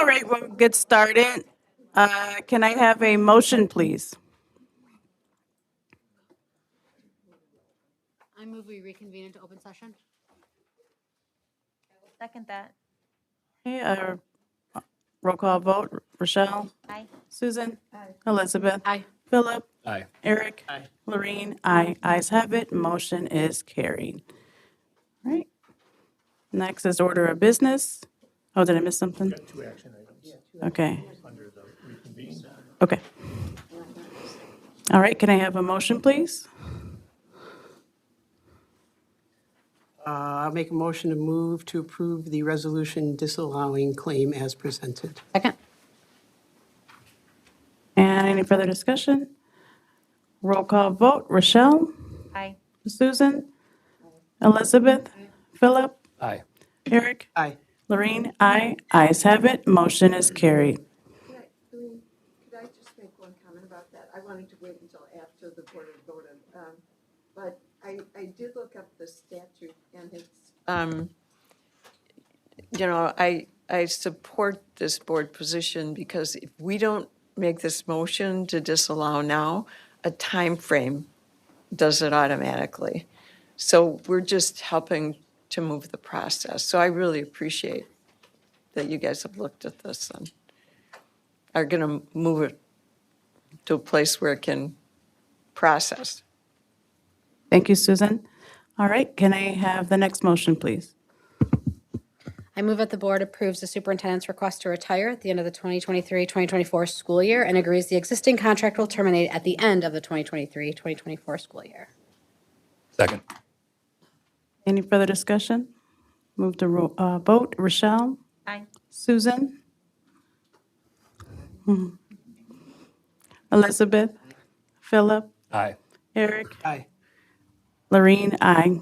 All right, we'll get started. Can I have a motion, please? I move we reconvene into open session. Second that. Okay, roll call vote. Rochelle? Aye. Susan? Elizabeth? Aye. Philip? Aye. Eric? Aye. Lorraine? Aye. Ayes have it. Motion is carried. All right. Next is order of business. Oh, did I miss something? Two action items Okay, under the reconvene. okay. All right, can I have a motion, please? I'll make a motion to move to approve the resolution disallowing claim as presented. Second. And any further discussion? Roll call vote. Rochelle? Aye. Susan? Elizabeth? Philip? Aye. Eric? Aye. Lorraine? Aye. Ayes have it. Motion is carried. Could I just make one comment about that? I wanted to wait until after the board had voted. But I did look up the statute and it's, I support this board position because if we don't make this motion to disallow now, a time frame does it automatically. So we're just helping to move the process. So I really appreciate that you guys have looked at this and are going to move it to a place where it can process. Thank you, Susan. All right, can I have the next motion, please? I move that the board approves the superintendent's request to retire at the end of the 2023-2024 school year and agrees the existing contract will terminate at the end of the 2023-2024 school year. Second. Any further discussion? Move to vote. Rochelle? Aye. Susan? Elizabeth? Philip? Aye. Eric? Aye. Lorraine? Aye.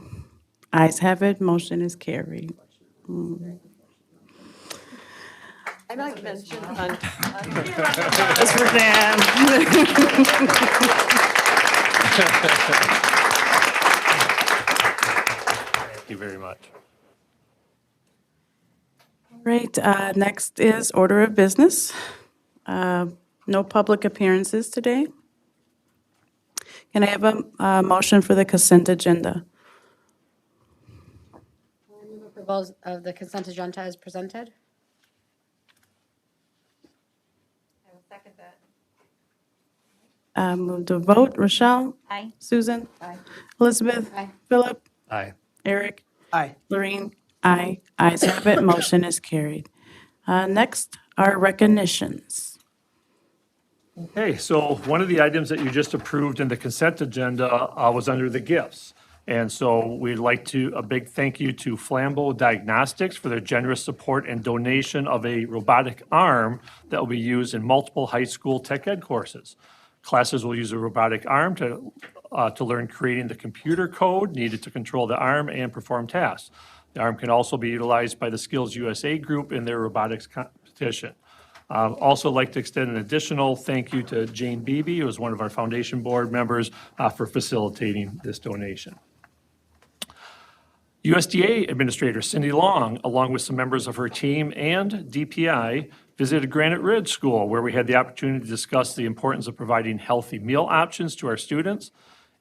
Ayes have it. Motion is carried. I might mention on That's for Dan. Thank you very much. Right, next is order of business. No public appearances today. Can I have a motion for the consent agenda? I move approval of the consent agenda as presented. I will second that. Move to vote. Rochelle? Aye. Susan? Elizabeth? Aye. Philip? Aye. Eric? Aye. Lorraine? Aye. Ayes have it. Motion is carried. Next are recognitions. Okay, so one of the items that you just approved in the consent agenda was under the gifts. And so we'd like to, a big thank you to Flambeau Diagnostics for their generous support and donation of a robotic arm that will be used in multiple high school tech ed courses. Classes will use a robotic arm to learn creating the computer code needed to control the arm and perform tasks. The arm can also be utilized by the Skills USA group in their robotics competition. Also like to extend an additional thank you to Jane Beebe, who is one of our foundation board members, for facilitating this donation. USDA Administrator Cindy Long, along with some members of her team and DPI, visited Granite Ridge School, where we had the opportunity to discuss the importance of providing healthy meal options to our students.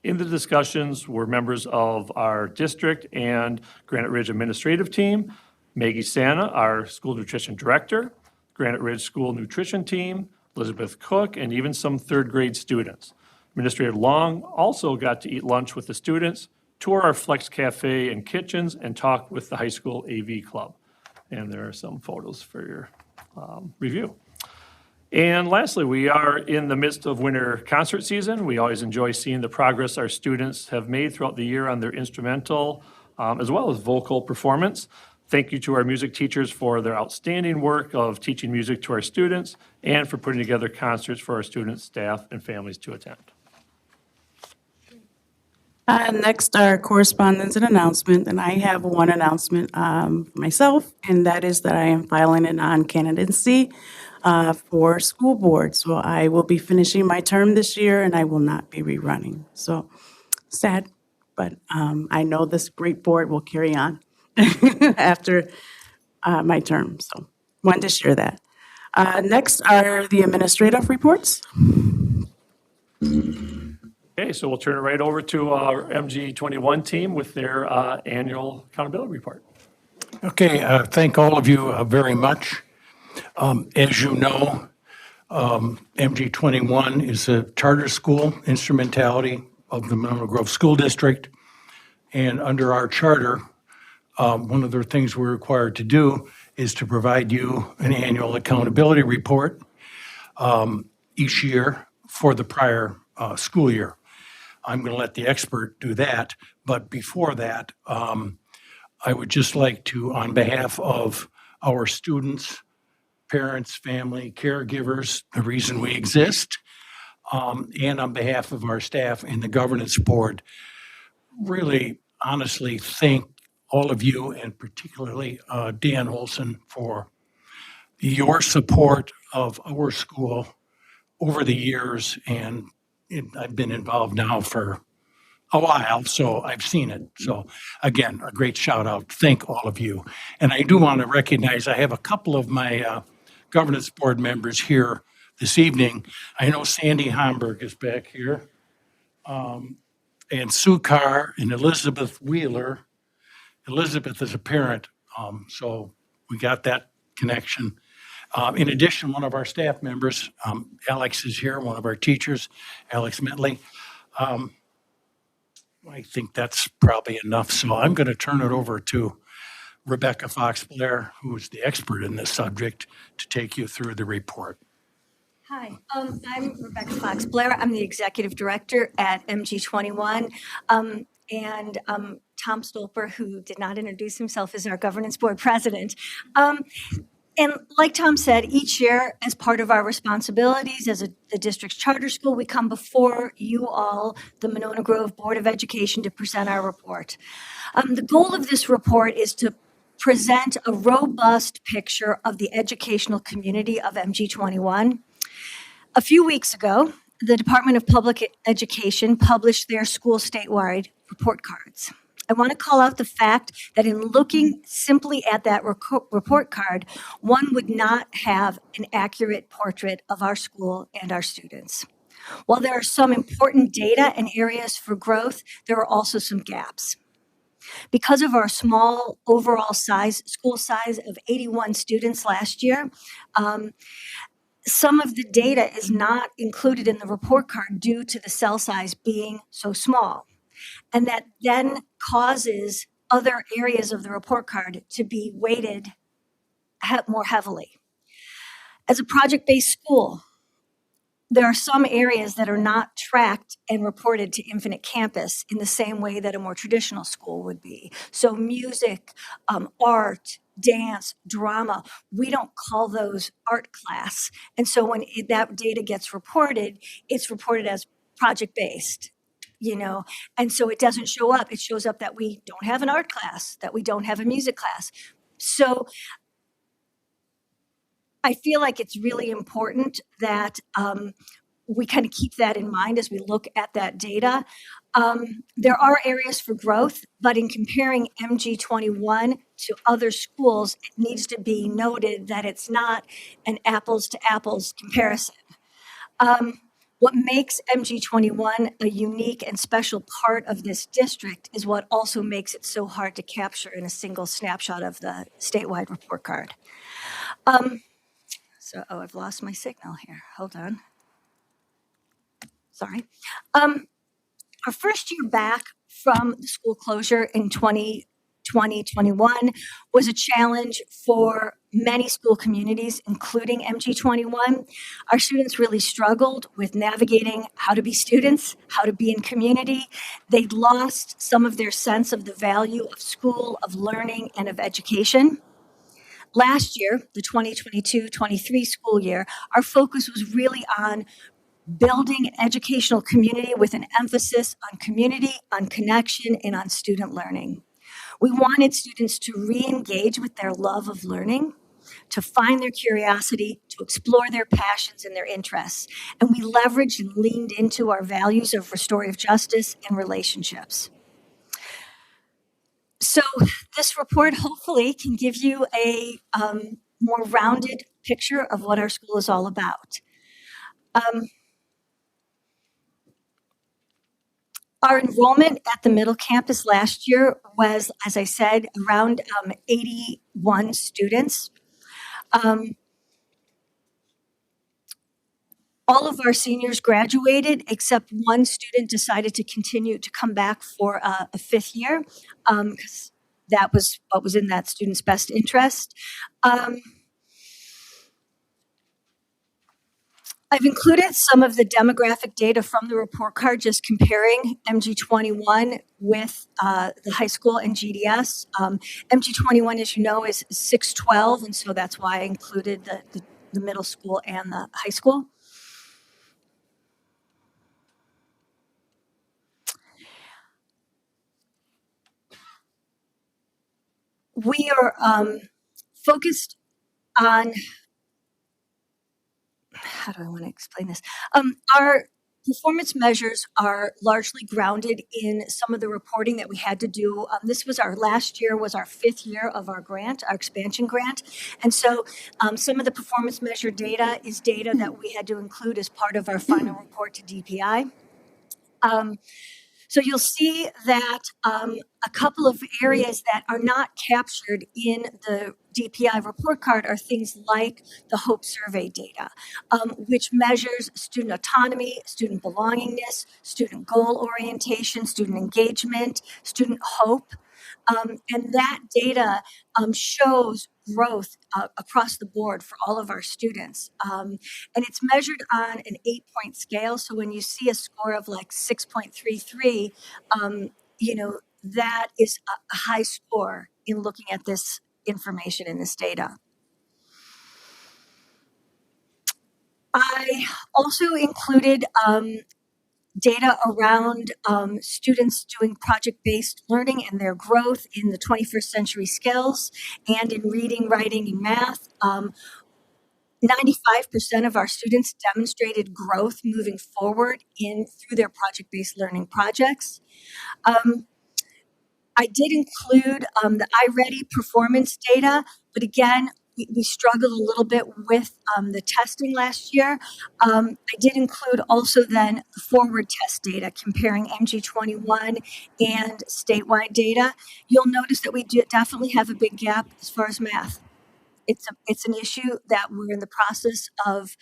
In the discussions were members of our district and Granite Ridge administrative team, Maggie Santa, our school nutrition director, Granite Ridge School nutrition team, Elizabeth Cook, and even some third grade students. Administrator Long also got to eat lunch with the students, tour our Flex Cafe and kitchens, and talk with the high school AV club. And there are some photos for your review. And lastly, we are in the midst of winter concert season. We always enjoy seeing the progress our students have made throughout the year on their instrumental as well as vocal performance. Thank you to our music teachers for their outstanding work of teaching music to our students and for putting together concerts for our students, staff, and families to attend. Next are correspondence and announcement, and I have one announcement myself, and that is that I am filing a non-candidacy for school board. So I will be finishing my term this year, and I will not be rerunning. So sad, but I know this great board will carry on after my term. So wanted to share that. Next are the administrative reports. Okay, so we'll turn it right over to our MG21 team with their annual accountability report. Okay, thank all of you very much. As you know, MG21 is a charter school instrumentality of the Monona Grove School District. And under our charter, one of the things we're required to do is to provide you an annual accountability report each year for the prior school year. I'm going to let the expert do that. But before that, I would just like to, on behalf of our students, parents, family, caregivers, the reason we exist, and on behalf of our staff and the governance board, really honestly thank all of you, and particularly Dan Olson, for your support of our school over the years. And I've been involved now for a while, so I've seen it. So again, a great shout out. Thank all of you. And I do want to recognize, I have a couple of my governance board members here this evening. I know Sandy Homburg is back here, and Sue Carr and Elizabeth Wheeler. Elizabeth is a parent, so we got that connection. In addition, one of our staff members, Alex is here, one of our teachers, Alex Metley. I think that's probably enough. So I'm going to turn it over to Rebecca Fox-Blair, who is the expert in this subject, to take you through the report. Hi, I'm Rebecca Fox-Blair. I'm the executive director at MG21. And Tom Stolper, who did not introduce himself, is our governance board president. And like Tom said, each year, as part of our responsibilities as the district's charter school, we come before you all, the Monona Grove Board of Education, to present our report. The goal of this report is to present a robust picture of the educational community of MG21. A few weeks ago, the Department of Public Education published their school statewide report cards. I want to call out the fact that in looking simply at that report card, one would not have an accurate portrait of our school and our students. While there are some important data and areas for growth, there are also some gaps. Because of our small overall size, school size of 81 students last year, some of the data is not included in the report card due to the cell size being so small. And that then causes other areas of the report card to be weighted more heavily. As a project-based school, there are some areas that are not tracked and reported to Infinite Campus in the same way that a more traditional school would be. So music, art, dance, drama, we don't call those art class. And so when that data gets reported, it's reported as project-based. And so it doesn't show up. It shows up that we don't have an art class, that we don't have a music class. So I feel like it's really important that we kind of keep that in mind as we look at that data. There are areas for growth, but in comparing MG21 to other schools, it needs to be noted that it's not an apples to apples comparison. What makes MG21 a unique and special part of this district is what also makes it so hard to capture in a single snapshot of the statewide report card. I've lost my signal here. Hold on. Sorry. Our first year back from the school closure in 2020-21 was a challenge for many school communities, including MG21. Our students really struggled with navigating how to be students, how to be in community. They'd lost some of their sense of the value of school, of learning, and of education. Last year, the 2022-23 school year, our focus was really on building an educational community with an emphasis on community, on connection, and on student learning. We wanted students to re-engage with their love of learning, to find their curiosity, to explore their passions and their interests. And we leveraged and leaned into our values of restorative justice and relationships. So this report hopefully can give you a more rounded picture of what our school is all about. Our enrollment at the middle campus last year was, as I said, around 81 students. All of our seniors graduated, except one student decided to continue to come back for a fifth year, because that was what was in that student's best interest. I've included some of the demographic data from the report card, just comparing MG21 with the high school and GDS. MG21, as you know, is 612, and so that's why I included the middle school and the high school. We are focused on, how do I want to explain this? Our performance measures are largely grounded in some of the reporting that we had to do. This was our last year, was our fifth year of our grant, our expansion grant. And so some of the performance measure data is data that we had to include as part of our final report to DPI. So you'll see that a couple of areas that are not captured in the DPI report card are things like the HOPE survey data, which measures student autonomy, student belongingness, student goal orientation, student engagement, student hope. And that data shows growth across the board for all of our students. And it's measured on an 8-point scale. So when you see a score of like 6.33, that is a high score in looking at this information in this data. I also included data around students doing project-based learning and their growth in the 21st century skills and in reading, writing, and math. 95% of our students demonstrated growth moving forward through their project-based learning projects. I did include the iReady performance data, but again, we struggled a little bit with the testing last year. I did include also then the forward test data comparing MG21 and statewide data. You'll notice that we definitely have a big gap as far as math. It's an issue that we're in the process of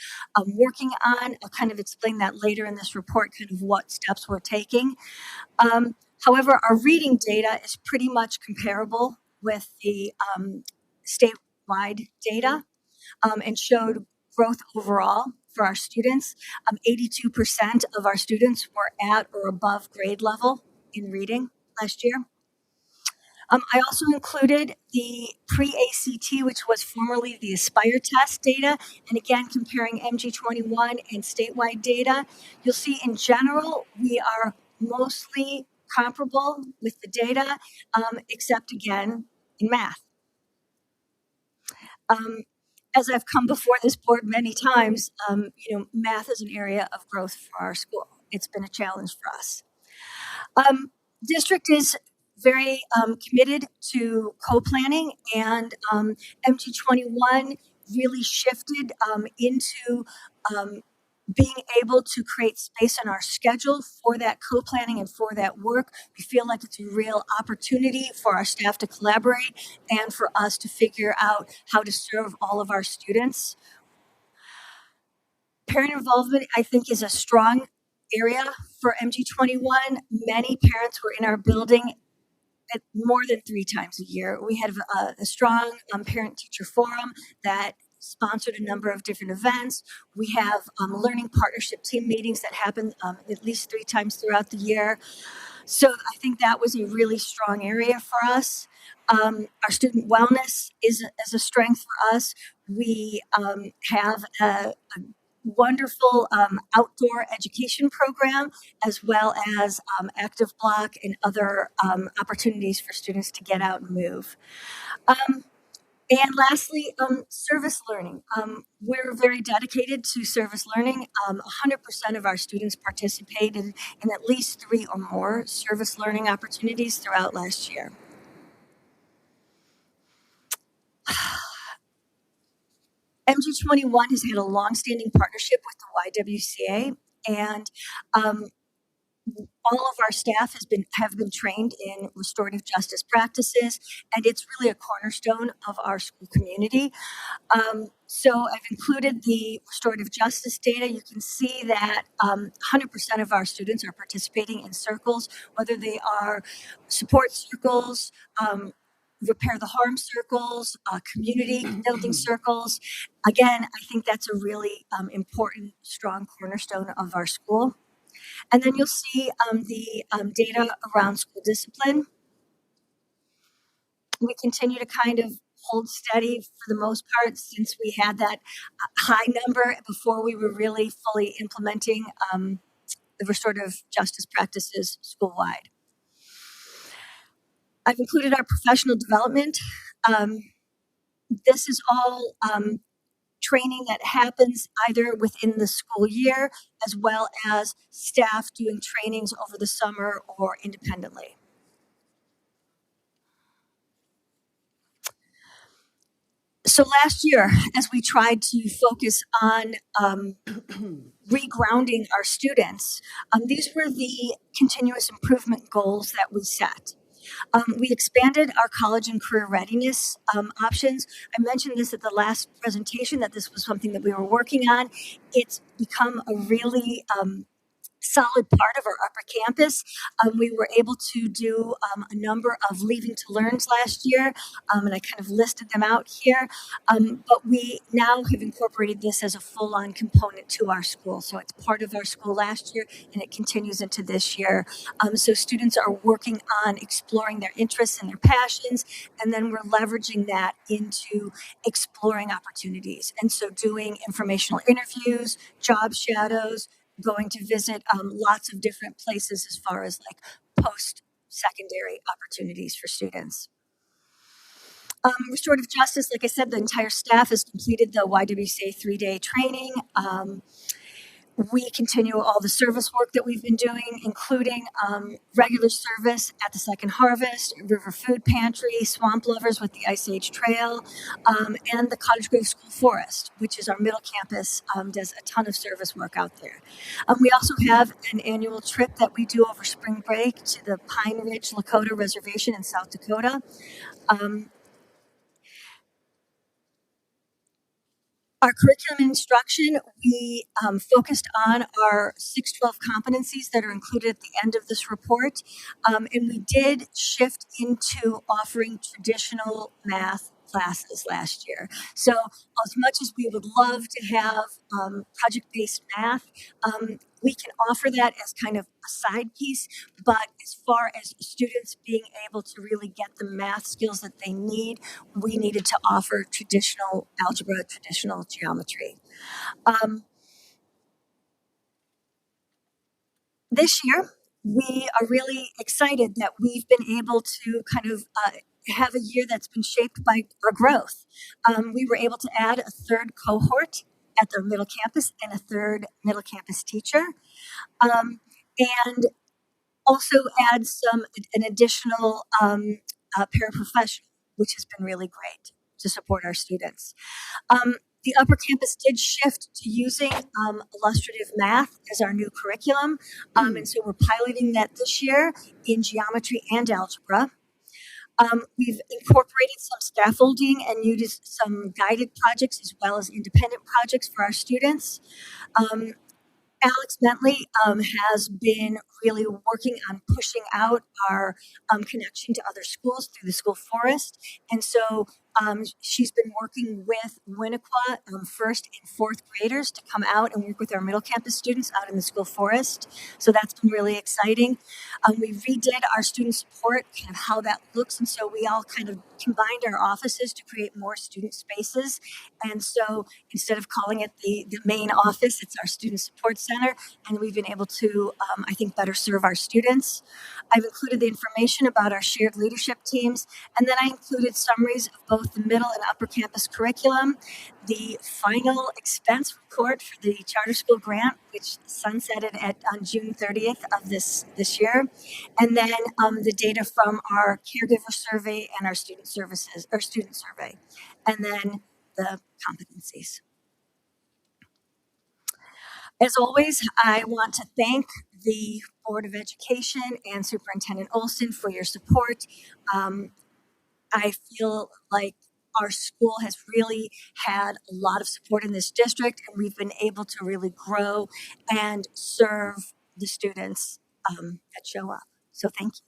working on. I'll kind of explain that later in this report, kind of what steps we're taking. However, our reading data is pretty much comparable with the statewide data and showed growth overall for our students. 82% of our students were at or above grade level in reading last year. I also included the pre-ACT, which was formerly the Aspire test data, and again, comparing MG21 and statewide data. You'll see in general, we are mostly comparable with the data, except again, in math. As I've come before this board many times, math is an area of growth for our school. It's been a challenge for us. District is very committed to co-planning, and MG21 really shifted into being able to create space in our schedule for that co-planning and for that work. We feel like it's a real opportunity for our staff to collaborate and for us to figure out how to serve all of our students. Parent involvement, I think, is a strong area for MG21. Many parents were in our building at more than 3 times a year. We had a strong parent-teacher forum that sponsored a number of different events. We have learning partnership team meetings that happen at least 3 times throughout the year. So I think that was a really strong area for us. Our student wellness is a strength for us. We have a wonderful outdoor education program, as well as active block and other opportunities for students to get out and move. And lastly, service learning. We're very dedicated to service learning. 100% of our students participated in at least 3 or more service learning opportunities throughout last year. MG21 has had a longstanding partnership with the YWCA, and all of our staff have been trained in restorative justice practices, and it's really a cornerstone of our school community. So I've included the restorative justice data. You can see that 100% of our students are participating in circles, whether they are support circles, repair the harm circles, community building circles. Again, I think that's a really important, strong cornerstone of our school. And then you'll see the data around school discipline. We continue to kind of hold steady for the most part since we had that high number before we were really fully implementing the restorative justice practices school-wide. I've included our professional development. This is all training that happens either within the school year as well as staff doing trainings over the summer or independently. So last year, as we tried to focus on regrounding our students, these were the continuous improvement goals that we set. We expanded our college and career readiness options. I mentioned this at the last presentation that this was something that we were working on. It's become a really solid part of our upper campus. We were able to do a number of leaving to learns last year, and I kind of listed them out here. But we now have incorporated this as a full-on component to our school. So it's part of our school last year, and it continues into this year. So students are working on exploring their interests and their passions, and then we're leveraging that into exploring opportunities. And so doing informational interviews, job shadows, going to visit lots of different places as far as like post-secondary opportunities for students. Restorative justice, like I said, the entire staff has completed the YWCA 3-day training. We continue all the service work that we've been doing, including regular service at the Second Harvest, River Food Pantry, Swamp Lovers with the Ice Age Trail, and the Cottage Grove School Forest, which is our middle campus, does a ton of service work out there. We also have an annual trip that we do over spring break to the Pine Ridge Lakota Reservation in South Dakota. Our curriculum and instruction, we focused on our 612 competencies that are included at the end of this report. And we did shift into offering traditional math classes last year. So as much as we would love to have project-based math, we can offer that as kind of a side piece, but as far as students being able to really get the math skills that they need, we needed to offer traditional algebra, traditional geometry. This year, we are really excited that we've been able to kind of have a year that's been shaped by our growth. We were able to add a third cohort at the middle campus and a third middle campus teacher. And also add an additional paraprofessional, which has been really great to support our students. The upper campus did shift to using illustrative math as our new curriculum. And so we're piloting that this year in geometry and algebra. We've incorporated some scaffolding and used some guided projects as well as independent projects for our students. Alex Bentley has been really working on pushing out our connection to other schools through the school forest. And so she's been working with Winnequa first and fourth graders to come out and work with our middle campus students out in the school forest. So that's been really exciting. We redid our student support, kind of how that looks. And so we all kind of combined our offices to create more student spaces. And so instead of calling it the main office, it's our student support center. And we've been able to, I think, better serve our students. I've included the information about our shared leadership teams. And then I included summaries of both the middle and upper campus curriculum, the final expense report for the charter school grant, which sunsetted on June 30th of this year, and then the data from our caregiver survey and our student survey. And then the competencies. As always, I want to thank the Board of Education and Superintendent Olson for your support. I feel like our school has really had a lot of support in this district, and we've been able to really grow and serve the students that show up. So thank you.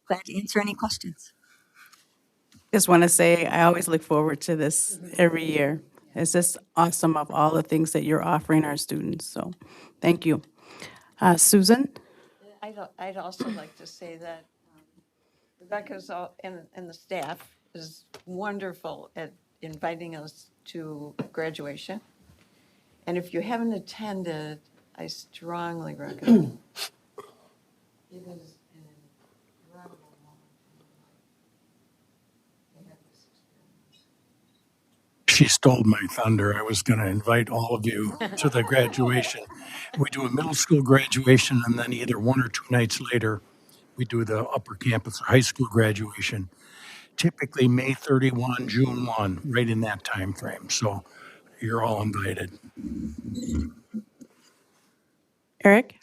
Glad to answer any questions. Just want to say, I always look forward to this every year. It's just awesome of all the things that you're offering our students, so thank you. Susan? I'd also like to say that Rebecca's and the staff is wonderful at inviting us to graduation. And if you haven't attended, I strongly recommend. It is an incredible moment in your life to have this experience. She stole my thunder. I was going to invite all of you to the graduation. We do a middle school graduation, and then either 1 or 2 nights later, we do the upper campus or high school graduation. Typically May 31, June 1, right in that time frame. So you're all invited. Eric?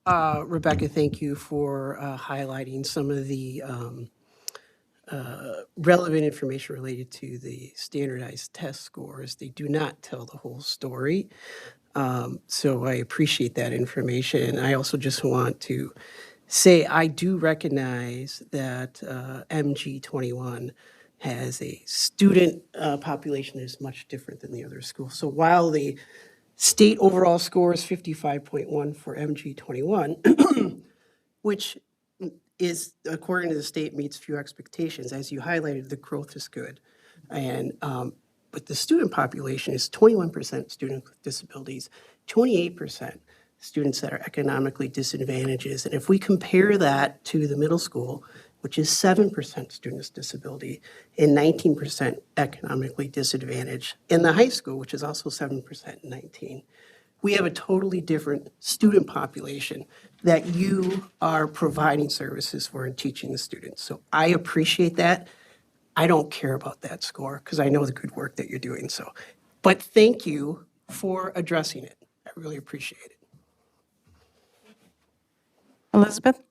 Rebecca, thank you for highlighting some of the relevant information related to the standardized test scores. They do not tell the whole story. So I appreciate that information. I also just want to say I do recognize that MG21 has a student population that is much different than the other schools. So while the state overall score is 55.1 for MG21, which is, according to the state, meets few expectations. As you highlighted, the growth is good. And, but the student population is 21% students with disabilities, 28% students that are economically disadvantaged. And if we compare that to the middle school, which is 7% students with disability and 19% economically disadvantaged, and the high school, which is also 7% and 19%, we have a totally different student population that you are providing services for and teaching the students. So I appreciate that. I don't care about that score because I know the good work that you're doing. So, but thank you for addressing it. I really appreciate it. Elizabeth?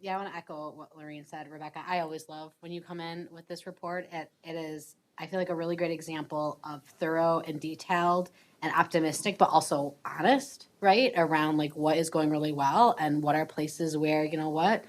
Yeah, I want to echo what Lorraine said, Rebecca. I always love when you come in with this report. It is, I feel like, a really great example of thorough and detailed and optimistic, but also honest, right? Around like what is going really well and what are places where, you know what,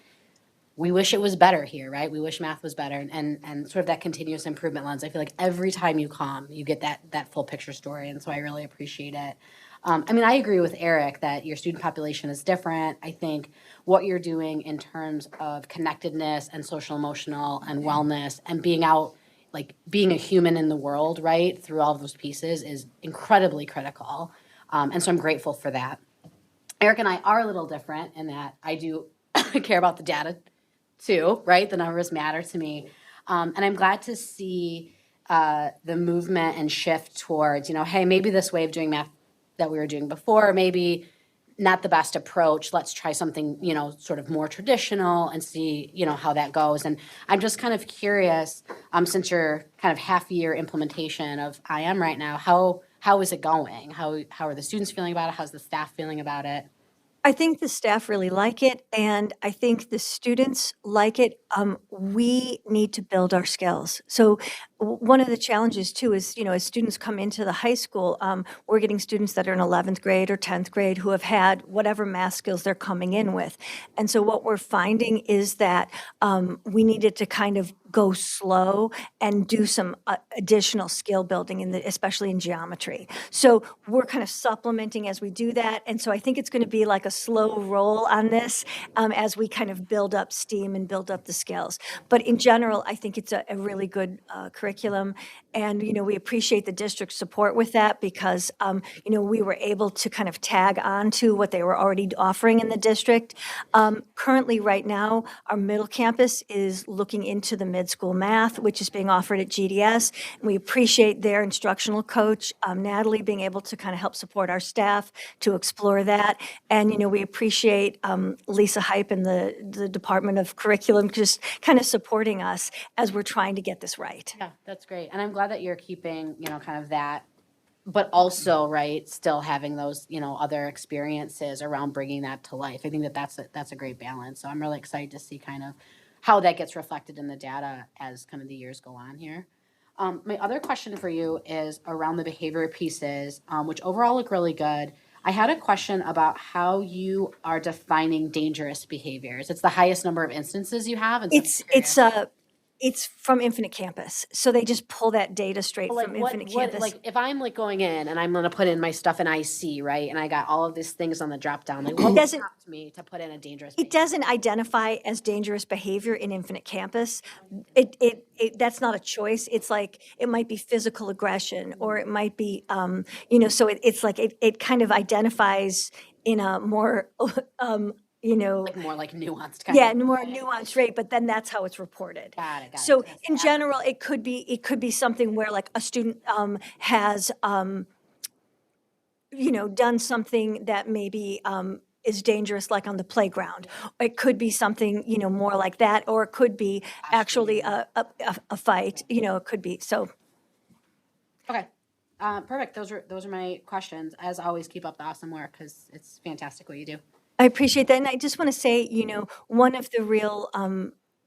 we wish it was better here, right? We wish math was better, and sort of that continuous improvement lens. I feel like every time you come, you get that full picture story, and so I really appreciate it. I mean, I agree with Eric that your student population is different. I think what you're doing in terms of connectedness and social emotional and wellness and being out, like being a human in the world, right, through all of those pieces is incredibly critical. And so I'm grateful for that. Eric and I are a little different in that I do care about the data too, right? The numbers matter to me. And I'm glad to see the movement and shift towards, you know, hey, maybe this way of doing math that we were doing before, maybe not the best approach. Let's try something, you know, sort of more traditional and see, you know, how that goes. And I'm just kind of curious, since you're kind of half-year implementation of IM right now, how is it going? How are the students feeling about it? How's the staff feeling about it? I think the staff really like it, and I think the students like it. We need to build our skills. So one of the challenges too is, you know, as students come into the high school, we're getting students that are in 11th grade or 10th grade who have had whatever math skills they're coming in with. And so what we're finding is that we needed to kind of go slow and do some additional skill building, especially in geometry. So we're kind of supplementing as we do that. And so I think it's going to be like a slow roll on this as we kind of build up steam and build up the skills. But in general, I think it's a really good curriculum. And, you know, we appreciate the district's support with that because, you know, we were able to kind of tag on to what they were already offering in the district. Currently, right now, our middle campus is looking into the mid-school math, which is being offered at GDS. And we appreciate their instructional coach, Natalie, being able to kind of help support our staff to explore that. And, you know, we appreciate Lisa Hype and the Department of Curriculum just kind of supporting us as we're trying to get this right. Yeah, That's great. And I'm glad that you're keeping, kind of that, but also, right, still having those, other experiences around bringing that to life. I think that that's a great balance. So I'm really excited to see kind of how that gets reflected in the data as kind of the years go on here. My other question for you is around the behavior pieces, which overall look really good. I had a question about how you are defining dangerous behaviors. It's the highest number of instances you have. And so I'm curious. It's from Infinite Campus. So they just pull that data straight Like from Infinite Campus. like if I'm like going in and I'm gonna put in my stuff in IC, right? And I got all of these things on the drop down, like what would doesn't- prompt me to put in a dangerous It behavior? doesn't identify as dangerous behavior in Infinite Campus. That's not a choice. It's like, it might be physical aggression, or it might be, so it's like, it kind of identifies in a more, Like more like nuanced kind yeah, of. more nuanced rate, but then that's how it's reported. Got it. So That's in the general, it could be something where like a student has, done something that maybe is dangerous, like on the playground. It could be something, more like that, or it could be actually a fight, it could be, so. Okay. Perfect. Those are my questions. As always, keep up the awesome work because it's fantastic what you do. I appreciate that. And I just want to say, one of the real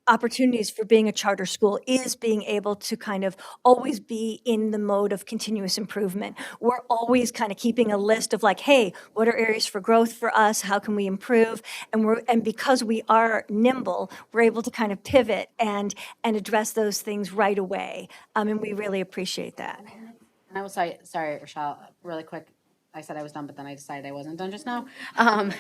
opportunities for being a charter school is being able to kind of always be in the mode of continuous improvement. We're always kind of keeping a list of like, hey, what are areas for growth for us? How can we improve? And because we are nimble, we're able to kind of pivot and address those things right away. And we really appreciate that. And I will say, sorry, Rochelle, really quick. I said I was done, but then I decided I wasn't done just now. Welcome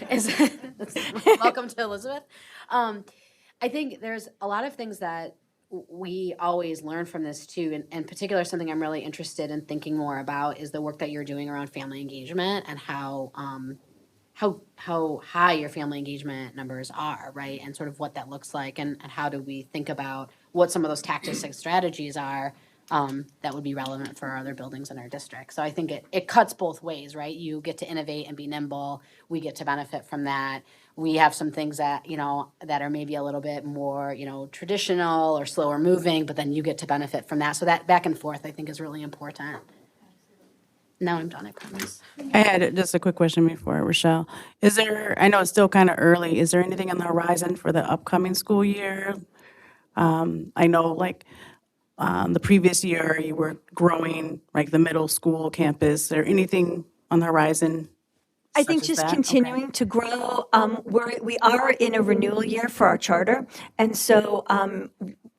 to Elizabeth. I think there's a lot of things that we always learn from this too. And in particular, something I'm really interested in thinking more about is the work that you're doing around family engagement and how high your family engagement numbers are, right? And sort of what that looks like, and how do we think about what some of those tactics and strategies are that would be relevant for our other buildings in our district. So I think it cuts both ways, right? You get to innovate and be nimble. We get to benefit from that. We have some things that, that are maybe a little bit more, traditional or slower moving, but then you get to benefit from that. So that back and forth, I think, is really important. Now I'm done, I promise. I had just a quick question before, Rochelle. I know it's still kind of early, is there anything on the horizon for the upcoming school year? I know like the previous year you were growing like the middle school campus. Is there anything on the horizon? I think such as just that? Okay. continuing to grow. We are in a renewal year for our charter, and so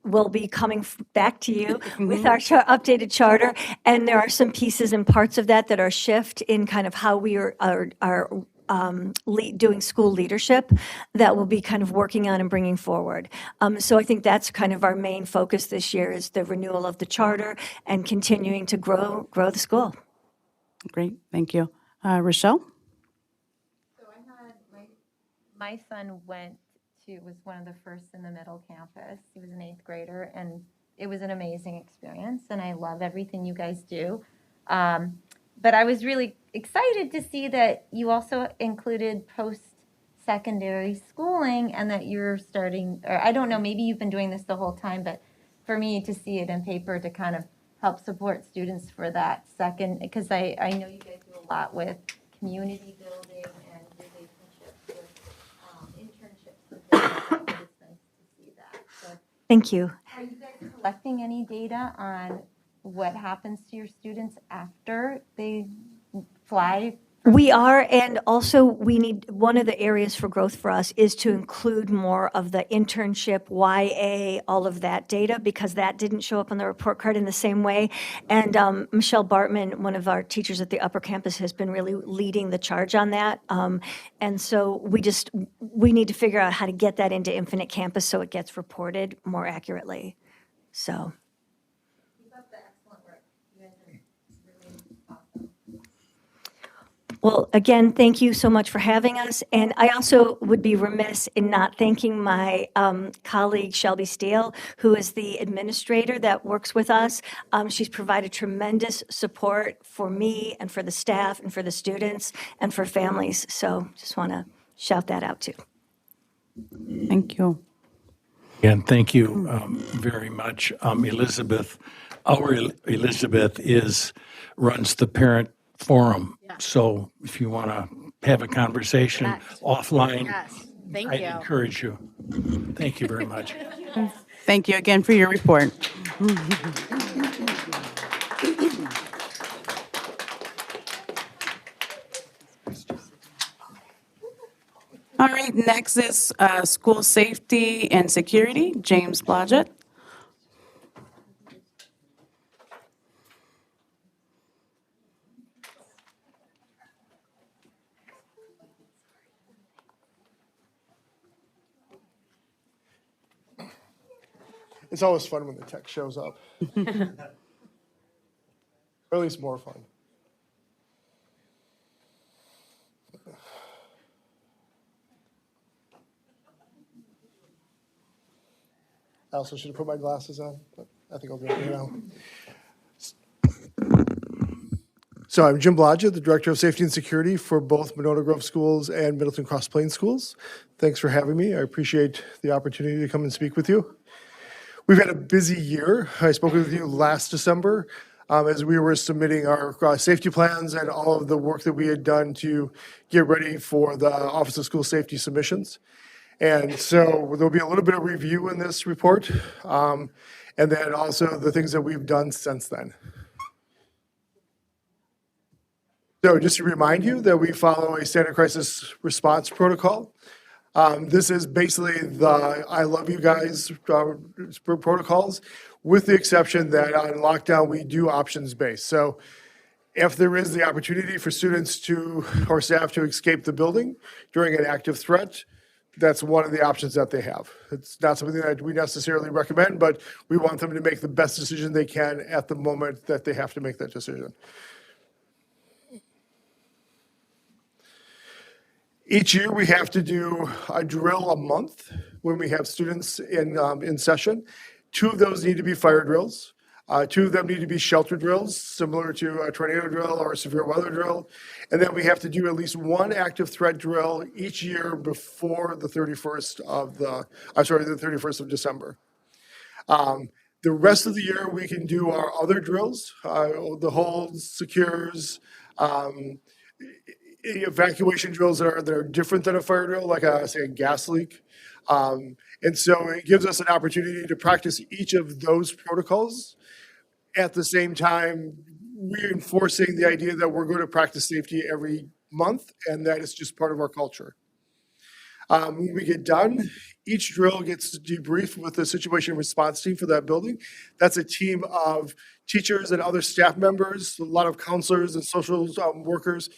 we'll be coming back to you with our updated charter. And there are some pieces and parts of that are shift in kind of how we are doing school leadership that we'll be kind of working on and bringing forward. So I think that's kind of our main focus this year is the renewal of the charter and continuing to grow the school. Great, thank you. Rochelle? So I had, my son was one of the first in the middle campus. He was an 8th grader, and it was an amazing experience, and I love everything you guys do. But I was really excited to see that you also included post-secondary schooling and that you're starting, or I don't know, maybe you've been doing this the whole time, but for me to see it in paper to kind of help support students for that second, because I know you guys do a lot with community building and relationships with internships and things like that, but it's nice to see that. So Thank you. are you guys collecting any data on what happens to your students after they fly? We are, and also one of the areas for growth for us is to include more of the internship, YA, all of that data, because that didn't show up on the report card in the same way. And Michelle Bartman, one of our teachers at the upper campus, has been really leading the charge on that. And so we need to figure out how to get that into Infinite Campus so it gets reported more accurately. So. Keep up the excellent work. You guys are really awesome. Well, again, thank you so much for having us. And I also would be remiss in not thanking my colleague Shelby Steele, who is the administrator that works with us. She's provided tremendous support for me and for the staff and for the students and for families. So just want to shout that out too. Thank you. And thank you very much, Elizabeth. our Elizabeth runs the parent forum. Yeah. So if you want to have a conversation Yes. offline, Yes, thank I'd you. encourage you. Thank you very much. Thank you again for your report. All right, next is school safety and security, James Blodgett. It's always fun when the tech shows up. Or at least more fun. I also should have put my glasses on, but I think I'll do it right now. So I'm Jim Blodgett, the Director of Safety and Security for both Monona Grove Schools and Middleton Cross Plains Schools. Thanks for having me. I appreciate the opportunity to come and speak with you. We've had a busy year. I spoke with you last December as we were submitting our safety plans and all of the work that we had done to get ready for the Office of School Safety submissions. And so there'll be a little bit of review in this report, and then also the things that we've done since then. So just to remind you that we follow a standard crisis response protocol. This is basically the I love you guys protocols, with the exception that on lockdown, we do options based. So if there is the opportunity for students or staff to escape the building during an active threat, that's one of the options that they have. It's not something that we necessarily recommend, but we want them to make the best decision they can at the moment that they have to make that decision. Each year, we have to do a drill a month when we have students in session. 2 of those need to be fire drills. 2 of them need to be shelter drills, similar to a tornado drill or a severe weather drill. And then we have to do at least 1 active threat drill each year before the 31st of December. The rest of the year, we can do our other drills, the holds, secures, evacuation drills that are different than a fire drill, like say a gas leak. And so it gives us an opportunity to practice each of those protocols at the same time reinforcing the idea that we're going to practice safety every month and that it's just part of our culture. When we get done, each drill gets debriefed with the situation response team for that building. That's a team of teachers and other staff members, a lot of counselors and social workers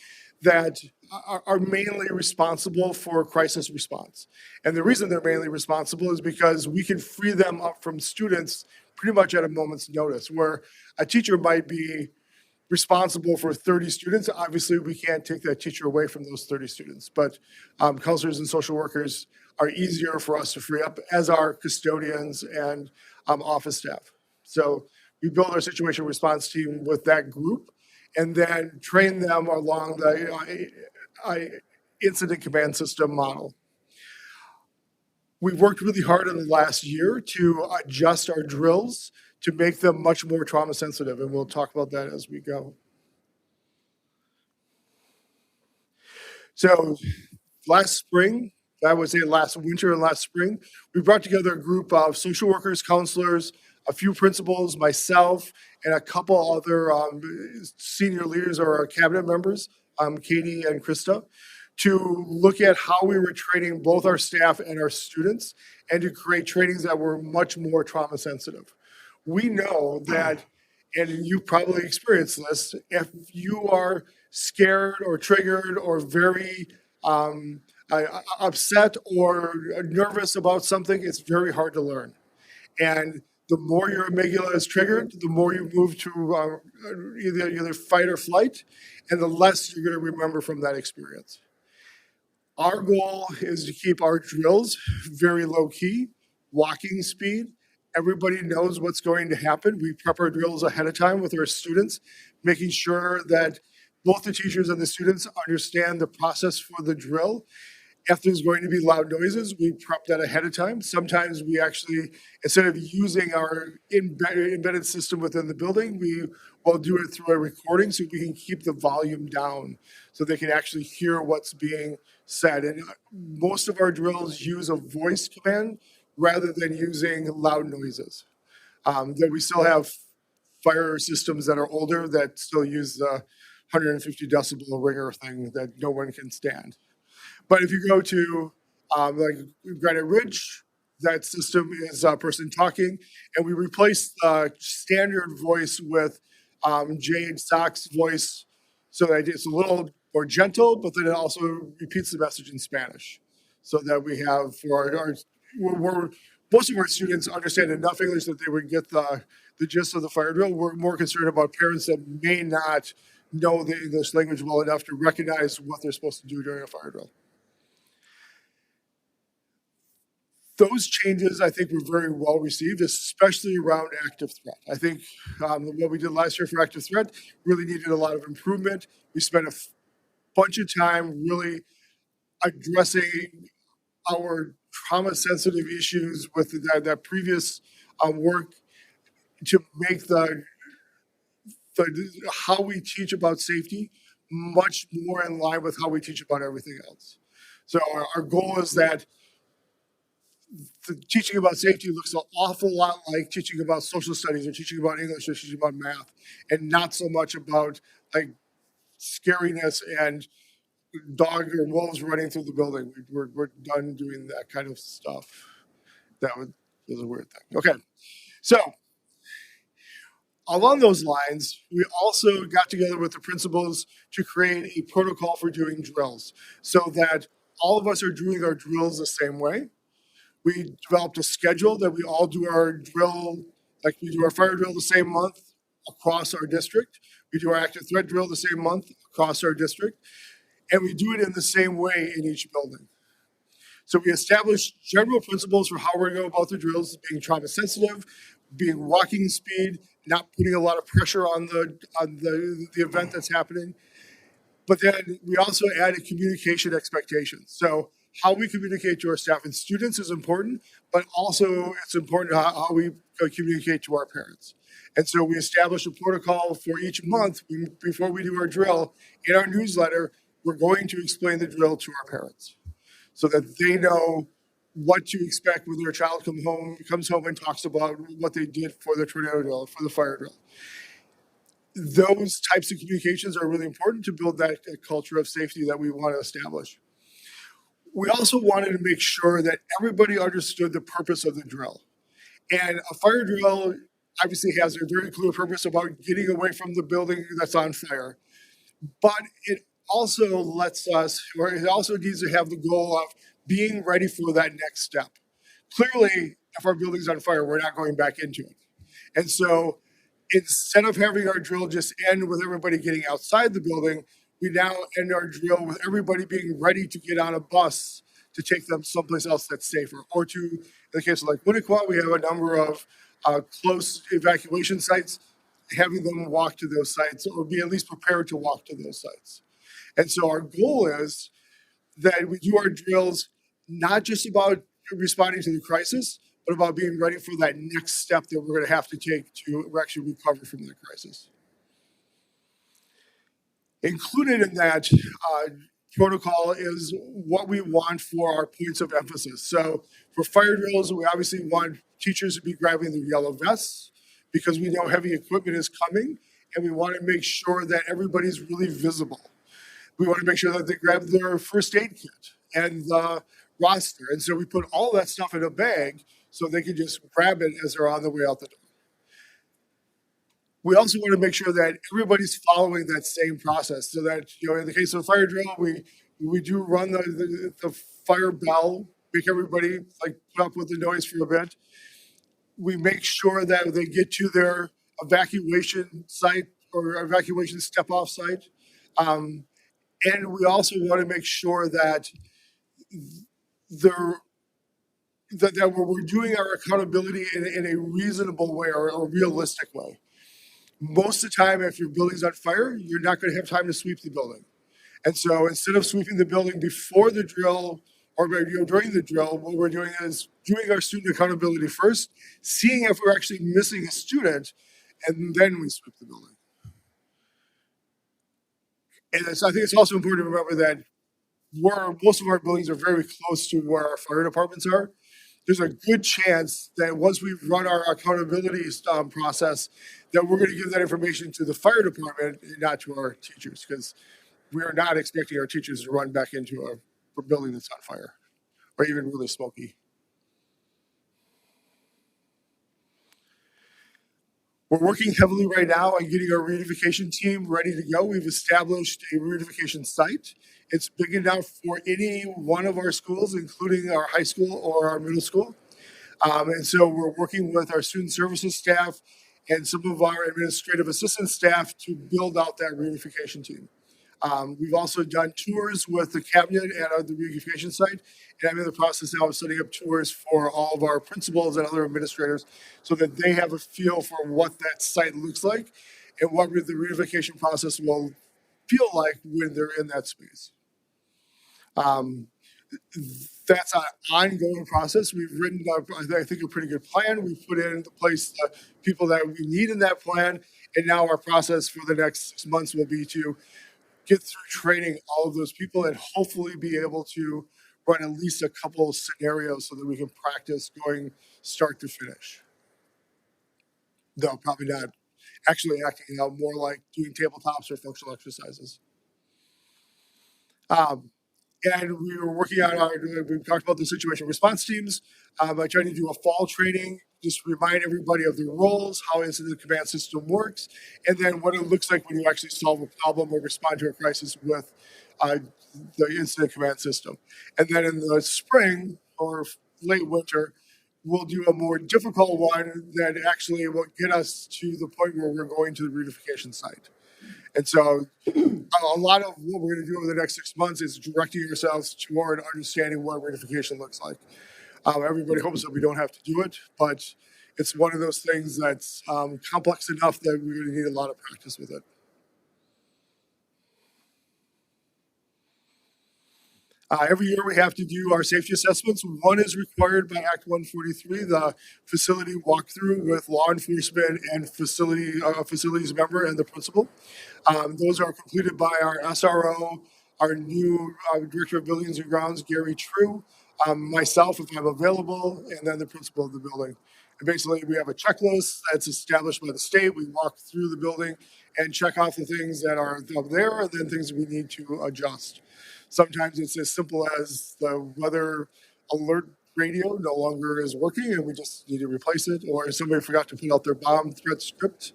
that are mainly responsible for crisis response. And the reason they're mainly responsible is because we can free them up from students pretty much at a moment's notice, where a teacher might be responsible for 30 students. Obviously, we can't take that teacher away from those 30 students, but counselors and social workers are easier for us to free up, as are custodians and office staff. So we build our situation response team with that group and then train them along the incident command system model. We've worked really hard in the last year to adjust our drills to make them much more trauma sensitive, and we'll talk about that as we go. So last spring, I would say last winter and last spring, we brought together a group of social workers, counselors, a few principals, myself, and a couple other senior leaders or cabinet members, Katie and Krista, to look at how we were training both our staff and our students and to create trainings that were much more trauma sensitive. We know that, and you probably experienced this, if you are scared or triggered or very upset or nervous about something, it's very hard to learn. And the more your amygdala is triggered, the more you move to either fight or flight, and the less you're going to remember from that experience. Our goal is to keep our drills very low key, walking speed. Everybody knows what's going to happen. We prep our drills ahead of time with our students, making sure that both the teachers and the students understand the process for the drill. If there's going to be loud noises, we prep that ahead of time. Sometimes we actually, instead of using our embedded system within the building, we will do it through a recording so we can keep the volume down so they can actually hear what's being said. And most of our drills use a voice command rather than using loud noises. Though we still have fire systems that are older that still use the 150 decibel ringer thing that no one can stand. But if you go to like Granite Ridge, that system is a person talking, and we replaced standard voice with Jade Sock's voice, so that it's a little more gentle, but then it also repeats the message in Spanish, so that we have for we're most of our students understand enough English that they would get the gist of the fire drill. We're more concerned about parents that may not know the English language well enough to recognize what they're supposed to do during a fire drill. Those changes, I think, were very well received, especially around active threat. I think what we did last year for active threat really needed a lot of improvement. We spent a bunch of time really addressing our trauma-sensitive issues with that previous work to make the how we teach about safety much more in line with how we teach about everything else. So our goal is that the teaching about safety looks an awful lot like teaching about social studies or teaching about English or teaching about math, and not so much about like scariness and dog or wolves running through the building. We're done doing that kind of stuff. That was a weird thing. Okay, so along those lines, we also got together with the principals to create a protocol for doing drills so that all of us are doing our drills the same way. We developed a schedule that we all do our drill, like we do our fire drill the same month across our district. We do our active threat drill the same month across our district. And we do it in the same way in each building. So we established general principles for how we're going to go about the drills, being trauma sensitive, being walking speed, not putting a lot of pressure on the event that's happening. But then we also added communication expectations. So how we communicate to our staff and students is important, but also it's important how we communicate to our parents. And so we established a protocol for each month before we do our drill. In our newsletter, we're going to explain the drill to our parents so that they know what to expect when their child comes home and talks about what they did for the tornado drill, for the fire drill. Those types of communications are really important to build that culture of safety that we want to establish. We also wanted to make sure that everybody understood the purpose of the drill. And a fire drill obviously has a very clear purpose about getting away from the building that's on fire. But it also lets us, or it also needs to have the goal of being ready for that next step. Clearly, if our building's on fire, we're not going back into it. And so instead of having our drill just end with everybody getting outside the building, we now end our drill with everybody being ready to get on a bus to take them someplace else that's safer. Or to, in the case of like Winnequa, we have a number of close evacuation sites, having them walk to those sites or be at least prepared to walk to those sites. And so our goal is that we do our drills not just about responding to the crisis, but about being ready for that next step that we're going to have to take to actually recover from that crisis. Included in that protocol is what we want for our points of emphasis. So for fire drills, we obviously want teachers to be grabbing their yellow vests because we know heavy equipment is coming, and we want to make sure that everybody's really visible. We want to make sure that they grab their first aid kit and the roster. And so we put all that stuff in a bag so they can just grab it as they're on the way out the door. We also want to make sure that everybody's following that same process so that, in the case of a fire drill, we do run the fire bell, make everybody like put up with the noise for a bit. We make sure that they get to their evacuation site or evacuation step-off site. And we also want to make sure that we're doing our accountability in a reasonable way or a realistic way. Most of the time, if your building's on fire, you're not going to have time to sweep the building. And so instead of sweeping the building before the drill or during the drill, what we're doing is doing our student accountability first, seeing if we're actually missing a student, and then we sweep the building. And I think it's also important to remember that most of our buildings are very close to where our fire departments are. There's a good chance that once we run our accountability process, that we're going to give that information to the fire department and not to our teachers, because we are not expecting our teachers to run back into a building that's on fire or even really smoky. We're working heavily right now on getting our reunification team ready to go. We've established a reunification site. It's big enough for any one of our schools, including our high school or our middle school. And so we're working with our student services staff and some of our administrative assistant staff to build out that reunification team. We've also done tours with the cabinet at the reunification site, and I'm in the process now of setting up tours for all of our principals and other administrators so that they have a feel for what that site looks like and what the reunification process will feel like when they're in that space. That's an ongoing process. We've written up, I think, a pretty good plan. We've put into place the people that we need in that plan, and now our process for the next 6 months will be to get through training all of those people and hopefully be able to run at least a couple of scenarios so that we can practice going start to finish. Though probably not actually acting out, more like doing tabletops or functional exercises. And we were working on we talked about the situation response teams. I tried to do a fall training, just remind everybody of their roles, how incident command system works, and then what it looks like when you actually solve a problem or respond to a crisis with the incident command system. And then in the spring or late winter, we'll do a more difficult one that actually will get us to the point where we're going to the reunification site. And so a lot of what we're going to do over the next 6 months is directing ourselves toward understanding what reunification looks like. Everybody hopes that we don't have to do it, but it's one of those things that's complex enough that we're going to need a lot of practice with it. Every year we have to do our safety assessments. One is required by Act 143, the facility walkthrough with law enforcement and facilities member and the principal. Those are completed by our SRO, our new Director of Buildings and Grounds, Gary True, myself if I'm available, and then the principal of the building. And basically we have a checklist that's established by the state. We walk through the building and check off the things that are up there and then things we need to adjust. Sometimes it's as simple as the weather alert radio no longer is working and we just need to replace it, or somebody forgot to put out their bomb threat script.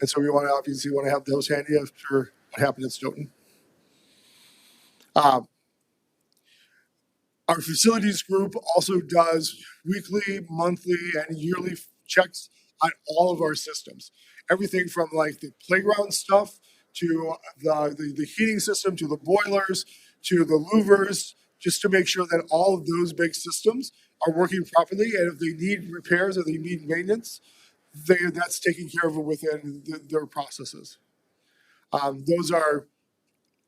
And so we obviously want to have those handy after what happened in Stoughton. Our facilities group also does weekly, monthly, and yearly checks on all of our systems. Everything from like the playground stuff to the heating system, to the boilers, to the louvers, just to make sure that all of those big systems are working properly. And if they need repairs or they need maintenance, that's taken care of within their processes. Those are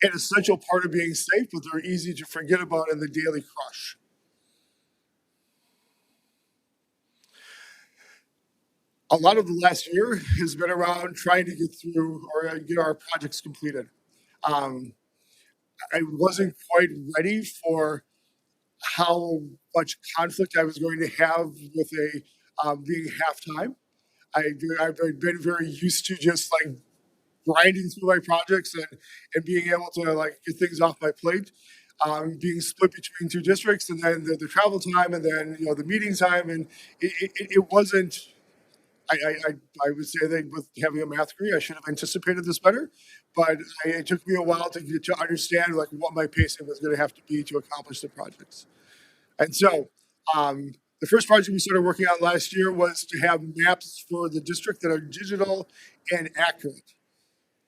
an essential part of being safe, but they're easy to forget about in the daily crush. A lot of the last year has been around trying to get through or get our projects completed. I wasn't quite ready for how much conflict I was going to have with being halftime. I've been very used to just like grinding through my projects and being able to like get things off my plate, being split between 2 districts, and then the travel time, and then the meeting time, and it wasn't. I would say that with having a math degree, I should have anticipated this better, but it took me a while to get to understand like what my pacing was going to have to be to accomplish the projects. And so the first project we started working on last year was to have maps for the district that are digital and accurate,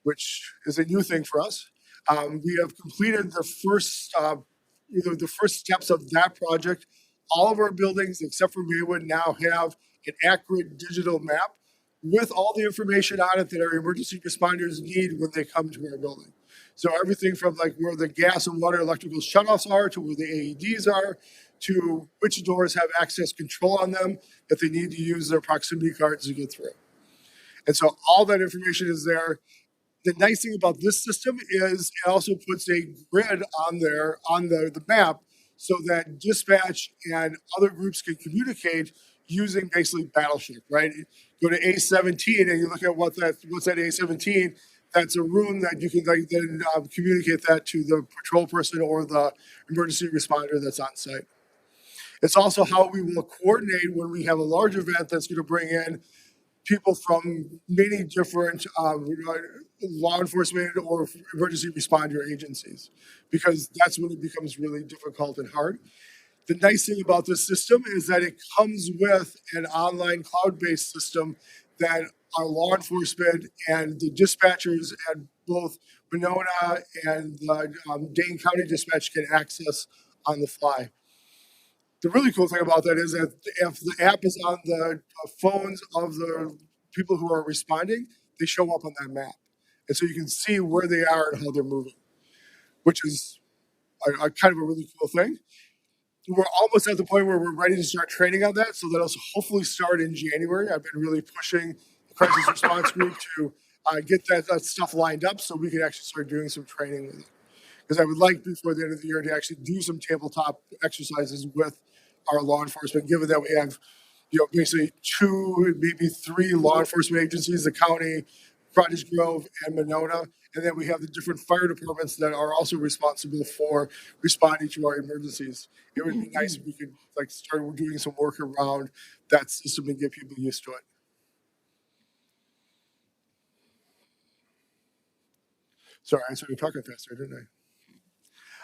which is a new thing for us. We have completed the first steps of that project. All of our buildings, except for Maywood, now have an accurate digital map with all the information on it that our emergency responders need when they come to our building. So everything from like where the gas and water electrical shutoffs are to where the AEDs are to which doors have access control on them that they need to use their proximity cards to get through. And so all that information is there. The nice thing about this system is it also puts a grid on there on the map so that dispatch and other groups can communicate using basically battleship, right? Go to A17 and you look at what's that A17. That's a room that you can like, then communicate that to the patrol person or the emergency responder that's on site. It's also how we will coordinate when we have a large event that's going to bring in people from many different law enforcement or emergency responder agencies, because that's when it becomes really difficult and hard. The nice thing about this system is that it comes with an online cloud-based system that our law enforcement and the dispatchers at both Monona and Dane County Dispatch can access on the fly. The really cool thing about that is that if the app is on the phones of the people who are responding, they show up on that map. And so you can see where they are and how they're moving, which is a kind of a really cool thing. We're almost at the point where we're ready to start training on that. So that'll hopefully start in January. I've been really pushing the crisis response group to get that stuff lined up so we can actually start doing some training with it. Because I would like before the end of the year to actually do some tabletop exercises with our law enforcement, given that we have, basically 2, maybe 3 law enforcement agencies, the county, Cottage Grove, and Monona. And then we have the different fire departments that are also responsible for responding to our emergencies. It would be nice if we could like start doing some work around that system and get people used to it. Sorry, I started talking faster, didn't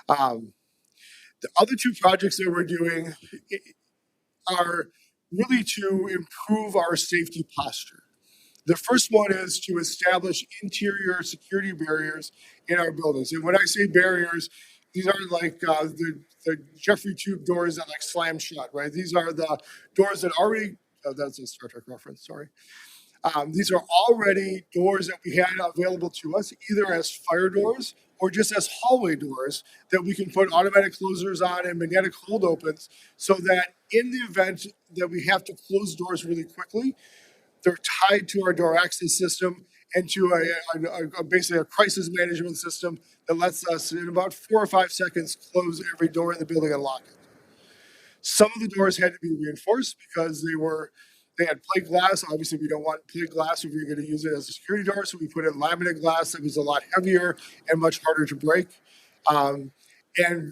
I? The other 2 projects that we're doing are really to improve our safety posture. The first one is to establish interior security barriers in our buildings. And when I say barriers, these aren't like the Jeffrey tube doors that like slam shut, right? These are the doors that already, that's a Star Trek reference, sorry. These are already doors that we had available to us, either as fire doors or just as hallway doors that we can put automatic closers on and magnetic hold opens so that in the event that we have to close doors really quickly, they're tied to our door access system and to basically a crisis management system that lets us in about 4 or 5 seconds close every door in the building and lock it. Some of the doors had to be reinforced because they had plate glass. Obviously, we don't want plate glass if you're going to use it as a security door, so we put in laminate glass that was a lot heavier and much harder to break, and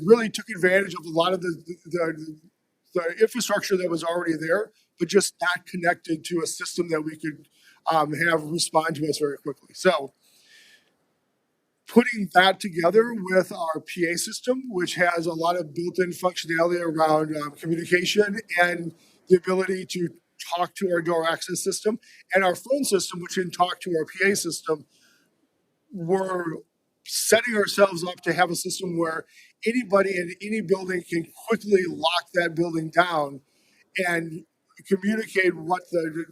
really took advantage of a lot of the infrastructure that was already there, but just not connected to a system that we could have respond to us very quickly. So putting that together with our PA system, which has a lot of built-in functionality around communication and the ability to talk to our door access system, and our phone system, which can talk to our PA system, we're setting ourselves up to have a system where anybody in any building can quickly lock that building down and communicate what the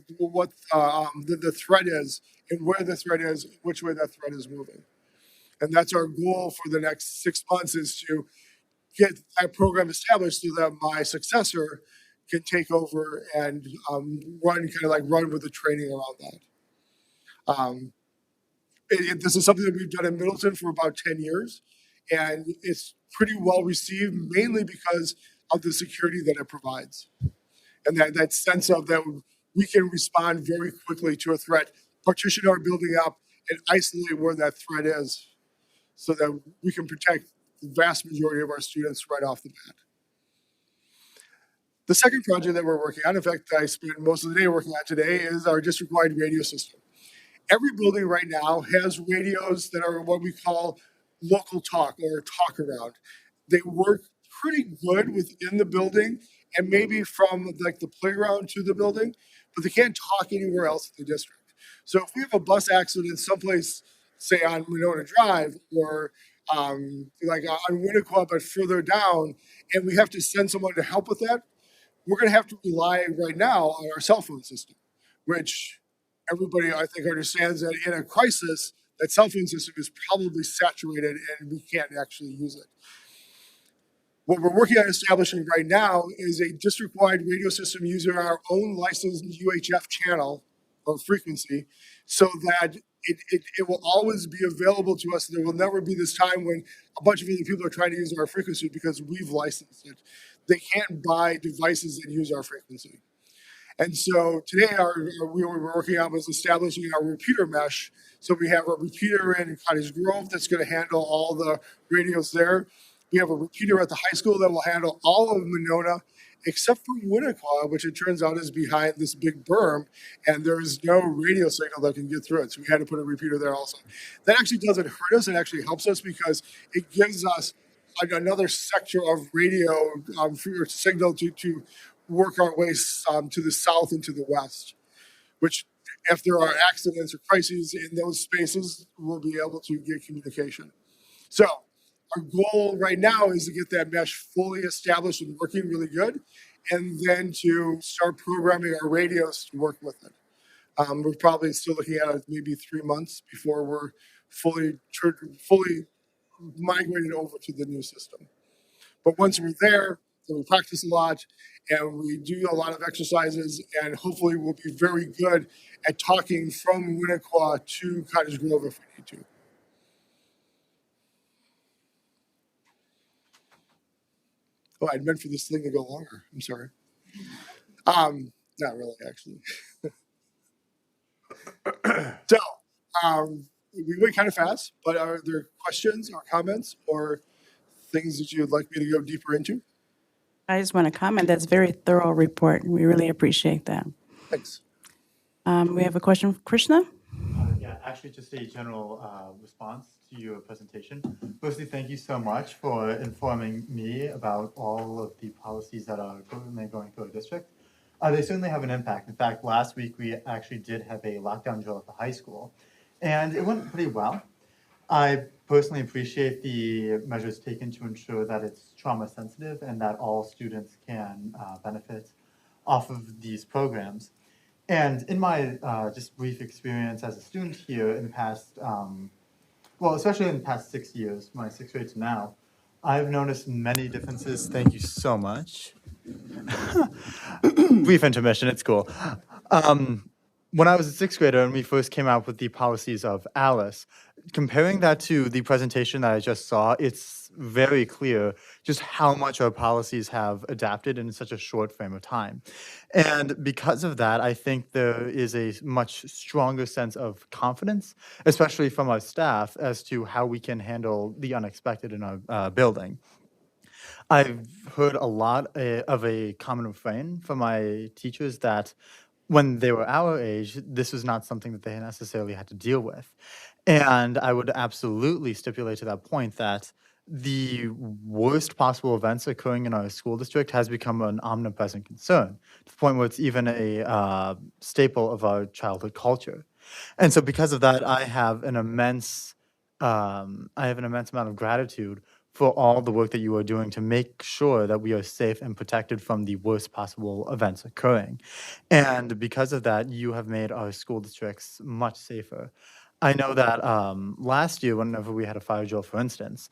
threat is and where the threat is, which way that threat is moving. And that's our goal for the next 6 months, is to get that program established so that my successor can take over and run with the training around that. This is something that we've done in Middleton for about 10 years, and it's pretty well received, mainly because of the security that it provides. And that sense of that we can respond very quickly to a threat, partition our building up, and isolate where that threat is so that we can protect the vast majority of our students right off the bat. The second project that we're working on, in fact, I spent most of the day working on today, is our district-wide radio system. Every building right now has radios that are what we call local talk or talk around. They work pretty good within the building and maybe from like the playground to the building, but they can't talk anywhere else in the district. So if we have a bus accident someplace, say on Monona Drive or like on Winnequa, but further down, and we have to send someone to help with that, we're going to have to rely right now on our cell phone system, which everybody, I think, understands that in a crisis, that cell phone system is probably saturated and we can't actually use it. What we're working on establishing right now is a district-wide radio system using our own licensed UHF channel or frequency so that it will always be available to us. There will never be this time when a bunch of other people are trying to use our frequency because we've licensed it. They can't buy devices that use our frequency. And so today, we were working on was establishing our repeater mesh. So we have a repeater in Cottage Grove that's going to handle all the radios there. We have a repeater at the high school that will handle all of Monona, except for Winnequa, which it turns out is behind this big berm, and there's no radio signal that can get through it. So we had to put a repeater there also. That actually doesn't hurt us. It actually helps us because it gives us another sector of radio signal to work our way to the south and to the west, which if there are accidents or crises in those spaces, we'll be able to get communication. So our goal right now is to get that mesh fully established and working really good, and then to start programming our radios to work with it. We're probably still looking at maybe 3 months before we're fully migrated over to the new system. But once we're there, then we practice a lot and we do a lot of exercises, and hopefully we'll be very good at talking from Winnequa to Cottage Grove if we need to. Oh, I'd meant for this thing to go longer. I'm sorry. Not really, actually. So, we went kind of fast, but are there questions or comments or things that you would like me to go deeper into? I just want to comment, that's a very thorough report. We really appreciate that. Thanks. We have a question from Krishna. Yeah, actually just a general response to your presentation. Firstly, thank you so much for informing me about all of the policies that are currently going through our district. They certainly have an impact. In fact, last week we actually did have a lockdown drill at the high school, and it went pretty well. I personally appreciate the measures taken to ensure that it's trauma sensitive and that all students can benefit off of these programs. And in my just brief experience as a student here in the past, well, especially in the past 6 years, my sixth grade to now, I've noticed many differences. Thank you so much. Brief intermission, it's cool. When I was a sixth grader and we first came out with the policies of Alice, comparing that to the presentation that I just saw, it's very clear just how much our policies have adapted in such a short frame of time. And because of that, I think there is a much stronger sense of confidence, especially from our staff, as to how we can handle the unexpected in our building. I've heard a lot of a common refrain from my teachers that when they were our age, this was not something that they necessarily had to deal with. And I would absolutely stipulate to that point that the worst possible events occurring in our school district has become an omnipresent concern, to the point where it's even a staple of our childhood culture. And so because of that, I have an immense amount of gratitude for all the work that you are doing to make sure that we are safe and protected from the worst possible events occurring. And because of that, you have made our school districts much safer. I know that last year, whenever we had a fire drill, for instance,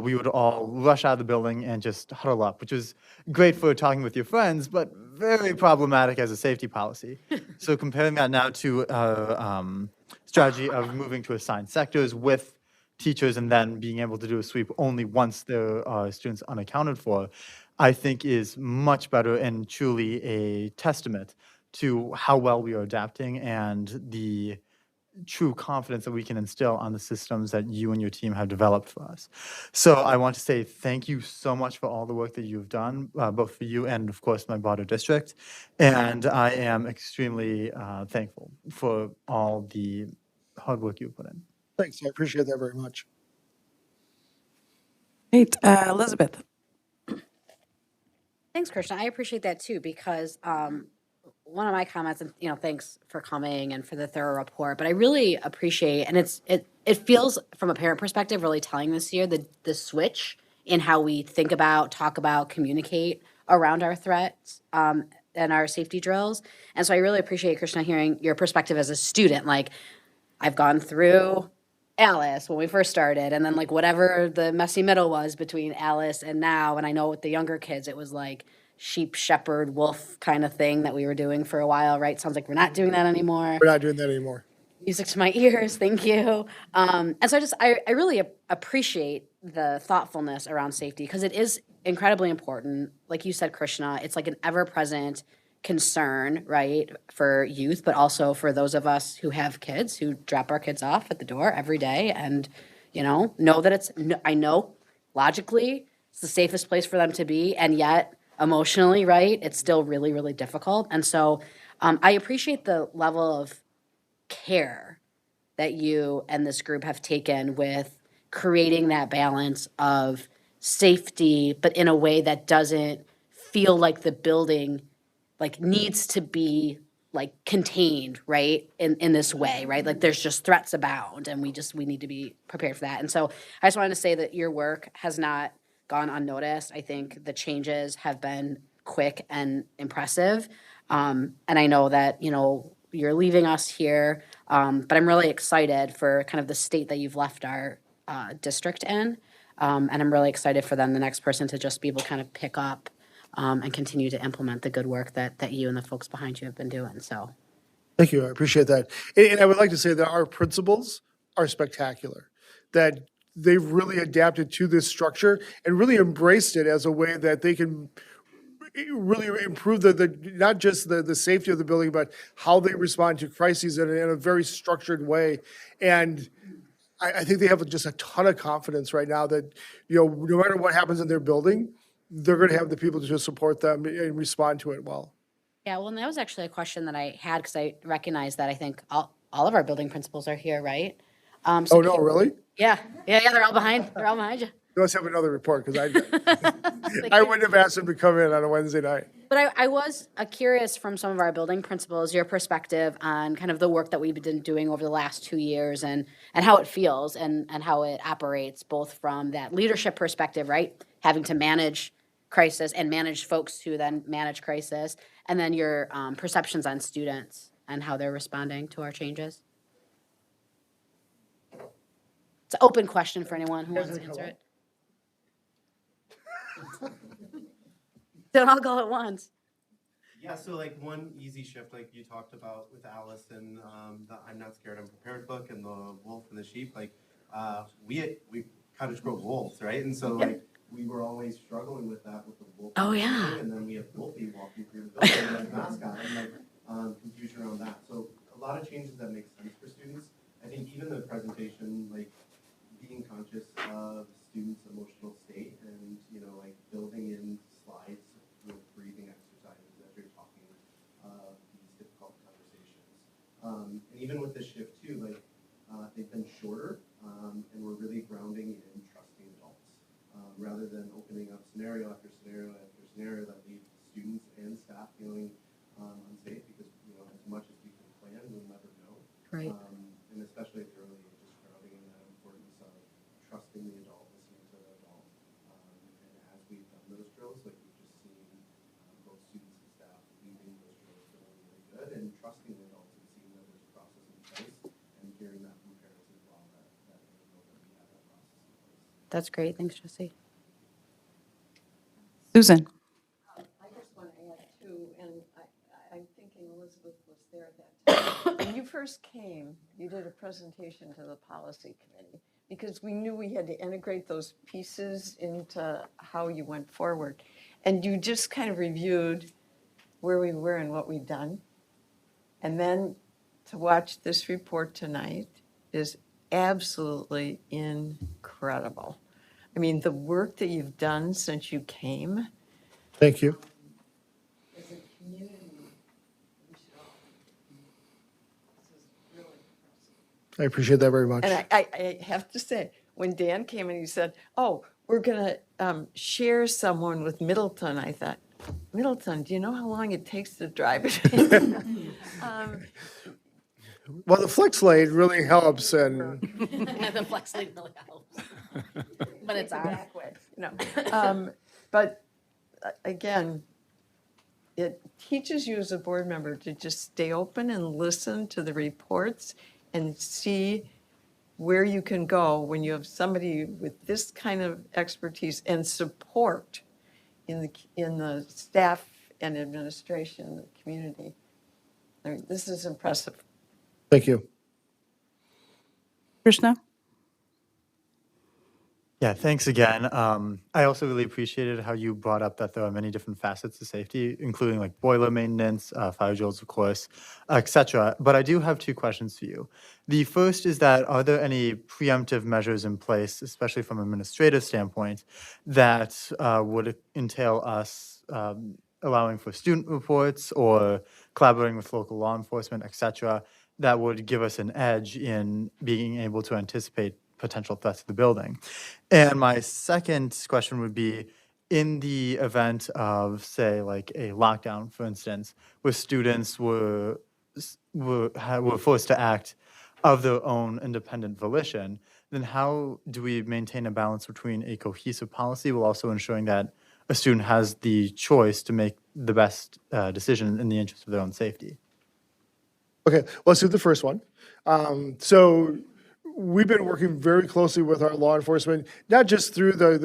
we would all rush out of the building and just huddle up, which was great for talking with your friends, but very problematic as a safety policy. So comparing that now to strategy of moving to assigned sectors with teachers and then being able to do a sweep only once there are students unaccounted for, I think is much better and truly a testament to how well we are adapting and the true confidence that we can instill on the systems that you and your team have developed for us. So I want to say thank you so much for all the work that you've done, both for you and, of course, my broader district. And I am extremely thankful for all the hard work you've put in. Thanks. I appreciate that very much. Great. Elizabeth. Thanks, Krishna. I appreciate that too, because one of my comments, and thanks for coming and for the thorough report, but I really appreciate, and it feels from a parent perspective really telling this year, the switch in how we think about, talk about, communicate around our threats. our safety drills. And so I really appreciate, Krishna, hearing your perspective as a student. Like, I've gone through Alice when we first started, and then like whatever the messy middle was between Alice and now. And I know with the younger kids, it was like sheep, shepherd, wolf kind of thing that we were doing for a while, right? Sounds like we're not doing that anymore. We're not doing that anymore. Music to my ears, thank you. And so I really appreciate the thoughtfulness around safety because it is incredibly important. Like you said, Krishna, it's like an ever-present concern, right, for youth, but also for those of us who have kids, who drop our kids off at the door every day and, know that I know logically it's the safest place for them to be, and yet emotionally, right, it's still really, really difficult. And so I appreciate the level of care that you and this group have taken with creating that balance of safety, but in a way that doesn't feel like the building like needs to be like contained, right? In this way, right? Like there's just threats abound and we need to be prepared for that. And so I just wanted to say that your work has not gone unnoticed. I think the changes have been quick and impressive. And I know that, you're leaving us here, but I'm really excited for kind of the state that you've left our district in. And I'm really excited for then the next person to just be able to kind of pick up and continue to implement the good work that you and the folks behind you have been doing. So Thank you. I appreciate that. And I would like to say that our principals are spectacular, that they've really adapted to this structure and really embraced it as a way that they can really improve not just the safety of the building, but how they respond to crises in a very structured way. And I think they have just a ton of confidence right now that, no matter what happens in their building, they're going to have the people to support them and respond to it well. yeah, well, and that was actually a question that I had because I recognize that I think all of our building principals are here, right? Oh, no, really? Yeah, they're all behind you. You must have another report because I wouldn't have asked them to come in on a Wednesday night. But I was curious from some of our building principals, your perspective on kind of the work that we've been doing over the last 2 years and how it feels and how it operates, both from that leadership perspective, right? Having to manage crisis and manage folks who then manage crisis, and then your perceptions on students and how they're responding to our changes. It's an open question for anyone who wants to answer it. Don't all go at once. Yeah, so like one easy shift, like you talked about with Alice and the I'm Not Scared, I'm Prepared book and the wolf and the sheep, like we Cottage Grove wolves, right? And so like we were always struggling with that with the wolf. Oh, yeah. And then we have Wolfie walking through the building and mascot and like confusion around that. So a lot of changes that make sense for students. I think even the presentation, like being conscious of students' emotional state and, like building in slides with breathing exercises as you're talking these difficult conversations. And even with this shift too, like they've been shorter and we're really grounding in trusting adults rather than opening up scenario after scenario after scenario that leave students and staff feeling unsafe because, as much as we can plan, we'll never know. Right. And especially at the early ages, grounding in that importance of trusting the adult, listening to the adult. And as we've done those drills, like we've just seen both students and staff leaving those drills feeling really good and trusting the adults and seeing that there's a process in place and hearing that from parents as well, that they know that we have that process in place. That's great. Thanks, Jesse. Susan? I just want to add too, and I'm thinking Elizabeth was there at that time. When you first came, you did a presentation to the policy committee because we knew we had to integrate those pieces into how you went forward. And you just kind of reviewed where we were and what we've done. And then to watch this report tonight is absolutely incredible. I mean, the work that you've done since you came Thank you. as a community, we should all. This is really impressive. I appreciate that very much. And I have to say, when Dan came and he said, oh, we're going to share someone with Middleton, I thought, Middleton, do you know how long it takes to drive it? Well, the flex lane really helps and The flex lane really helps. But it's on. Back way, no. But again, it teaches you as a board member to just stay open and listen to the reports and see where you can go when you have somebody with this kind of expertise and support in the staff and administration, the community. I mean, this is impressive. Thank you. Krishna? Yeah, thanks again. I also really appreciated how you brought up that there are many different facets to safety, including like boiler maintenance, fire drills, of course, et cetera. But I do have two questions for you. The first is that are there any preemptive measures in place, especially from an administrative standpoint, that would entail us allowing for student reports or collaborating with local law enforcement, et cetera, that would give us an edge in being able to anticipate potential threats to the building? And my second question would be, in the event of, say, like a lockdown, for instance, where students were forced to act of their own independent volition, then how do we maintain a balance between a cohesive policy while also ensuring that a student has the choice to make the best decision in the interest of their own safety? Okay, let's do the first one. So we've been working very closely with our law enforcement, not just through the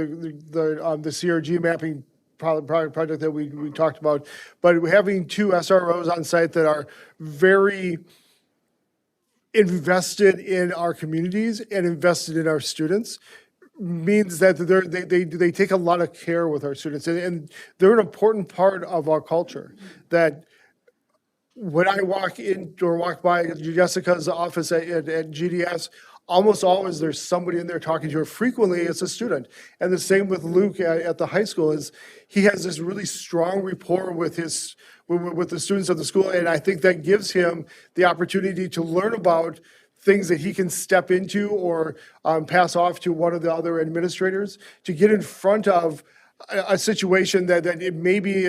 CRG mapping project that we talked about, but having 2 SROs on site that are very invested in our communities and invested in our students means that they take a lot of care with our students, and they're an important part of our culture. That when I walk in or walk by Jessica's office at GDS, almost always there's somebody in there talking to her. Frequently, it's a student. And the same with Luke at the high school. Is he has this really strong rapport with the students of the school, and I think that gives him the opportunity to learn about things that he can step into or pass off to one of the other administrators to get in front of a situation that it may be,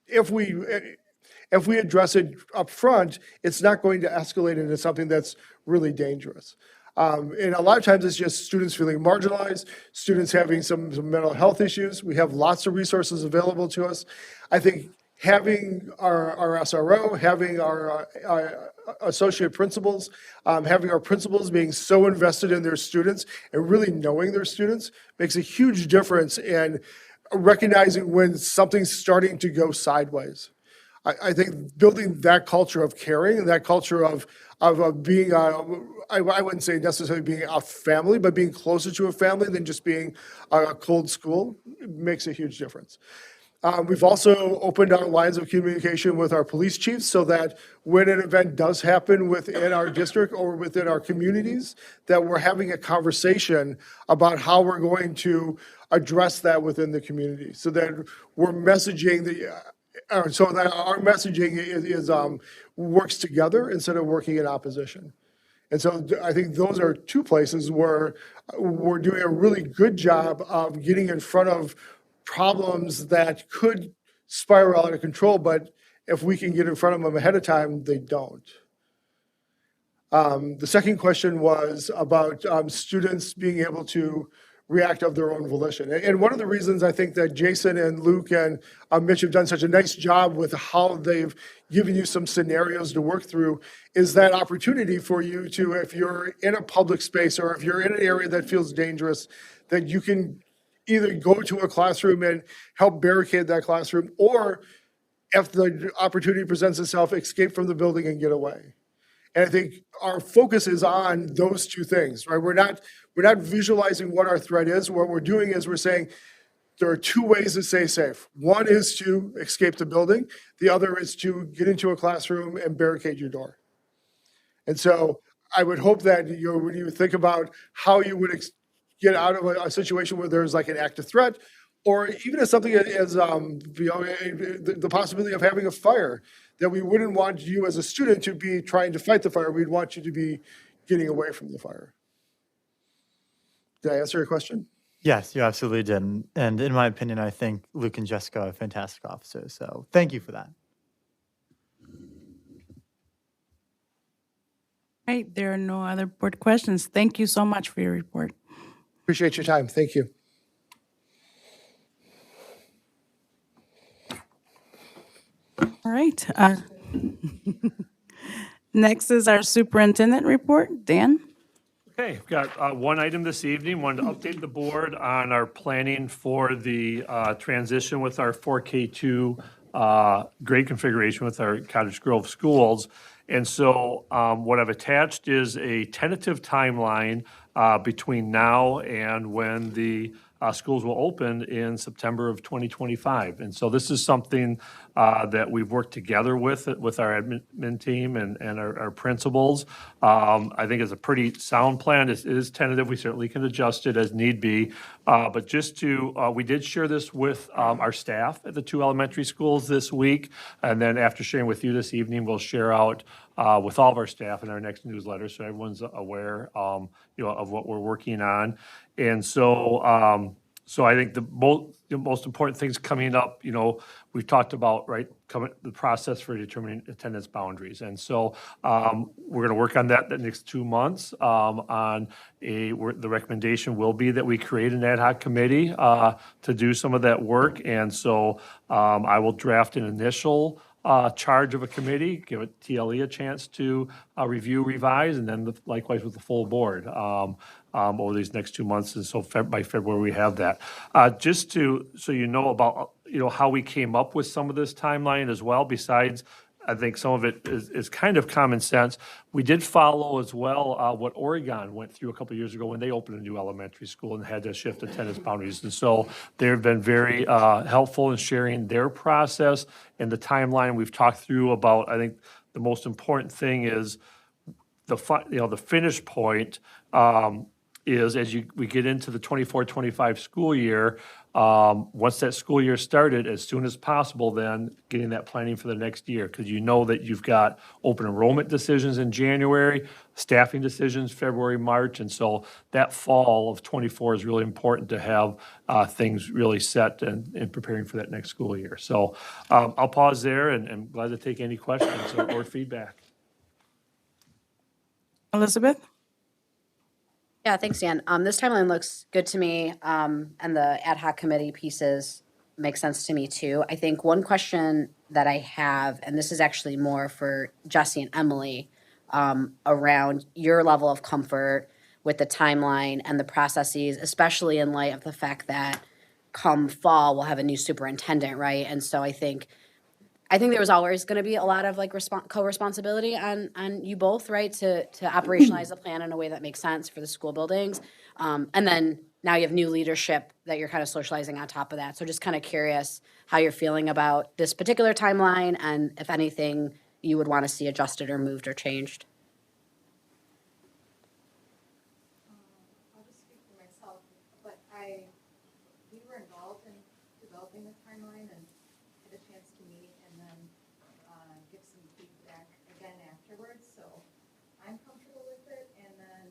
if we address it up front, it's not going to escalate into something that's really dangerous. And a lot of times it's just students feeling marginalized, students having some mental health issues. We have lots of resources available to us. I think having our SRO, having our associate principals, having our principals being so invested in their students and really knowing their students makes a huge difference in recognizing when something's starting to go sideways. I think building that culture of caring and that culture of being, I wouldn't say necessarily being a family, but being closer to a family than just being a cold school makes a huge difference. We've also opened our lines of communication with our police chiefs so that when an event does happen within our district or within our communities, that we're having a conversation about how we're going to address that within the community, so that we're messaging so that our messaging is works together instead of working in opposition. And so I think those are 2 places where we're doing a really good job of getting in front of problems that could spiral out of control, but if we can get in front of them ahead of time, they don't. The second question was about students being able to react of their own volition. And one of the reasons I think that Jason and Luke and Mitch have done such a nice job with how they've given you some scenarios to work through is that opportunity for you to, if you're in a public space or if you're in an area that feels dangerous, that you can either go to a classroom and help barricade that classroom, or if the opportunity presents itself, escape from the building and get away. And I think our focus is on those 2 things, right? We're not visualizing what our threat is. What we're doing is we're saying there are 2 ways to stay safe. One is to escape the building. The other is to get into a classroom and barricade your door. And so I would hope that when you think about how you would get out of a situation where there's like an active threat, or even as something as the possibility of having a fire, that we wouldn't want you as a student to be trying to fight the fire. We'd want you to be getting away from the fire. Did I answer your question? Yes, you absolutely did. And in my opinion, I think Luke and Jessica are fantastic officers. So thank you for that. Right, there are no other board questions. Thank you so much for your report. Appreciate your time. Thank you. All right. Next is our superintendent report. Dan? Okay, we've got one item this evening. Wanted to update the board on our planning for the transition with our 4K2 grade configuration with our Cottage Grove schools. And so what I've attached is a tentative timeline between now and when the schools will open in September of 2025. And so this is something that we've worked together with our admin team and our principals. I think it's a pretty sound plan. It is tentative. We certainly can adjust it as need be. But just to, we did share this with our staff at the two elementary schools this week. And then after sharing with you this evening, we'll share out with all of our staff in our next newsletter, so everyone's aware, of what we're working on. And so, so I think the most important things coming up, we've talked about, right, the process for determining attendance boundaries. And so we're going to work on that the next 2 months. The recommendation will be that we create an ad hoc committee to do some of that work. And so I will draft an initial charge of a committee, give it TLE a chance to review, revise, and then likewise with the full board over these next 2 months. And so by February, we have that. Just so you know about, how we came up with some of this timeline as well, besides, I think some of it is kind of common sense. We did follow as well what Oregon went through a couple of years ago when they opened a new elementary school and had to shift attendance boundaries. And so they've been very helpful in sharing their process and the timeline we've talked through about. I think the most important thing is the finish point is as we get into the 24-25 school year, once that school year started, as soon as possible, then getting that planning for the next year, because that you've got open enrollment decisions in January, staffing decisions February, March, and so that fall of 24 is really important to have things really set and preparing for that next school year. So I'll pause there and glad to take any questions or feedback. Elizabeth? Yeah, thanks, Dan. This timeline looks good to me, and the ad hoc committee pieces make sense to me too. I think one question that I have, and this is actually more for Jesse and Emily, around your level of comfort with the timeline and the processes, especially in light of the fact that come fall, we'll have a new superintendent, right? And so I think there was always going to be a lot of like co-responsibility on you both, right, to operationalize the plan in a way that makes sense for the school buildings. And then now you have new leadership that you're kind of socializing on top of that. So just kind of curious how you're feeling about this particular timeline and if anything you would want to see adjusted or moved or changed. I'll just speak for myself, but we were involved in developing the timeline and had a chance to meet and then give some feedback again afterwards. So I'm comfortable with it. And then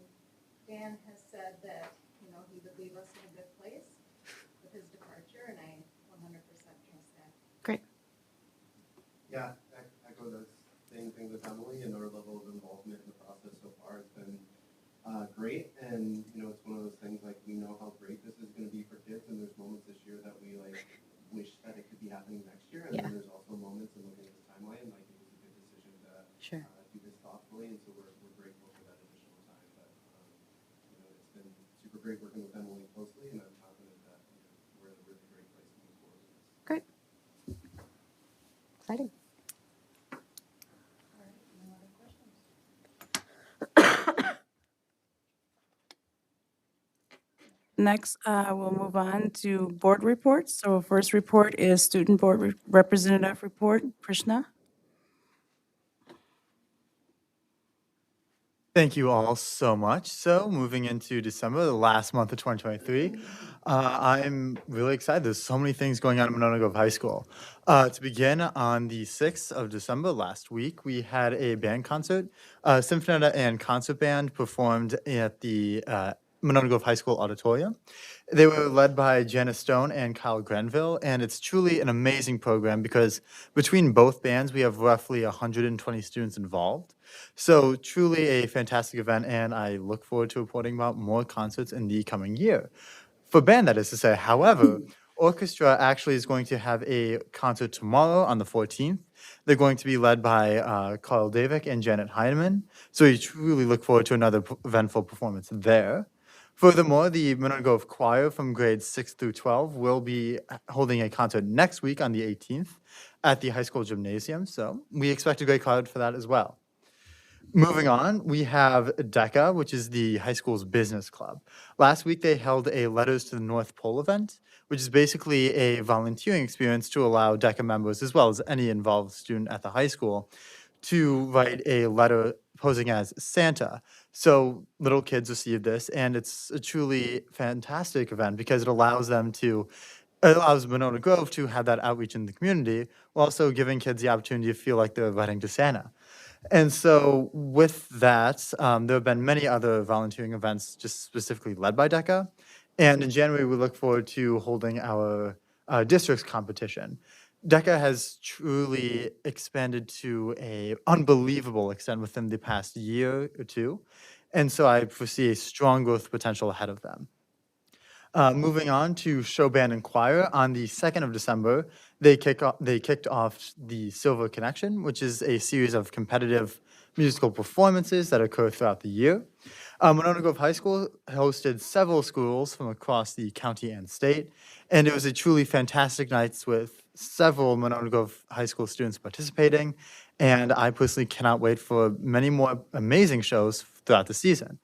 Dan has said that, he would leave us in a good place with his departure, and I 100% trust that. Great. Yeah, I echo the same thing with Emily, and our level of involvement in the process so far has been great. And, it's one of those things, like, we know how great this is going to be for kids, and there's moments this year that we, wish that it could be happening next year. And then there's also moments in looking at the timeline, like, it was a good decision to do this thoughtfully, and so we're grateful for that additional time. But, it's been super great working with Emily closely, and I'm confident that we're in a really great place to move forward with this. Great. Exciting. All right, no other questions? Next, we'll move on to board reports. So first report is Student Board Representative Report. Krishna? Thank you all so much. So moving into December, the last month of 2023, I'm really excited. There's so many things going on at Monona Grove High School. To begin, on the 6th of December last week, we had a band concert. Symphonetta and Concert Band performed at the Monona Grove High School auditorium. They were led by Janice Stone and Kyle Granville, and it's truly an amazing program because between both bands, we have roughly 120 students involved. So truly a fantastic event, and I look forward to reporting about more concerts in the coming year. For band, that is to say. However, orchestra actually is going to have a concert tomorrow on the 14th. They're going to be led by Carl Davik and Janet Heineman. So we truly look forward to another eventful performance there. Furthermore, the Monona Grove Choir from grades 6 through 12 will be holding a concert next week on the 18th at the high school gymnasium. So we expect a great crowd for that as well. Moving on, we have DECA, which is the high school's business club. Last week, they held a Letters to the North Pole event, which is basically a volunteering experience to allow DECA members, as well as any involved student at the high school, to write a letter posing as Santa. So little kids receive this, and it's a truly fantastic event because it allows Monona Grove to have that outreach in the community, while also giving kids the opportunity to feel like they're writing to Santa. And so with that, there have been many other volunteering events just specifically led by DECA. And in January, we look forward to holding our district's competition. DECA has truly expanded to an unbelievable extent within the past year or two. And so I foresee a strong growth potential ahead of them. Moving on to show, band, and choir, on the 2nd of December, they kicked off the Silver Connection, which is a series of competitive musical performances that occur throughout the year. Monona Grove High School hosted several schools from across the county and state, and it was a truly fantastic night with several Monona Grove High School students participating, and I personally cannot wait for many more amazing shows throughout the season.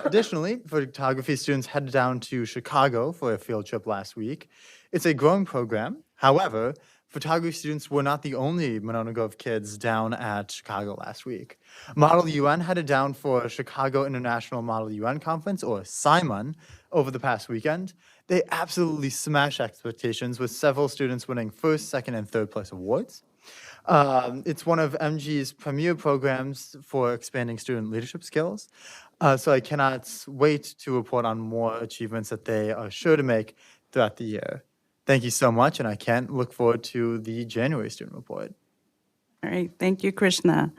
Additionally, photography students headed down to Chicago for a field trip last week. It's a growing program. However, photography students were not the only Monona Grove kids down at Chicago last week. Model UN headed down for Chicago International Model UN Conference, or SIMON, over the past weekend. They absolutely smashed expectations, with several students winning first, second, and third place awards. It's one of MG's premier programs for expanding student leadership skills. So I cannot wait to report on more achievements that they are sure to make throughout the year. Thank you so much, and I can't look forward to the January student report. All right, thank you, Krishna.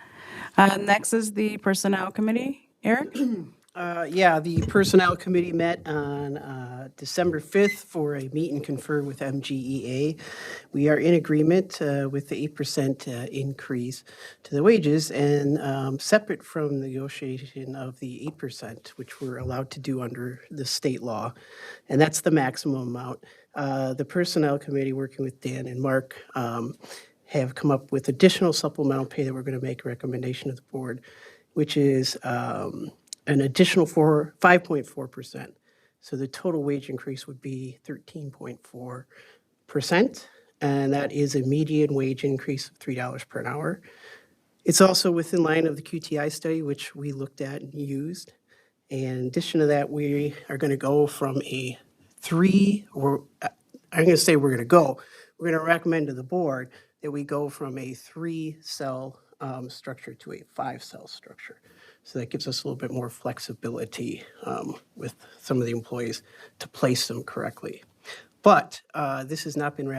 Next is the Personnel Committee. Eric? Yeah, the Personnel Committee met on December 5th for a meet and confer with MGEA. We are in agreement with the 8% increase to the wages, and separate from the negotiation of the 8%, which we're allowed to do under the state law, and that's the maximum amount. The Personnel Committee, working with Dan and Mark, have come up with additional supplemental pay that we're going to make a recommendation to the board, which is an additional 5.4%. So the total wage increase would be 13.4%, and that is a median wage increase of $3 per hour. It's also within line of the QTI study, which we looked at and used. And in addition to that, we are going to go from a we're going to recommend to the board that we go from a 3-cell structure to a 5-cell structure. So that gives us a little bit more flexibility with some of the employees to place them correctly. But this has not been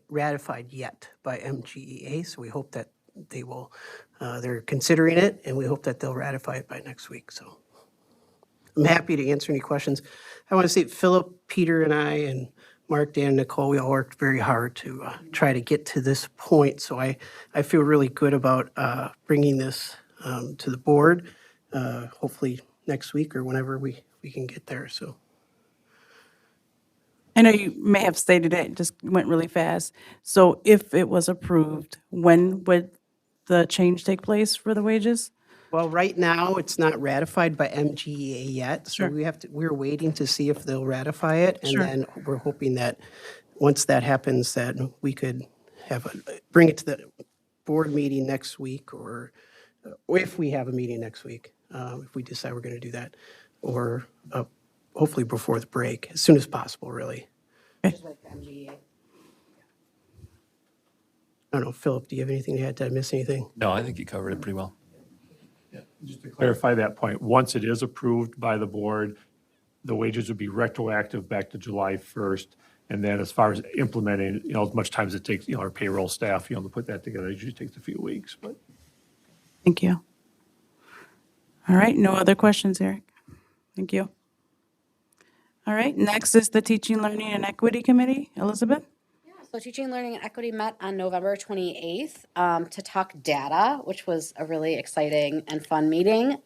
ratified yet by MGEA, so we hope that they're considering it, and we hope that they'll ratify it by next week. So I'm happy to answer any questions. I want to say Philip, Peter, and I, and Mark, Dan, Nicole, we all worked very hard to try to get to this point. So I feel really good about bringing this to the board, hopefully next week or whenever we can get there. So I know you may have stated it, just went really fast. So if it was approved, when would the change take place for the wages? well, right now, it's not ratified by MGEA yet, so Sure. we're waiting to see if they'll ratify it. Sure. And then we're hoping that, once that happens, that we could bring it to the board meeting next week, or if we have a meeting next week, if we decide we're going to do that, or hopefully before the break, as soon as possible, really. Just wait for MGEA. I don't know, Philip, do you have anything to add? Did I miss anything? No, I think you covered it pretty well. Just to clarify that point, once it is approved by the board, the wages would be retroactive back to July 1st. And then as far as implementing, as much time as it takes, our payroll staff, to put that together, it usually takes a few weeks, but. Thank you. All right, no other questions, Eric? Thank you. All right, next is the Teaching, Learning, and Equity Committee. Elizabeth? So Teaching, Learning, and Equity met on November 28th to talk data, which was a really exciting and fun meeting.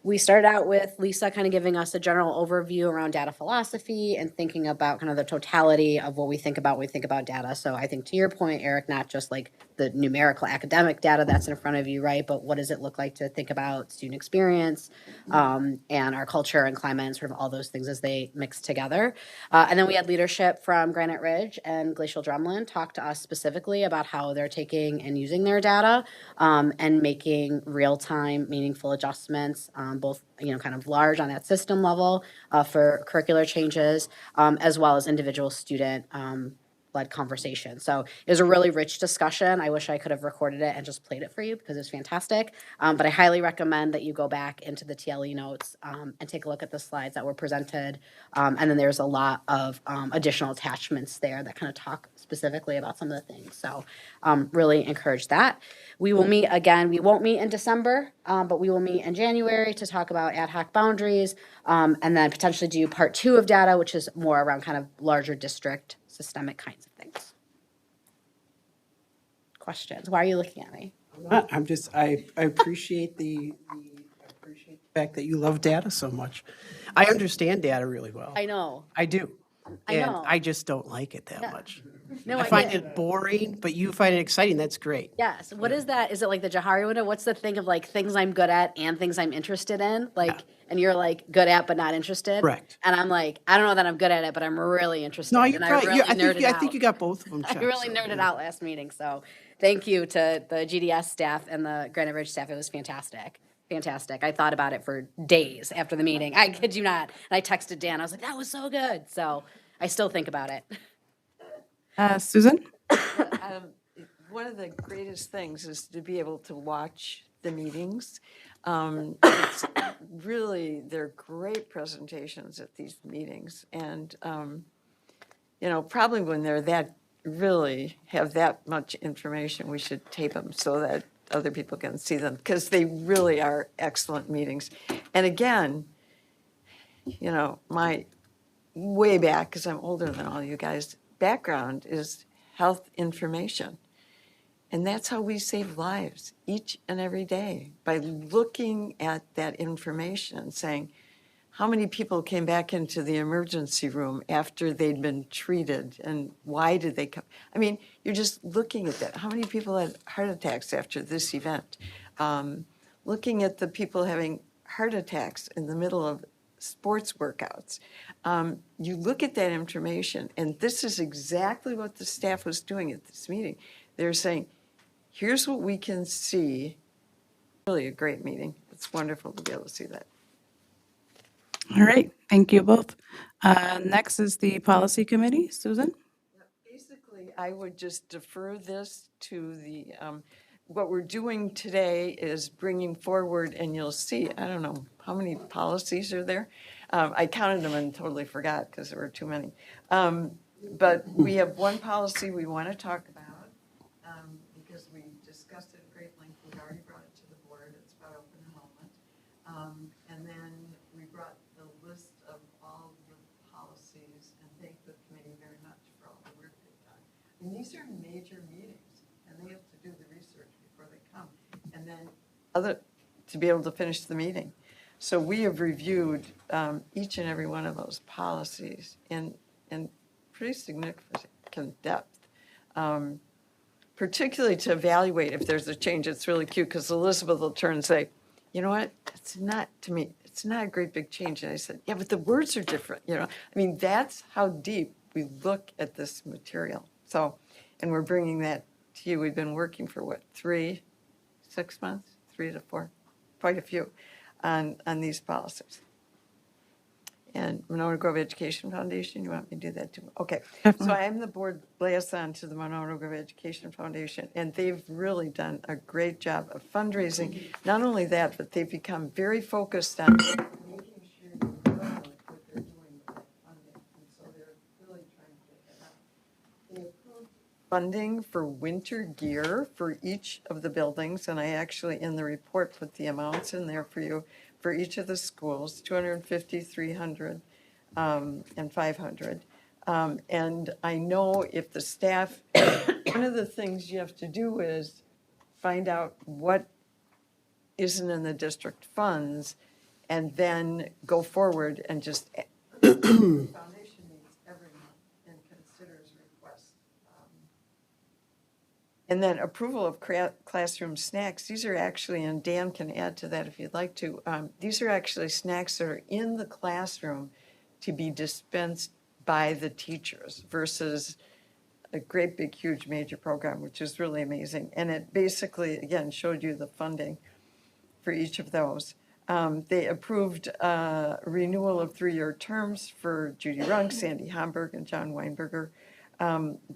We started out with Lisa kind of giving us a general overview around data philosophy and thinking about kind of the totality of what we think about when we think about data. So I think to your point, Eric, not just like the numerical academic data that's in front of you, right? But what does it look like to think about student experience and our culture and climate and sort of all those things as they mix together. And then we had leadership from Granite Ridge and Glacial Drumlin talk to us specifically about how they're taking and using their data and making real-time meaningful adjustments, both kind of large on that system level for curricular changes, as well as individual student led conversation. So it was a really rich discussion. I wish I could have recorded it and just played it for you because it's fantastic. But I highly recommend that you go back into the TLE notes and take a look at the slides that were presented. And then there's a lot of additional attachments there that kind of talk specifically about some of the things. So really encourage that. We will meet again. We won't meet in December, but we will meet in January to talk about ad hoc boundaries and then potentially do part 2 of data, which is more around kind of larger district systemic kinds of things. Questions? Why are you looking at me? I'm just, I appreciate the fact that you love data so much. I understand data really well. I know. I do. I And know. I just don't like it that Yeah. much. No, I find get it boring, but you find it exciting. That's great. Yes. What is that? Is it like the Johari window? What's the thing of like things I'm good at and things I'm interested in? Like, and you're like good at but not interested. Correct. And I'm like, I don't know that I'm good at it, but I'm really interested. No, you're and right. I really nerded I out. think you got both of them I checked. really so, nerded yeah. out last meeting. So thank you to the GDS staff and the Granite Ridge staff. It was fantastic. Fantastic. I thought about it for days after the meeting. I kid you not. And I texted Dan. I was like, that was so good. So I still think about it. Susan? One of the greatest things is to be able to watch the meetings. It's really, they're great presentations at these meetings. And, probably when they're that, really have that much information, we should tape them so that other people can see them, because they really are excellent meetings. And again, my way back, because I'm older than all you guys, background is health information. And that's how we save lives each and every day, by looking at that information and saying, how many people came back into the emergency room after they'd been treated, and why did they come? I mean, you're just looking at that. How many people had heart attacks after this event? Looking at the people having heart attacks in the middle of sports workouts. You look at that information, and this is exactly what the staff was doing at this meeting. They're saying, here's what we can see. Really a great meeting. It's wonderful to be able to see that. All right, thank you both. Next is the Policy Committee. Susan? Basically, I would just defer this to the, what we're doing today is bringing forward, and you'll see, I don't know, how many policies are there? I counted them and totally forgot because there were too many. But we have one policy we want to talk about because we discussed it at great length. We've already brought it to the board. It's about open enrollment. And then we brought the list of all the policies and thank the committee very much for all the work they've done. And these are major meetings, and they have to do the research before they come, and then to be able to finish the meeting. So we have reviewed each and every one of those policies in pretty significant depth, particularly to evaluate if there's a change. It's really cute because Elizabeth will turn and say, you know what, it's not, to me, it's not a great big change. And I said, yeah, but the words are different, I mean, that's how deep we look at this material. So, and we're bringing that to you. We've been working for what, 6 months, 3 to 4, quite a few on these policies. And Monona Grove Education Foundation, you want me to do that too? Okay. So I am the board liaison to the Monona Grove Education Foundation, and they've really done a great job of fundraising. Not only that, but they've become very focused on making sure you know what they're doing with that funding. And so they're really trying to get that out. They approved funding for winter gear for each of the buildings, and I actually, in the report, put the amounts in there for you for each of the schools, 250, 300. and 500. And I know if the staff, one of the things you have to do is find out what isn't in the district funds, and then go forward and just. Foundation meets every month and considers requests. And then approval of classroom snacks, these are actually, and Dan can add to that if you'd like to, these are actually snacks that are in the classroom to be dispensed by the teachers versus a great big huge major program, which is really amazing. And it basically, again, showed you the funding for each of those. They approved renewal of 3-year terms for Judy Runk, Sandy Homburg, and John Weinberger.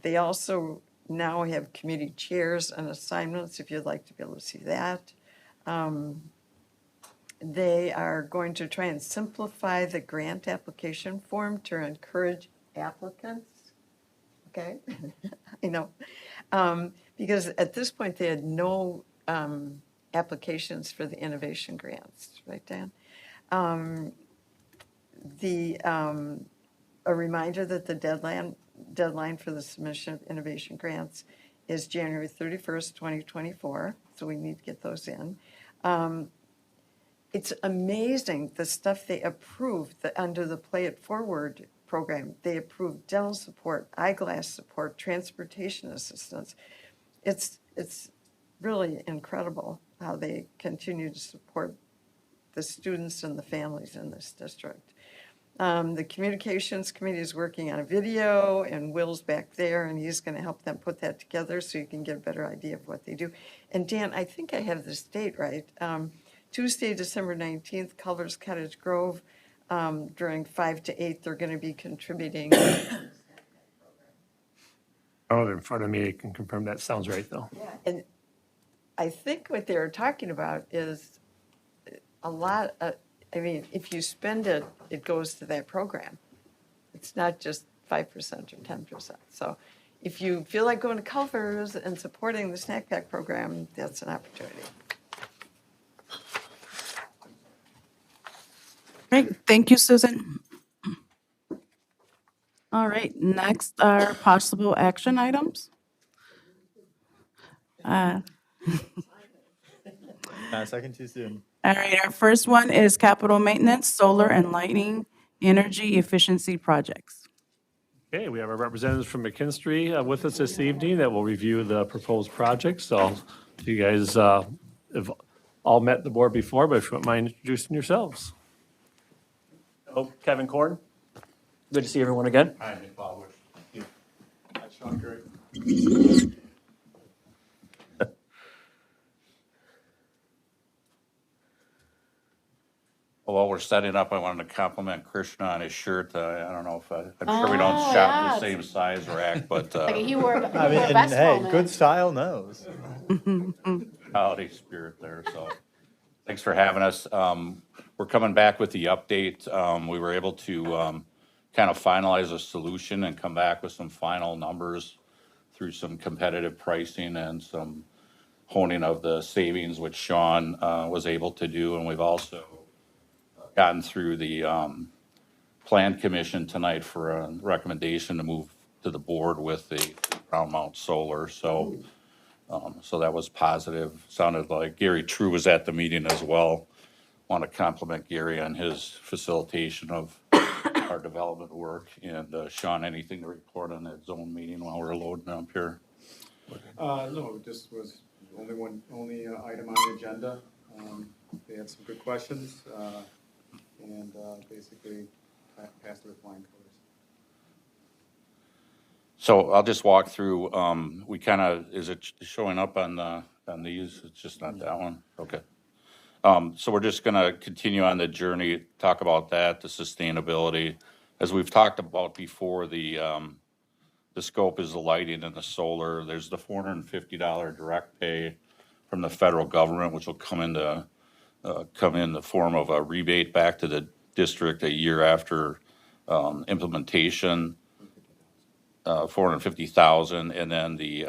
They also now have committee chairs and assignments, if you'd like to be able to see that. They are going to try and simplify the grant application form to encourage applicants. Okay, I know. Because at this point, they had no applications for the innovation grants, right, Dan? A reminder that the deadline for the submission of innovation grants is January 31st, 2024, so we need to get those in. It's amazing the stuff they approved under the Play It Forward program. They approved dental support, eyeglass support, transportation assistance. It's really incredible how they continue to support the students and the families in this district. The communications committee is working on a video, and Will's back there, and he's going to help them put that together so you can get a better idea of what they do. And Dan, I think I have this date right. Tuesday, December 19th, Culver's Cottage Grove, during 5 to 8, they're going to be contributing. Oh, they're in front of me. I can confirm that sounds right, though. And I think what they were talking about is a lot, I mean, if you spend it, it goes to that program. It's not just 5% or 10%. So if you feel like going to Culver's and supporting the snack pack program, that's an opportunity. Great, thank you, Susan. All right, next are possible action items. Not a second too soon. All right, our first one is capital maintenance, solar and lighting, energy efficiency projects. Okay, we have our representatives from McKinstry with us this evening that will review the proposed projects. So you guys have all met the board before, but if you wouldn't mind introducing yourselves. Oh, Kevin Korn. Good to see everyone again. Hi, Nick Baldwick. Hi, Sean Curry. While we're setting up, I wanted to compliment Krishna on his shirt. I don't know if, I'm sure we don't shop yes. the same size rack, but Like he wore a I mean, best hey, moment. good style knows. holiday spirit there, so. Thanks for having us. We're coming back with the update. We were able to kind of finalize a solution and come back with some final numbers through some competitive pricing and some honing of the savings, which Sean was able to do. And we've also gotten through the Plan Commission tonight for a recommendation to move to the board with the ground mount solar. So that was positive. Sounded like Gary True was at the meeting as well. Want to compliment Gary on his facilitation of our development work. And Sean, anything to report on that zone meeting while we're loading up here? No, this was only item on the agenda. They had some good questions, and basically passed it with flying colors. So I'll just walk through, we kind of, is it showing up on these? It's just not that one? Okay. So we're just gonna continue on the journey, talk about that, the sustainability. As we've talked about before, the scope is the lighting and the solar. There's the $450 direct pay from the federal government, which will come in the form of a rebate back to the district a year after implementation. $450,000, and then the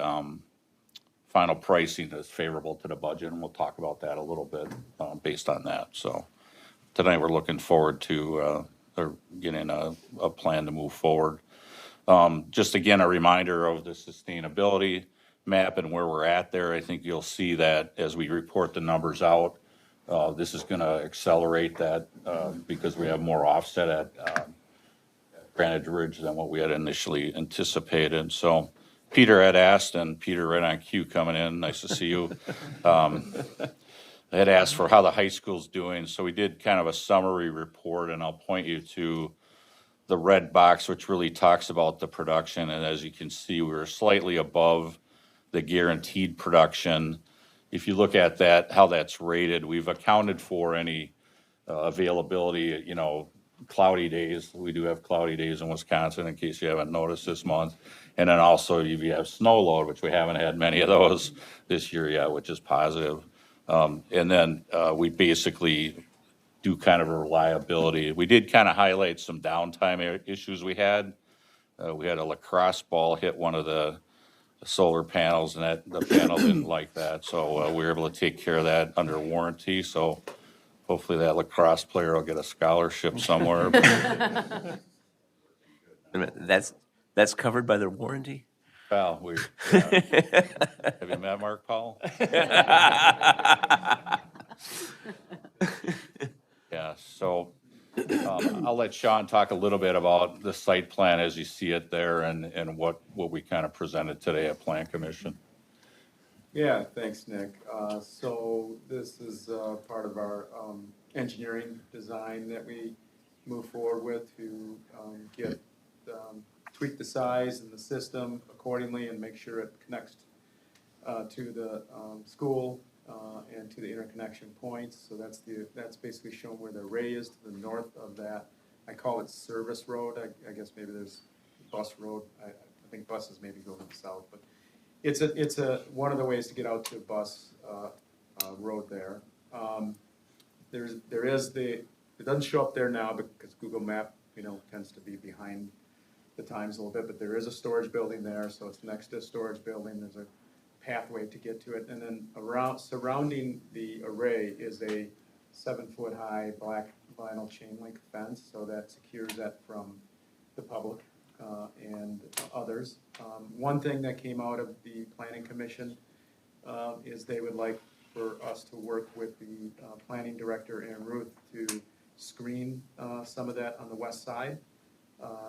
final pricing is favorable to the budget, and we'll talk about that a little bit based on that. So tonight we're looking forward to or getting a plan to move forward. Just again, a reminder of the sustainability map and where we're at there. I think you'll see that as we report the numbers out. This is going to accelerate that because we have more offset at Granite Ridge than what we had initially anticipated. So Peter had asked, and Peter right on cue coming in, nice to see you. Had asked for how the high school's doing. So we did kind of a summary report, and I'll point you to the red box, which really talks about the production. And as you can see, we were slightly above the guaranteed production. If you look at that, how that's rated, we've accounted for any availability, cloudy days. We do have cloudy days in Wisconsin, in case you haven't noticed this month. And then also you have snow load, which we haven't had many of those this year yet, which is positive. And then we basically do kind of a reliability. We did kind of highlight some downtime issues we had. We had a lacrosse ball hit one of the solar panels, and the panel didn't like that. So we were able to take care of that under warranty. So hopefully that lacrosse player will get a scholarship somewhere. That's covered by their warranty? Well, have you met Mark Powell? Yeah, so I'll let Sean talk a little bit about the site plan as you see it there and what we kind of presented today at Plan Commission. Yeah, thanks, Nick. So this is part of our engineering design that we move forward with to tweak the size and the system accordingly and make sure it connects to the school and to the interconnection points. So that's basically shown where the array is to the north of that. I call it service road. I guess maybe there's bus road. I think buses maybe go to the south, but it's one of the ways to get out to bus road there. It doesn't show up there now because Google Map tends to be behind the times a little bit, but there is a storage building there, so it's next to a storage building. There's a pathway to get to it, and then surrounding the array is a 7-foot high black vinyl chain link fence, so that secures that from the public and others. One thing that came out of the Planning Commission is they would like for us to work with the planning director and Ruth to screen some of that on the west side.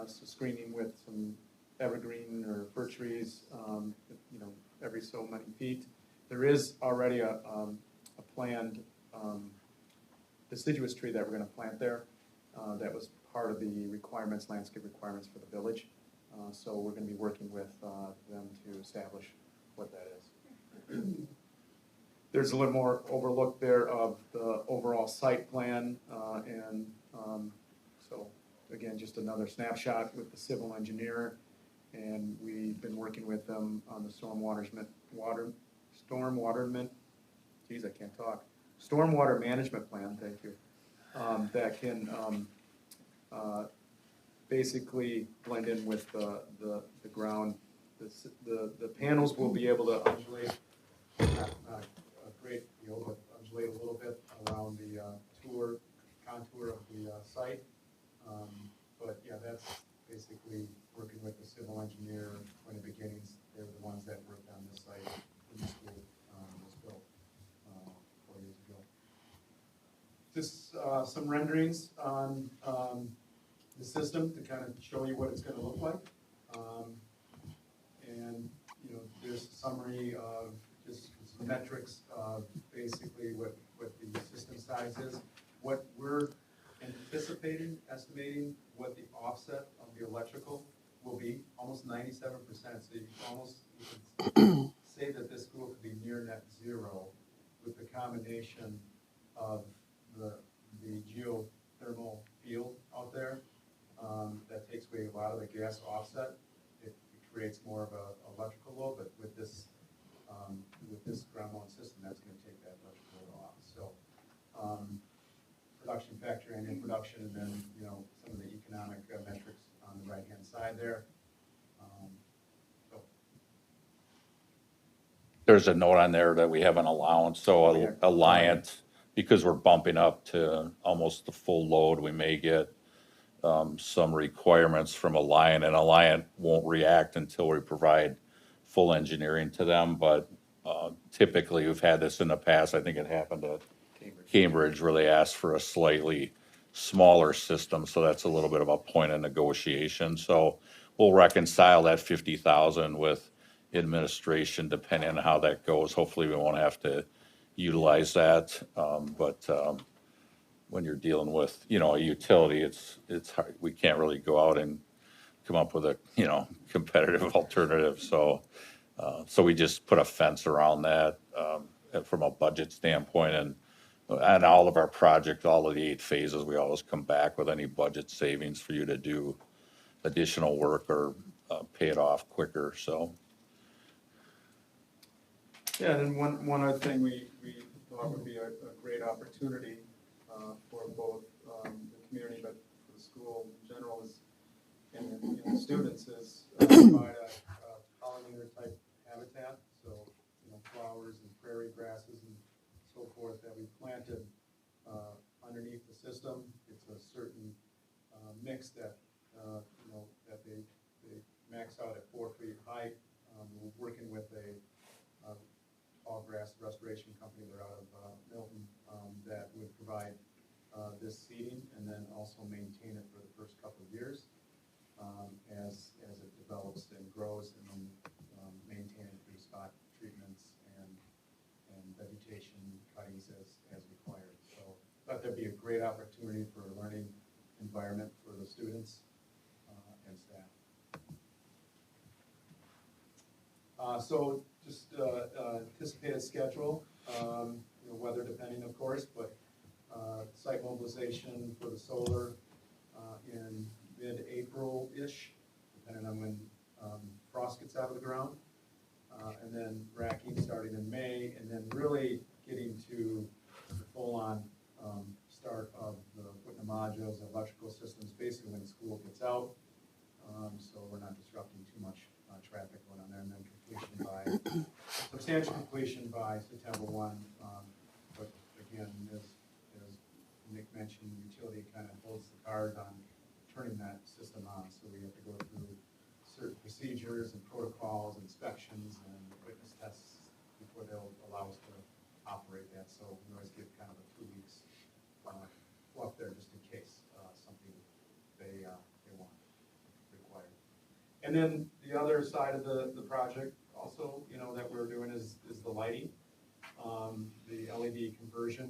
So screening with some evergreen or fir trees, every so many feet. There is already a planned deciduous tree that we're going to plant there. That was part of the requirements, landscape requirements for the village. So we're going to be working with them to establish what that is. There's a little more overlook there of the overall site plan, and so again, just another snapshot with the civil engineer, and we've been working with them on the stormwater management plan, thank you, that can basically blend in with the ground. The panels will be able to undulate, not a great deal, but undulate a little bit around the contour of the site. But yeah, that's basically working with the civil engineer from the beginnings. They were the ones that worked on this site when the school was built 4 years ago. Just some renderings on the system to kind of show you what it's going to look like. And there's a summary of just some metrics of basically what the system size is. What we're estimating what the offset of the electrical will be, almost 97%. So you can say that this school could be near net zero with the combination of the geothermal field out there that takes away a lot of the gas offset. It creates more of an electrical load, but with this ground mount system, that's going to take that electrical load off. So production factor and in production, and then some of the economic metrics on the right hand side there. There's a note on there that we have an allowance, so Alliant, because we're bumping up to almost the full load, we may get some requirements from Alliant, and Alliant won't react until we provide full engineering to them, but typically, we've had this in the past, I think it happened at Cambridge, where they asked for a slightly smaller system, so that's a little bit of a point of negotiation. So we'll reconcile that 50,000 with administration, depending on how that goes. Hopefully, we won't have to utilize that, but when you're dealing with, a utility, it's hard, we can't really go out and come up with a, competitive alternative, so we just put a fence around that, from a budget standpoint, and all of our projects, all of the 8 phases, we always come back with any budget savings for you to do additional work or pay it off quicker, so. Yeah, and then one other thing we thought would be a great opportunity for both the community, but for the school in general is, and the students is provide a pollinator type habitat, so, flowers and prairie grasses and so forth that we planted underneath the system. It's a certain mix that, that they max out at 4 feet height. We're working with a tall grass restoration company. They're out of Milton, that would provide this seeding and then also maintain it for the first couple of years as it develops and grows, and then maintain it through spot treatments and vegetation cuttings as required. So I thought that'd be a great opportunity for a learning environment for the students and staff. So just anticipated schedule, weather depending, of course, but site mobilization for the solar in mid-April-ish, depending on when frost gets out of the ground. And then racking starting in May, and then really getting to the full-on start of putting the modules, electrical systems, basically when school gets out. So we're not disrupting too much traffic going on there, and then substantial completion by September 1. But again, as Nick mentioned, the utility kind of holds the card on turning that system on. So we have to go through certain procedures and protocols, inspections, and witness tests before they'll allow us to operate that. So we always give kind of a 2 weeks up there just in case something they want required. And then the other side of the project also, that we're doing is the lighting, the LED conversion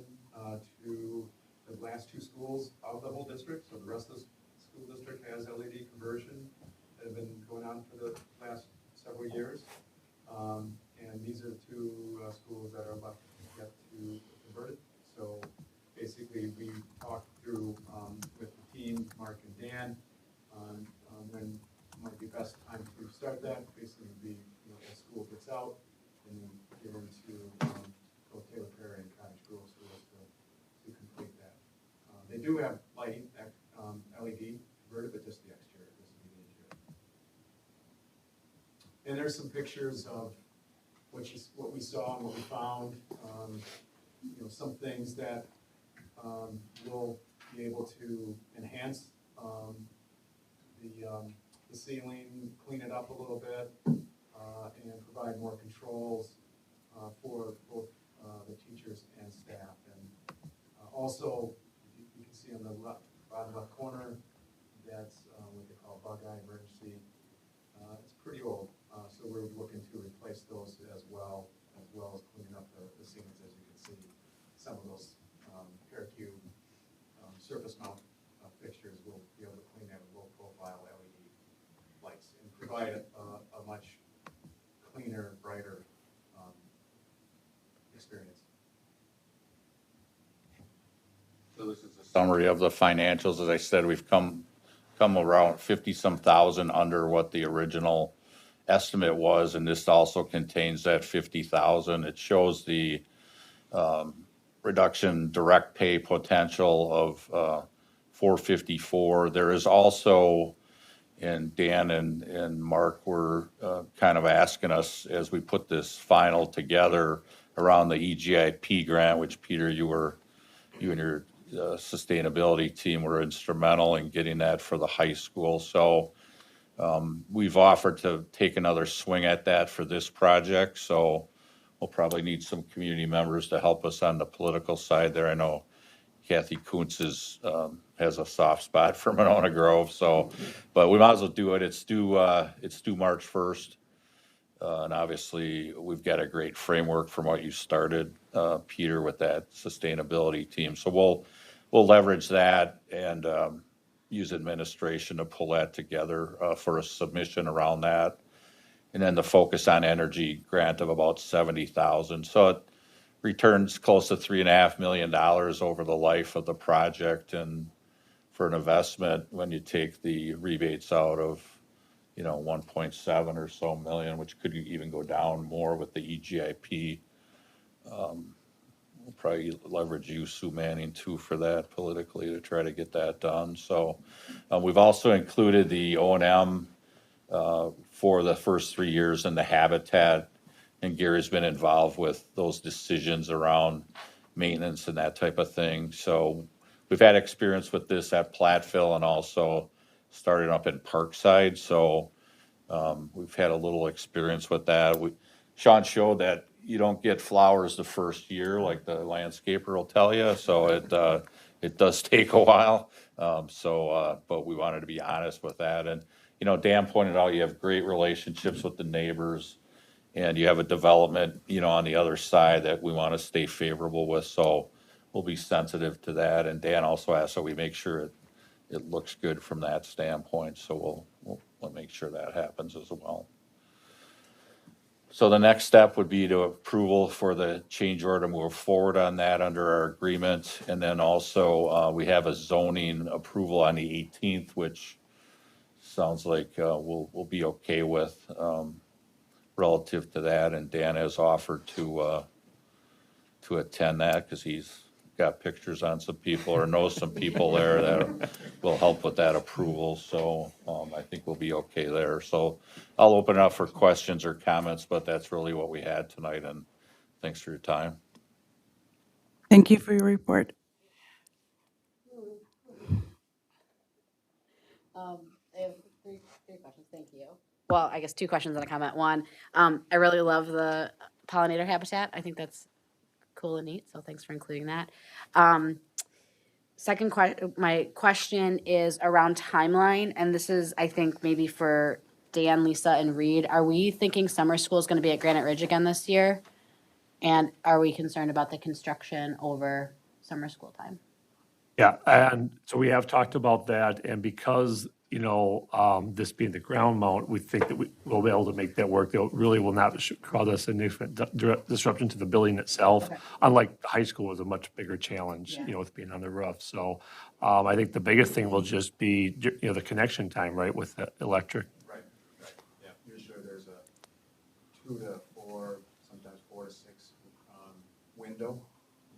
to the last 2 schools of the whole district. So the rest of the school district has LED conversion that have been going on for the last several years. And these are 2 schools that are left yet to convert it. So basically, we talked through with the team, Mark and Dan, on when might be best time to start that. Basically, be as school gets out, and then get into both Taylor Perry and Cottage Grove schools to complete that. They do have lighting, LED converted, but just the exterior. This will be the interior. And there's some pictures of what we saw and what we found. Some things that will be able to enhance the ceiling, clean it up a little bit, and provide more controls for both the teachers and staff. And also, you can see on the bottom left corner, that's what they call bug eye emergency. It's pretty old, so we're looking to replace those as well as cleaning up the ceilings. As you can see, some of those Paracube surface mount fixtures will be able to clean that with low profile LED lights and provide a much cleaner, brighter experience. So this is a summary of the financials. As I said, we've come around 50-some thousand under what the original estimate was, and this also contains that 50,000. It shows the reduction direct pay potential of 454. There is also, and Dan and Mark were kind of asking us as we put this final together around the EGIP grant, which Peter, you and your sustainability team were instrumental in getting that for the high school. So we've offered to take another swing at that for this project. So we'll probably need some community members to help us on the political side there. I know Kathy Kuntz has a soft spot for Monona Grove, so, but we might as well do it. It's due March 1st. And obviously, we've got a great framework from what you started, Peter, with that sustainability team. So we'll leverage that and use administration to pull that together for a submission around that. And then the Focus on Energy grant of about 70,000. So it returns close to $3.5 million over the life of the project. And for an investment, when you take the rebates out of 1.7 or so million, which could even go down more with the EGIP. We'll probably leverage you, Sue Manning, too, for that politically to try to get that done. So we've also included the O&M for the first 3 years in the habitat, and Gary's been involved with those decisions around maintenance and that type of thing. So we've had experience with this at Platteville and also started up in Parkside. So we've had a little experience with that. Sean showed that you don't get flowers the first year, like the landscaper will tell you. So it does take a while. But we wanted to be honest with that. And, Dan pointed out you have great relationships with the neighbors and you have a development, on the other side that we want to stay favorable with. So we'll be sensitive to that. And Dan also asked that we make sure it looks good from that standpoint. So we'll make sure that happens as well. So the next step would be to approval for the change order to move forward on that under our agreement. And then also we have a zoning approval on the 18th, which sounds like we'll be okay with relative to that. And Dan has offered to attend that because he's got pictures on some people or knows some people there that will help with that approval. So I think we'll be okay there. So I'll open it up for questions or comments, but that's really what we had tonight. And thanks for your time. Thank you for your report. I have three questions. Thank you. Well, I guess two questions and a comment. One, I really love the pollinator habitat. I think that's cool and neat. So thanks for including that. Second my question is around timeline, and this is, I think, maybe for Dan, Lisa, and Reed. Are we thinking summer school is going to be at Granite Ridge again this year? And are we concerned about the construction over summer school time? Yeah, and so we have talked about that, and because, this being the ground mount, we think that we'll be able to make that work. It really will not cause a significant disruption to the building itself. Okay. Unlike the high school was a much bigger challenge, Yeah. with being on the roof. So I think the biggest thing will just be, the connection time, right, with the electric. Right. Yeah, usually there's a 2 to 4, sometimes 4 to 6 window.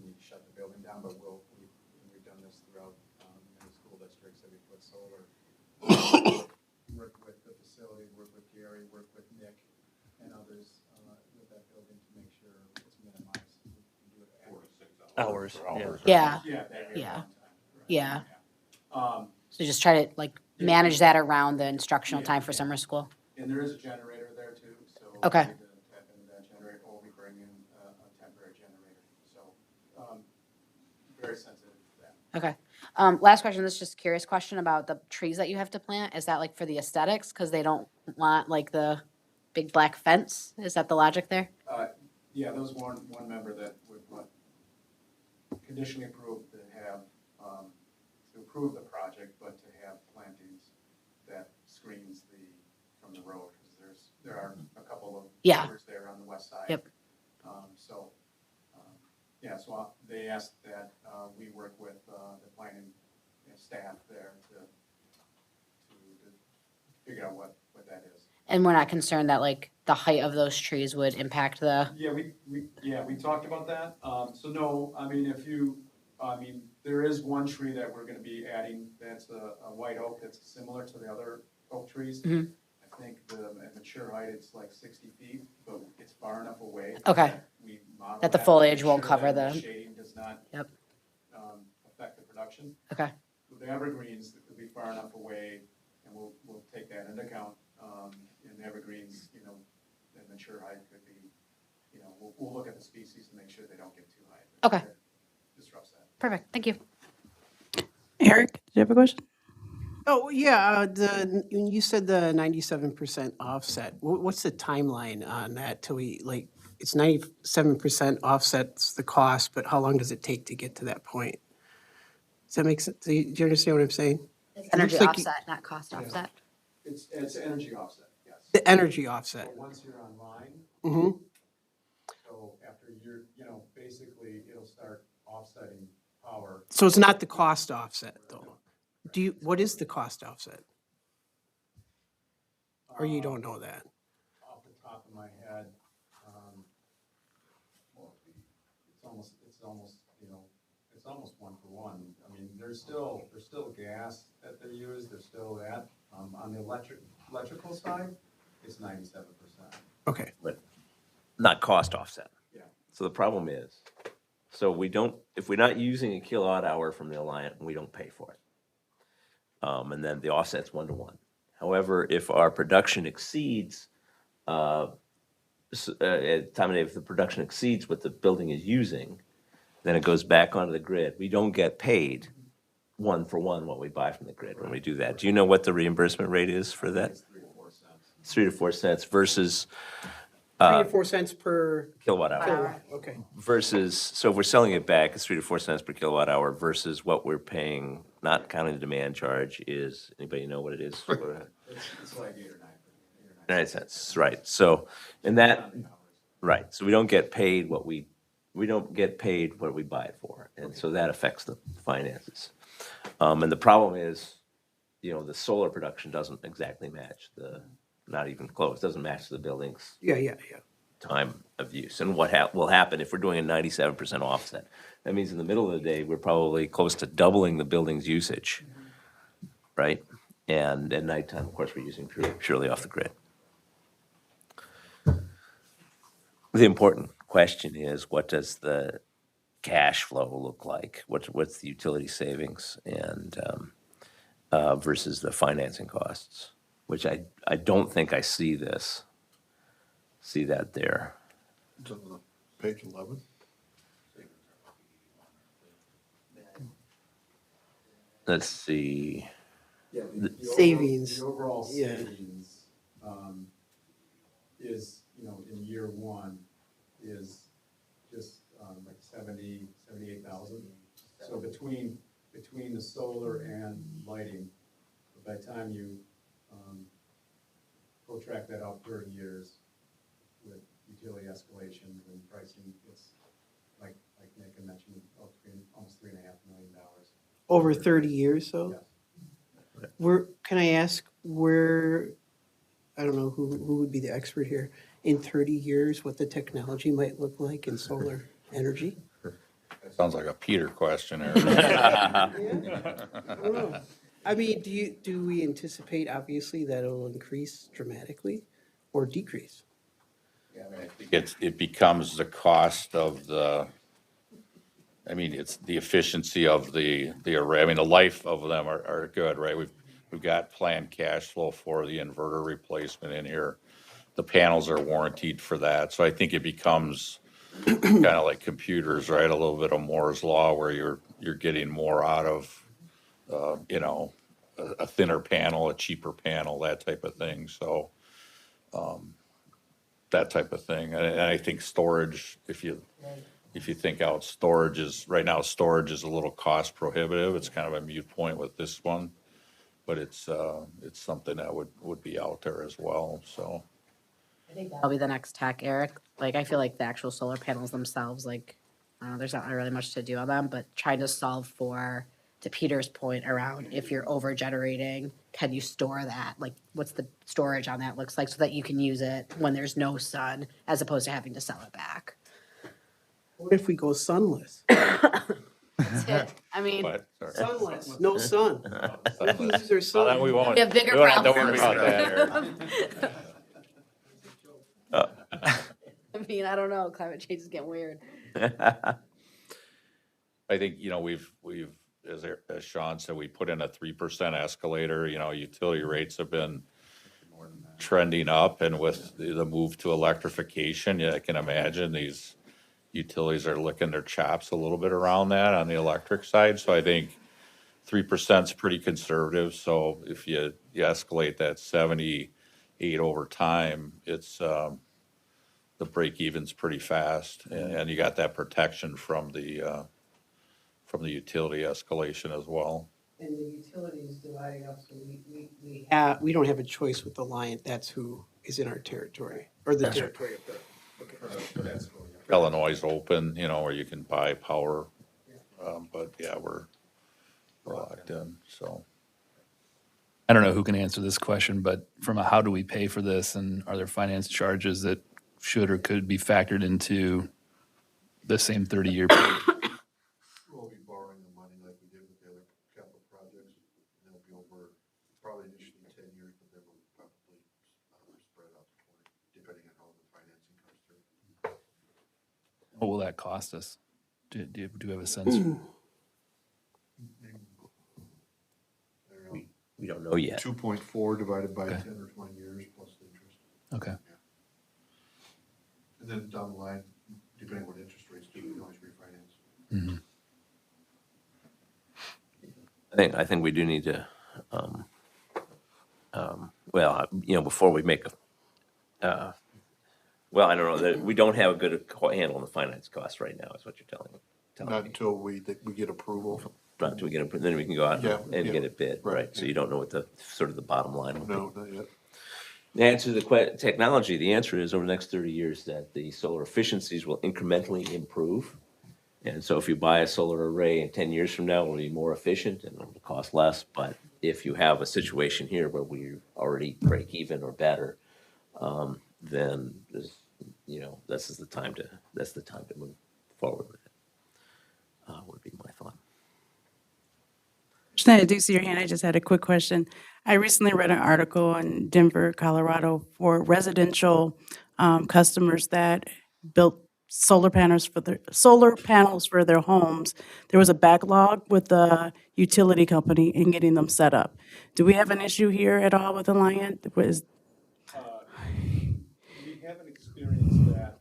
You shut the building down, but we've done this throughout many school districts that we put solar. Work with the facility, work with Gary, work with Nick and others with that building to make sure it's minimized. We can do it 4 to 6 Hours. Yeah. Yeah. That area Yeah. on time. Right. Yeah. Um, So just try to manage that around the instructional time for summer school. And there is a generator there too, so. Okay. We need to tap into that generator, or we bring in a temporary generator, so, very sensitive to that. Okay. Last question, this is just a curious question about the trees that you have to plant. Is that like for the aesthetics? Because they don't want like the big black fence? Is that the logic there? Yeah, there was one member that would want conditionally approved to have, to approve the project, but to have plantings that screens from the road, because there are a couple of Yeah. neighbors there on the west side. Yep. So they asked that we work with the planning staff there to figure out what that is. And we're not concerned that like the height of those trees would impact the, Yeah, we talked about that. So no, there is one tree that we're gonna be adding, that's a white oak that's similar to the other oak trees. Mhm. I think the mature height is like 60 feet, but it's far enough away. Okay. That we model That the to foliage make won't sure cover that the- shading does not Yep. affect the production. Okay. With the evergreens, it could be far enough away, and we'll take that into account. In the evergreens, you know, the mature height could be, you know, we'll look at the species to make sure they don't get too high. Okay. That disrupts that. Perfect. Thank you. Eric, did you have a question? Oh, yeah, when you said the 97% offset, what's the timeline on that till we, like, it's 97% offsets the cost, but how long does it take to get to that point? Does that make sense? Do you understand what I'm saying? It's It energy looks like offset, not cost offset. It's energy offset, yes. the energy offset. So once you're online, Mm-hmm. so after you're, you know, basically it'll start offsetting power. So it's not the cost offset, though. What is the cost offset? Or you don't know that? Off the top of my head, it's almost, you know, it's almost 1-for-1. I mean, there's still gas that they use, there's still that. On the electrical side, it's 97%. Okay. But not cost offset. Yeah. So the problem is, so if we're not using a kilowatt hour from the Alliant, we don't pay for it. And then the offset's 1-to-1. However, if our production exceeds, at the time of day, if the production exceeds what the building is using, then it goes back onto the grid. We don't get paid 1-for-1 what we buy from the grid when we do that. Do you know what the reimbursement rate is for that? It's 3 to 4 cents. 3 to 4 cents versus 3 to 4 cents per kilowatt hour. kilowatt. Okay. Versus, so if we're selling it back, it's 3 to 4 cents per kilowatt hour versus what we're paying, not counting the demand charge, is, anybody know what it is? It's like 8 or 9. 9 cents, right. So, and that, right, so we don't get paid what we buy it for. And so that affects the finances. And the problem is, you know, the solar production doesn't exactly match not even close, doesn't match the building's Yeah. time of use. And what will happen if we're doing a 97% offset? That means in the middle of the day, we're probably close to doubling the building's usage, right? And at nighttime, of course, we're using purely off the grid. The important question is, what does the cash flow look like? What's the utility savings and versus the financing costs? Which I don't think I see that there. Page 11. Let's see. Yeah, Savings. The overall Yeah. savings is, you know, in year one is just like 78,000. So between the solar and lighting, by the time you protract that out 30 years with utility escalations and pricing, it's like Nick had mentioned, almost $3.5 million. Over 30 years, though? Yes. Can I ask where, I don't know who would be the expert here, in 30 years, what the technology might look like in solar energy? That sounds like a Peter question there. I don't know. I mean, do we anticipate, obviously, that it'll increase dramatically or decrease? Yeah, I mean, I think it becomes the cost of it's the efficiency of the array. I mean, the life of them are good, right? We've got planned cash flow for the inverter replacement in here. The panels are warranted for that. So I think it becomes kind of like computers, right? A little bit of Moore's law where you're getting more out of, a thinner panel, a cheaper panel, that type of thing. So that type of thing. And I think storage, if you think out, right now storage is a little cost prohibitive. It's kind of a moot point with this one, but it's something that would be out there as well, so. I think that'll be the next tech, Eric. Like, I feel like the actual solar panels themselves, like, there's not really much to do on them, but trying to solve for, to Peter's point around, if you're over generating, can you store that? Like, what's the storage on that looks like so that you can use it when there's no sun, as opposed to having to sell it back? What if we go sunless? That's it. I mean, But, sorry. Sunless, no sun. What if we lose our sun? Well, then we won't. we have bigger We won't have to problems. worry about that, Eric. I mean, I don't know. Climate change is getting weird. I think, we've as Sean said, we put in a 3% escalator, utility rates have been trending up, and with the move to electrification, yeah, I can imagine these utilities are licking their chops a little bit around that on the electric side, so I think 3% is pretty conservative, so if you escalate that 78 over time, it's, the break even's pretty fast, and you got that protection from the utility escalation as well. And the utilities dividing up, so we don't have a choice with Alliant, that's who is in our territory, or the territory of the. Illinois is open, where you can buy power, but yeah, we're locked in, so. I don't know who can answer this question, but from a how do we pay for this, and are there finance charges that should or could be factored into the same 30-year period? We'll be borrowing the money like we did with the other capital projects. And it'll be over, probably initially 10 years, but then we'll probably spread out to 20, depending on how the financing comes through. What will that cost us? Do you have a sense? We don't know yet. 2.4 divided by Okay. 10 or 20 years plus the interest. Okay. And then down the line, depending on what interest rates do, we can always refinance. Mm-hmm. I think we do need to, before we make I don't know, that we don't have a good handle on the finance costs right now, is what you're telling Not me. until we get approval. Right, until we get it, then we can go out Yeah, and yeah. get it bid, Right, right? So yeah. you don't know what the bottom line will be. No, not yet. The answer to the technology, the answer is over the next 30 years that the solar efficiencies will incrementally improve. And so if you buy a solar array in 10 years from now, it will be more efficient and it'll cost less. But if you have a situation here where we already break even or better, then this is the time to move forward with it. Would be my thought. Christina, I do see your hand. I just had a quick question. I recently read an article in Denver, Colorado, for residential customers that built solar panels for their homes. There was a backlog with the utility company in getting them set up. Do we have an issue here at all with Alliant? We haven't experienced that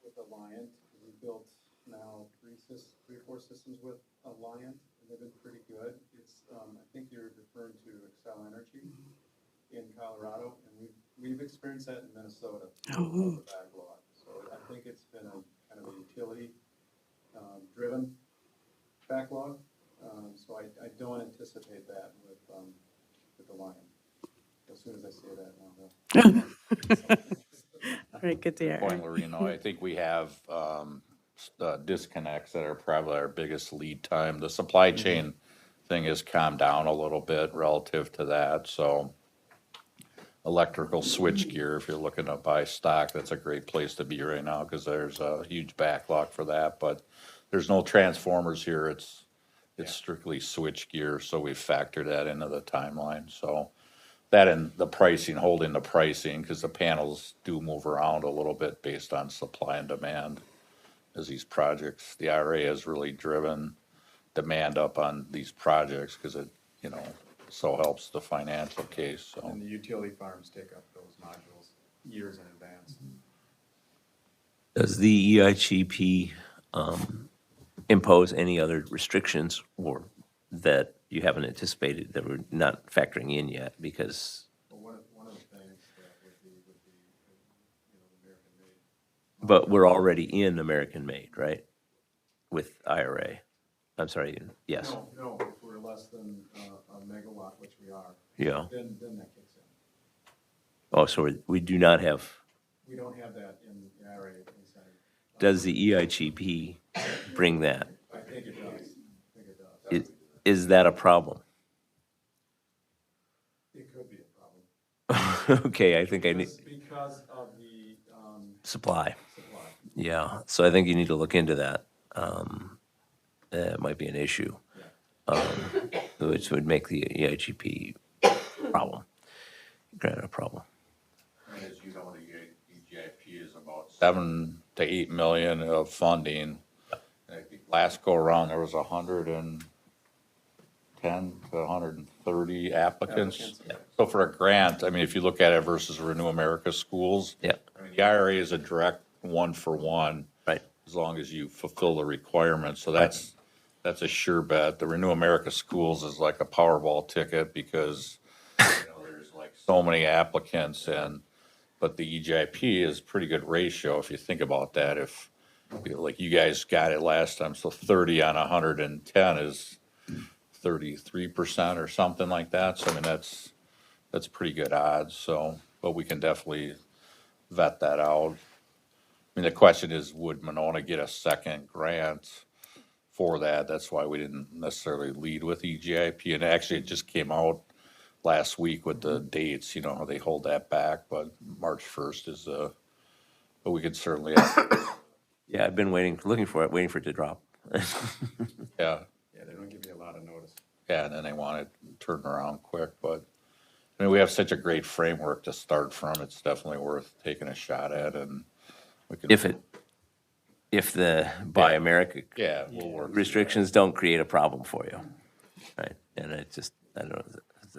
with Alliant. We built now three or four systems with Alliant, and they've been pretty good. It's, I think you're referring to Excel Energy in Colorado, and we've experienced that in Minnesota. Oh. The backlog. So I think it's been a kind of a utility driven backlog. So I don't anticipate that with Alliant. As soon as I say that, now All right, good to hear. Point, Loreno, I think we have disconnects that are probably our biggest lead time. The supply chain thing has calmed down a little bit relative to that, so electrical switch gear, if you're looking to buy stock, that's a great place to be right now because there's a huge backlog for that, but there's no transformers here. It's strictly switch gear, so we factor that into the timeline, so that and the pricing, holding the pricing, because the panels do move around a little bit based on supply and demand as these projects, the IRA has really driven demand up on these projects because it, so helps the financial case, so. And the utility farms take up those modules years in advance. Does the EIGP impose any other restrictions or that you haven't anticipated that we're not factoring in yet? Because Well, one of the things that would be American made. but we're already in American made, right? With IRA. I'm sorry, yes. No, if we're less than a megawatt, which we are. Yeah. Then that kicks in. Oh, so we do not have, We don't have that in the IRA inside. does the EIGP bring that? I think it does. Is that a problem? It could be a problem. Okay, I think I need, Because of the supply. supply. Yeah, so I think you need to look into that. It might be an issue, which would make the EIGP problem, grant a problem. And as you know, the EGIP is about 7 to 8 million of funding. I think last go around, there was 100 and 110 to 130 applicants. So for a grant, I mean, if you look at it versus Renew America Schools. Yeah. I mean, the IRA is a direct one-for-one. Right. As long as you fulfill the requirements, so that's a sure bet. The Renew America Schools is like a Powerball ticket because, there's like so many applicants but the EJP is pretty good ratio if you think about that. If, like you guys got it last time, so 30 on 110 is 33% or something like that. So I mean, that's pretty good odds, so, but we can definitely vet that out. I mean, the question is, would Monona get a second grant for that? That's why we didn't necessarily lead with EGIP, and actually it just came out last week with the dates, how they hold that back, but March 1st is but we could certainly, Yeah, I've been waiting for it to drop. yeah, Yeah, they don't give you a lot of notice. yeah, and then they want it turned around quick, but, I mean, we have such a great framework to start from, it's definitely worth taking a shot at, and we can. If the Buy America Yeah, we'll work. restrictions don't create a problem for you, right? And it just, I don't know,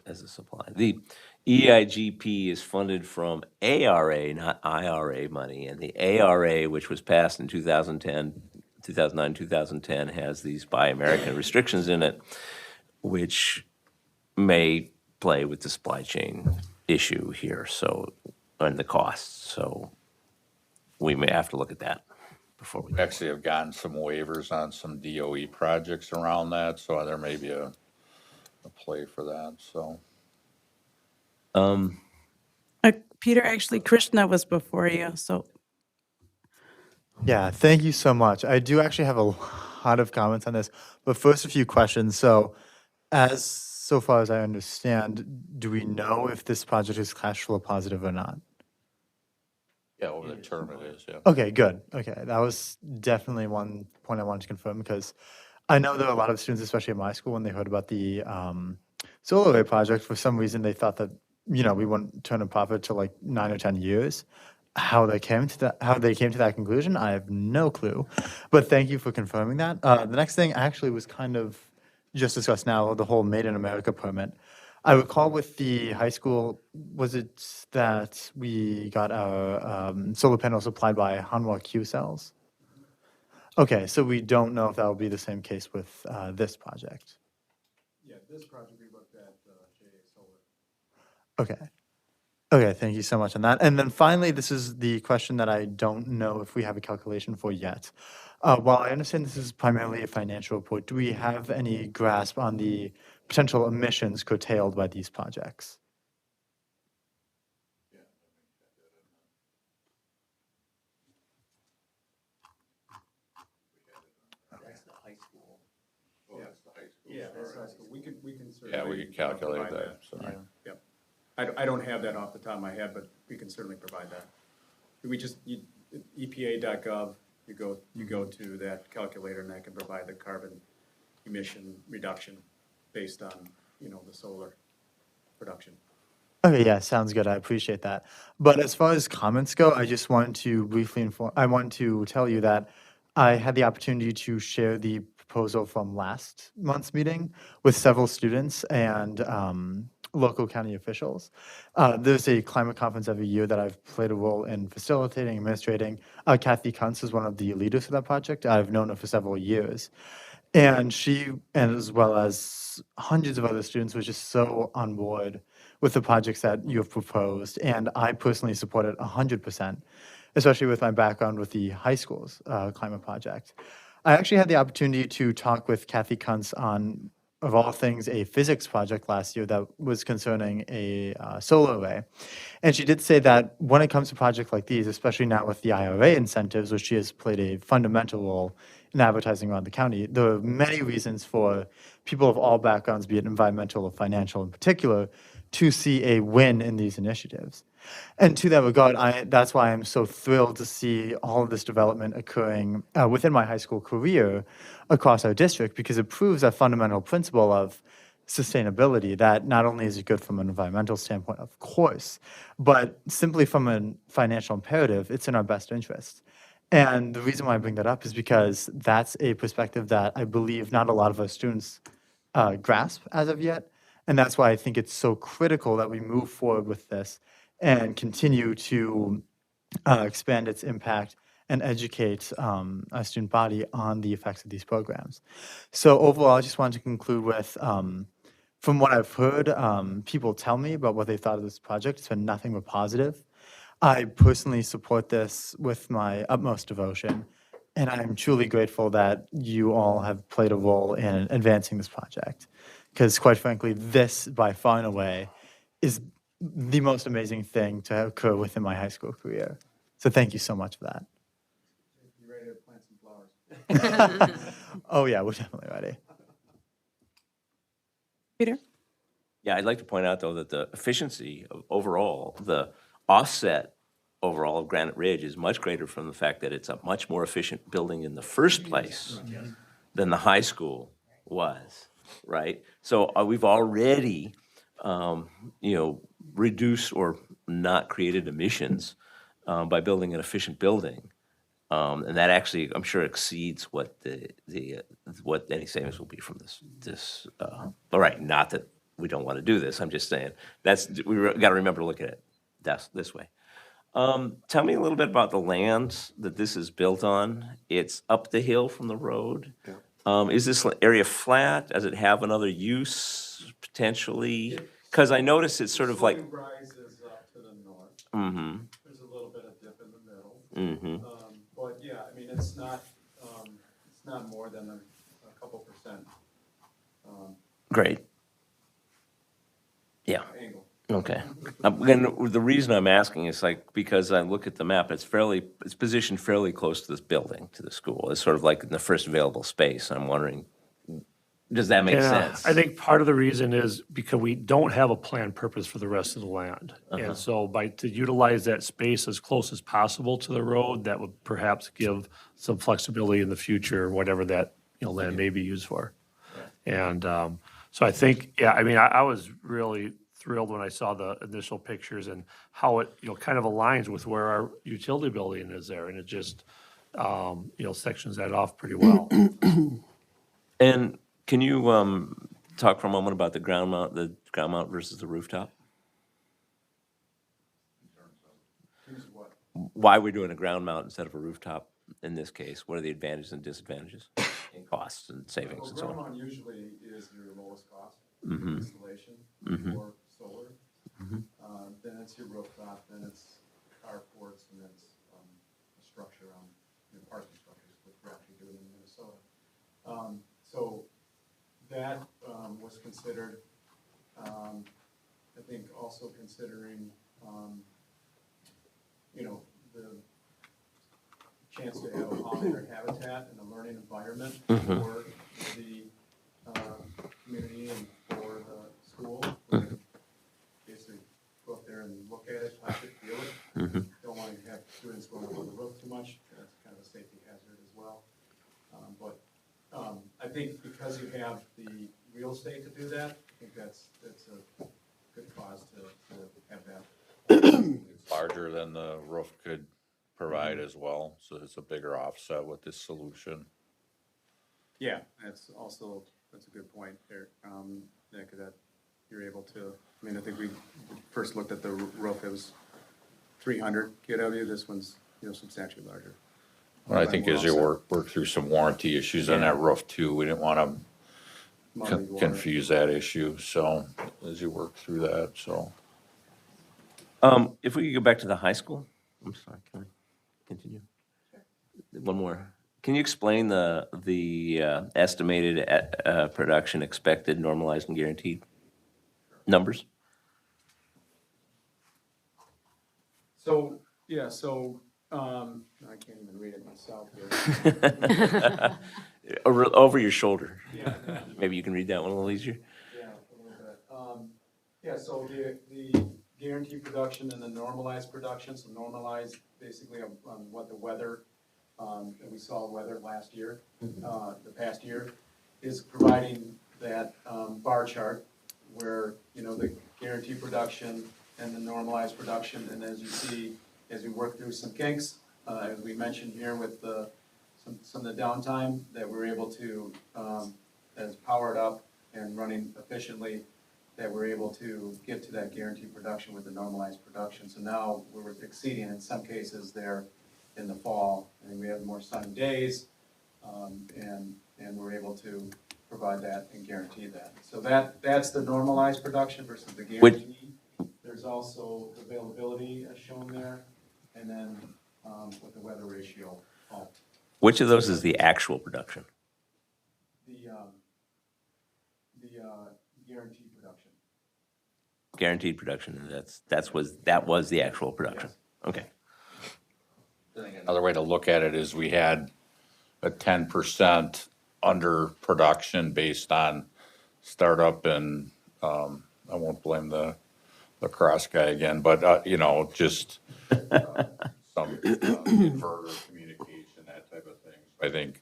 as a supply. The EIGP is funded from ARA, not IRA money, and the ARA, which was passed in 2009, 2010, has these Buy American restrictions in it, which may play with the supply chain issue here, so, and the costs, so we may have to look at that before we. We actually have gotten some waivers on some DOE projects around that, so there may be a play for that, so. Peter, actually, Krishna was before you, so Yeah, thank you so much. I do actually have a lot of comments on this, but first a few questions. So so far as I understand, do we know if this project is cash flow positive or not? Yeah, over the term it is, yeah. Okay, good. Okay, that was definitely one point I wanted to confirm because I know there are a lot of students, especially at my school, when they heard about the solar array project, for some reason they thought that we wouldn't turn a profit till like 9 or 10 years. How they came to that conclusion, I have no clue. But thank you for confirming that. The next thing actually was kind of just discussed now, the whole Made in America permit. I recall with the high school, was it that we got our solar panels supplied by Hanwha Q cells? Okay, so we don't know if that will be the same case with this project. Yeah, this project we looked at JA Solar. Okay. Okay, thank you so much on that. And then finally, this is the question that I don't know if we have a calculation for yet. While I understand this is primarily a financial report, do we have any grasp on the potential emissions curtailed by these projects? That's the high school. Yeah, that's high school. We can certainly. Yeah, we could calculate provide that, so. Yeah, yep. I don't have that off the top of my head, but we can certainly provide that. EPA.gov, you go to that calculator and that can provide the carbon emission reduction based on, the solar production. Okay, yeah, sounds good. I appreciate that. But as far as comments go, I just wanted to briefly I want to tell you that I had the opportunity to share the proposal from last month's meeting with several students and local county officials. There's a climate conference every year that I've played a role in facilitating, administrating. Kathy Kuntz is one of the leaders of that project. I've known her for several years. And she, and as well as hundreds of other students, was just so on board with the projects that you have proposed. And I personally support it 100%, especially with my background with the high school's climate project. I actually had the opportunity to talk with Kathy Kuntz on, of all things, a physics project last year that was concerning a solar array. And she did say that when it comes to projects like these, especially now with the IRA incentives, which she has played a fundamental role in advertising around the county, there are many reasons for people of all backgrounds, be it environmental or financial in particular, to see a win in these initiatives. And to that regard, that's why I'm so thrilled to see all of this development occurring within my high school career across our district, because it proves that fundamental principle of sustainability, that not only is it good from an environmental standpoint, of course, but simply from a financial imperative, it's in our best interest. And the reason why I bring that up is because that's a perspective that I believe not a lot of our students grasp as of yet. And that's why I think it's so critical that we move forward with this and continue to expand its impact and educate our student body on the effects of these programs. So overall, I just wanted to conclude with, from what I've heard, people tell me about what they thought of this project. It's been nothing but positive. I personally support this with my utmost devotion, and I'm truly grateful that you all have played a role in advancing this project. Because quite frankly, this by far and away is the most amazing thing to occur within my high school career. So thank you so much for that. You ready to plant some flowers? Oh yeah, we're definitely ready. Peter? Yeah, I'd like to point out, though, that the efficiency of overall, the offset overall of Granite Ridge is much greater from the fact that it's a much more efficient building in the first place than the high school was, right? So we've already, reduced or not created emissions by building an efficient building. And that actually, I'm sure, exceeds what what any savings will be from this. All right, not that we don't want to do this. I'm just saying we got to remember to look at it this way. Tell me a little bit about the land that this is built on. It's up the hill from the road. Is this area flat? Does it have another use potentially? Because I notice it's sort of like. Rises up to the north. Mm-hmm. There's a little bit of dip in the middle. Mm-hmm. But yeah, I mean, it's not more than a couple percent. Great. Yeah. Angle. Okay. And the reason I'm asking is because I look at the map, it's positioned fairly close to this building, to the school. It's sort of like in the first available space. I'm wondering, does that make sense? I think part of the reason is because we don't have a planned purpose for the rest of the land. And so to utilize that space as close as possible to the road, that would perhaps give some flexibility in the future, whatever that, land may be used for. And so I think, I was really thrilled when I saw the initial pictures and how it, kind of aligns with where our utility building is there. And it just, sections that off pretty well. And can you talk for a moment about the ground mount versus the rooftop? Why we're doing a ground mount instead of a rooftop in this case? What are the advantages and disadvantages in costs and savings and so on? Ground mount usually is your lowest cost installation for solar. Then it's your rooftop, then it's carports, and it's a structure on parking structures, which we're actually doing in Minnesota. So that was considered. I think also considering the chance to have a pollinator habitat and a learning environment for the community and for the school. Basically go up there and look at it, touch it, feel it. Don't want to have students going up on the roof too much. That's kind of a safety hazard as well. But I think because you have the real estate to do that, I think that's a good cause to have that. It's larger than the roof could provide as well, so it's a bigger offset with this solution. Yeah, that's a good point there. Nick, that you're able to, I think we first looked at the roof, it was 300 kW. This one's, substantially larger. Well, I think as you work through some warranty issues on that roof too, we didn't want to confuse that issue, so as you work through that, so. If we could go back to the high school, I'm sorry, can I continue? One more. Can you explain the estimated production expected, normalized, and guaranteed numbers? So, yeah, I can't even read it myself here. Over your shoulder. Yeah. Maybe you can read that one a little easier. Yeah, a little bit. So the guaranteed production and the normalized production, so normalized basically on what the weather, that we saw weather last year, the past year, is providing that bar chart where, the guaranteed production and the normalized production, and as you see, as we work through some kinks, as we mentioned here with some of the downtime that we're able to, as powered up, and running efficiently, that we're able to get to that guaranteed production with the normalized production. So now we're exceeding, in some cases, there in the fall, and we have more sunny days, and we're able to provide that and guarantee that. So that's the normalized production versus the guaranteed. There's also availability as shown there, and then with the weather ratio. Which of those is the actual production? The guaranteed production. Guaranteed production, and that was the actual production? Okay. I think another way to look at it is we had a 10% under production based on startup and, I won't blame the lacrosse guy again, but, just some inverter communication, that type of thing. I think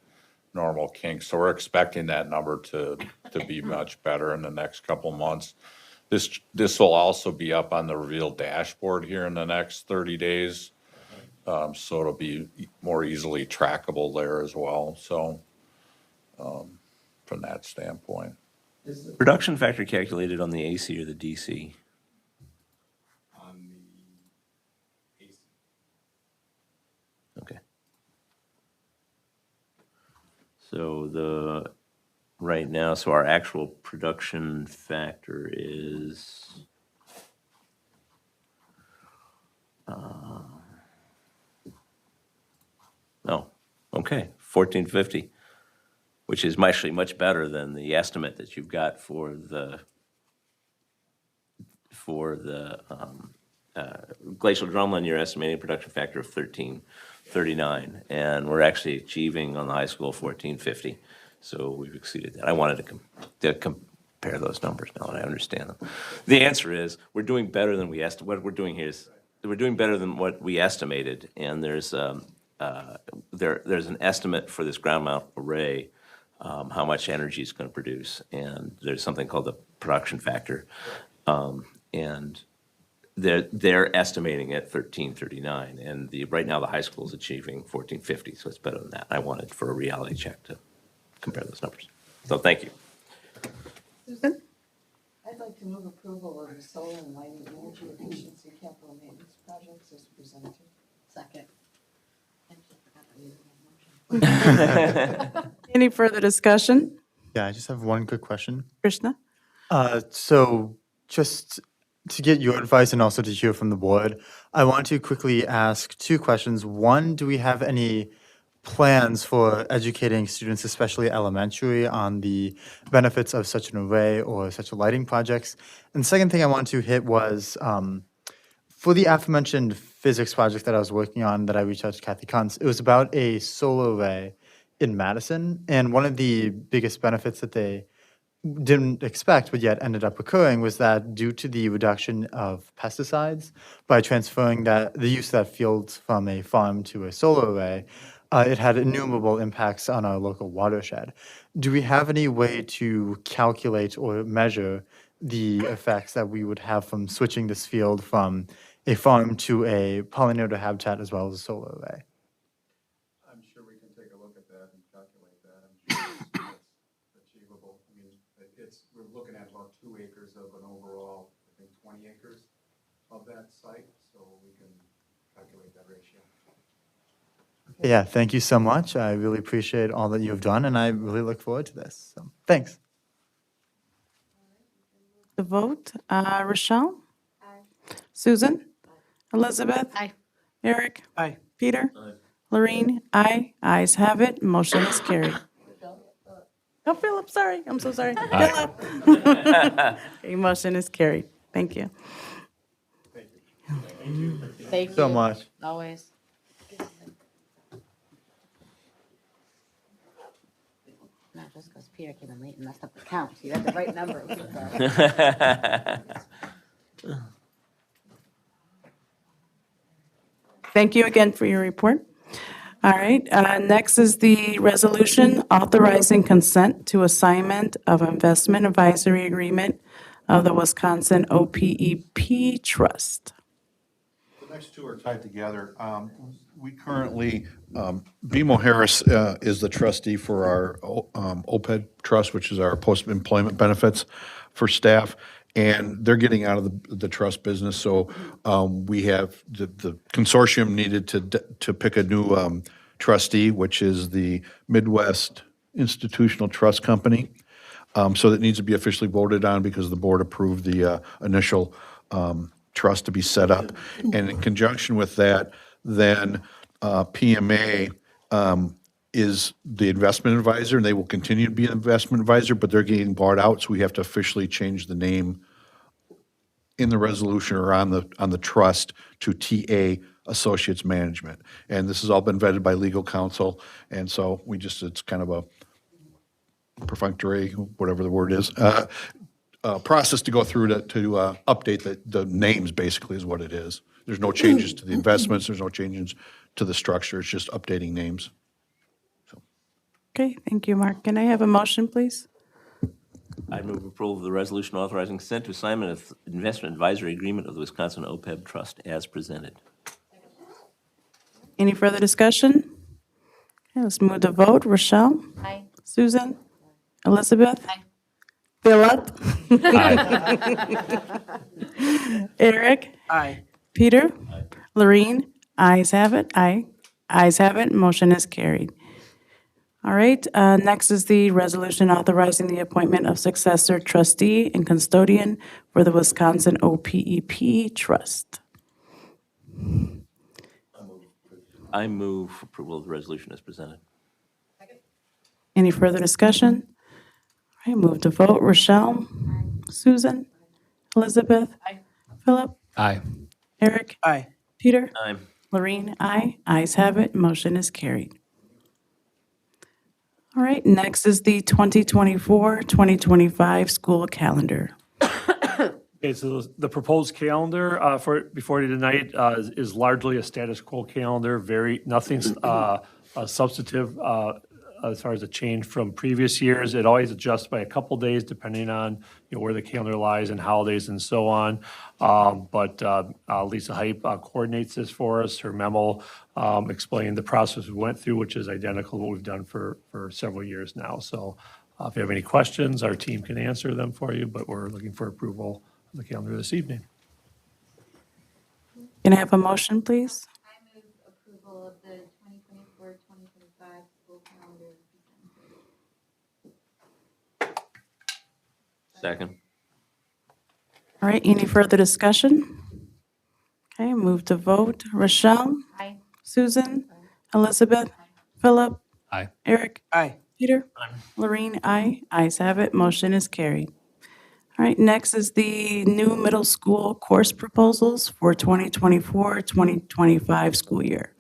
normal kinks. So we're expecting that number to be much better in the next couple months. This will also be up on the Reveal dashboard here in the next 30 days. So it'll be more easily trackable there as well. So, from that standpoint. Is the production factor calculated on the AC or the DC? On the AC. Okay. So right now, so our actual production factor is, okay, 1450, which is actually much better than the estimate that you've got for the glacial drumlin. You're estimating a production factor of 1339, and we're actually achieving on the high school 1450. So we've exceeded that. I wanted to compare those numbers now that I understand them. The answer is we're doing better than we estimated. What we're doing here is we're doing better than what we estimated, and there's an estimate for this ground mount array, how much energy it's going to produce, and there's something called the production factor, and they're estimating at 1339, and right now the high school is achieving 1450, so it's better than that. I wanted for a reality check to compare those numbers. So thank you. Susan? I'd like to move approval of the solar and lighting energy efficiency capital maintenance projects as presented. Second. Any further discussion? Yeah, I just have one quick question. Krishna? So just to get your advice and also to hear from the board, I want to quickly ask two questions. One, do we have any plans for educating students, especially elementary, on the benefits of such an array or such lighting projects? And the second thing I want to hit was, for the aforementioned physics project that I was working on that I reached out to Kathy Kuntz, it was about a solar array in Madison. And one of the biggest benefits that they didn't expect but yet ended up occurring was that due to the reduction of pesticides by transferring the use of that field from a farm to a solar array, it had innumerable impacts on our local watershed. Do we have any way to calculate or measure the effects that we would have from switching this field from a farm to a pollinator habitat as well as a solar array? I'm sure we can take a look at that and calculate that. I'm sure it's achievable. I mean, we're looking at about 2 acres of an overall, I think, 20 acres of that site, so we can calculate that ratio. Yeah, thank you so much. I really appreciate all that you've done, and I really look forward to this. So, thanks. The vote, Rochelle? Aye. Susan? Elizabeth? Aye. Eric? Aye. Peter? Aye. Lorraine? Aye. Ayes have it. Motion is carried. Oh, Philip, sorry. I'm so sorry. Philip. Okay, motion is carried. Thank you. Thank you. So much. Always. Not just because Peter came in late and messed up the count. You had the right number. Thank you again for your report. All right, next is the resolution authorizing consent to assignment of investment advisory agreement of the Wisconsin OPEP Trust. next two are tied together. We currently, BMO Harris is the trustee for our OPEB trust, which is our post-employment benefits for staff, and they're getting out of the trust business. So we have, the consortium needed to pick a new trustee, which is the Midwest Institutional Trust Company. So that needs to be officially voted on because the board approved the initial trust to be set up. And in conjunction with that, then PMA is the investment advisor, and they will continue to be an investment advisor, but they're getting bought out, so we have to officially change the name in the resolution or on the trust to TA Associates Management. And this has all been vetted by legal counsel, and so it's kind of a perfunctory, whatever the word is, process to go through to update the names, basically, is what it is. There's no changes to the investments, there's no changes to the structure, it's just updating names. Okay, thank you, Mark. Can I have a motion, please? I move approval of the resolution authorizing consent to assignment of investment advisory agreement of the Wisconsin OPEB Trust as presented. Any further discussion? Okay, let's move to vote. Rochelle? Aye. Susan? Elizabeth? Aye. Philip? Eric? Aye. Peter? Lorene? Ayes have it. Aye. Ayes have it. Motion is carried. All right, next is the resolution authorizing the appointment of successor trustee and custodian for the Wisconsin OPEP Trust. I move approval of the resolution as presented. Any further discussion? All right, move to vote. Rochelle? Susan? Elizabeth? Aye. Philip? Aye. Eric? Aye. Peter? Aye. Lorene? Aye. Ayes have it. Motion is carried. All right, next is the 2024-2025 school calendar. Okay, so the proposed calendar before you tonight is largely a status quo calendar, nothing substantive as far as a change from previous years. It always adjusts by a couple days depending on where the calendar lies and holidays and so on. But Lisa Hype coordinates this for us. Her memo explained the process we went through, which is identical to what we've done for several years now. So if you have any questions, our team can answer them for you, but we're looking for approval of the calendar this evening. Can I have a motion, please? I move approval of the 2024-2025 school calendar. Second. All right, any further discussion? Okay, move to vote. Rochelle? Aye. Susan? Elizabeth? Philip? Aye. Eric? Aye. Peter? Lorene? Aye. Ayes have it. Motion is carried. All right, next is the new middle school course proposals for 2024-2025 school year.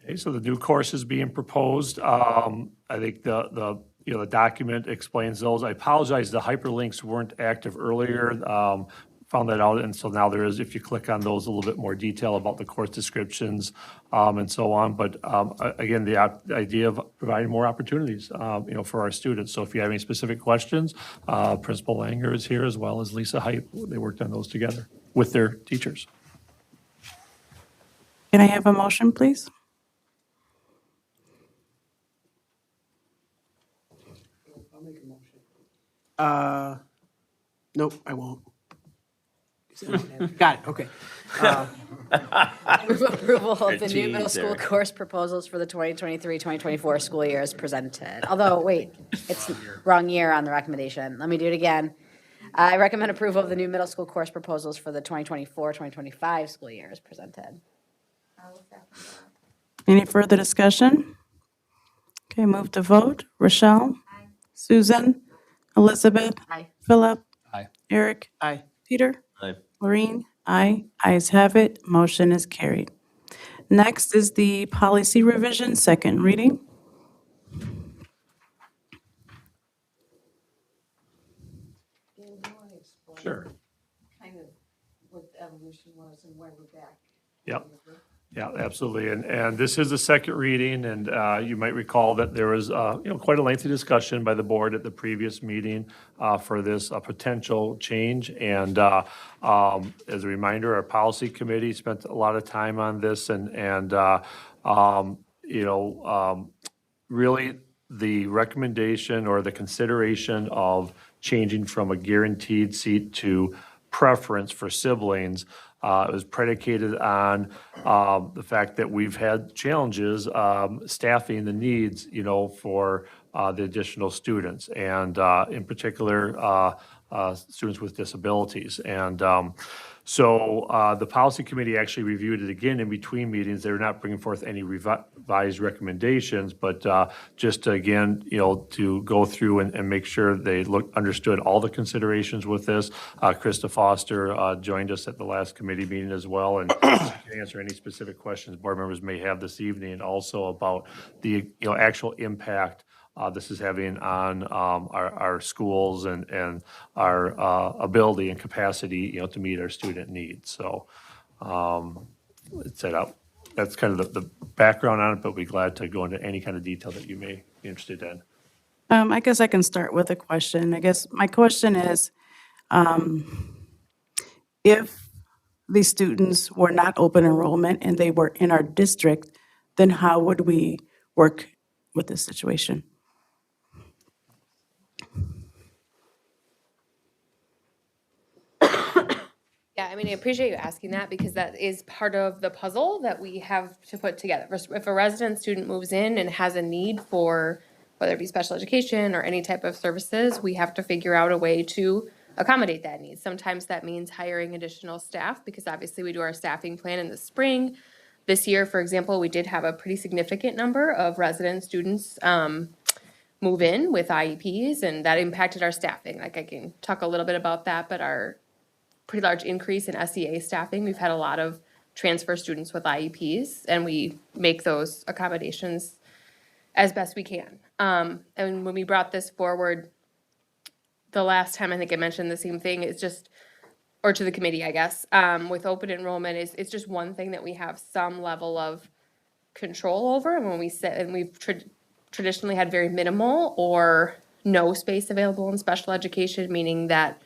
Okay, so the new course is being proposed. I think the document explains those. I apologize, the hyperlinks weren't active earlier. Found that out, and so now there is, if you click on those, a little bit more detail about the course descriptions and so on. But again, the idea of providing more opportunities, for our students. So if you have any specific questions, Principal Langer is here as well as Lisa Hype. They worked on those together with their teachers. Can I have a motion, please? I'll make a motion. Nope, I won't. Got it, okay. Move approval of the new Geez, middle school Eric. course proposals for the 2023-2024 school year as presented. Although, wait, it's wrong year on the recommendation. Let me do it again. I recommend approval of the new middle school course proposals for the 2024-2025 school year as presented. Any further discussion? Okay, move to vote. Rochelle? Aye. Susan? Elizabeth? Aye. Philip? Aye. Eric? Aye. Peter? Aye. Lorene? Aye. Ayes have it. Motion is carried. Next is the policy revision, second reading. Dan, do you want to explain? Sure. Kind of what the evolution was and why we're back? Yep. Yeah, absolutely. And this is the second reading, and you might recall that there was, quite a lengthy discussion by the board at the previous meeting for this potential change. And as a reminder, our policy committee spent a lot of time on this and really the recommendation or the consideration of changing from a guaranteed seat to preference for siblings was predicated on the fact that we've had challenges staffing the needs, for the additional students, and in particular, students with disabilities. And so the policy committee actually reviewed it again in between meetings. They're not bringing forth any revised recommendations, but just again, to go through and make sure they understood all the considerations with this. Krista Foster joined us at the last committee meeting as well, and can answer any specific questions board members may have this evening, also about the actual impact this is having on our schools and our ability and capacity, to meet our student needs. So it's set up. That's kind of the background on it, but we'd be glad to go into any kind of detail that you may be interested in. I guess I can start with a question. I guess my question is, if these students were not open enrollment and they were in our district, then how would we work with this situation? Yeah, I mean, I appreciate you asking that because that is part of the puzzle that we have to put together. If a resident student moves in and has a need for, whether it be special education or any type of services, we have to figure out a way to accommodate that need. Sometimes that means hiring additional staff because obviously we do our staffing plan in the spring. This year, for example, we did have a pretty significant number of resident students move in with IEPs, and that impacted our staffing. Like, I can talk a little bit about that, but our pretty large increase in SEA staffing. We've had a lot of transfer students with IEPs, and we make those accommodations as best we can. And when we brought this forward the last time, I think I mentioned the same thing. It's just, or to the committee, I guess, with open enrollment, it's just one thing that we have some level of control over. And when we sit, and we've traditionally had very minimal or no space available in special education, meaning that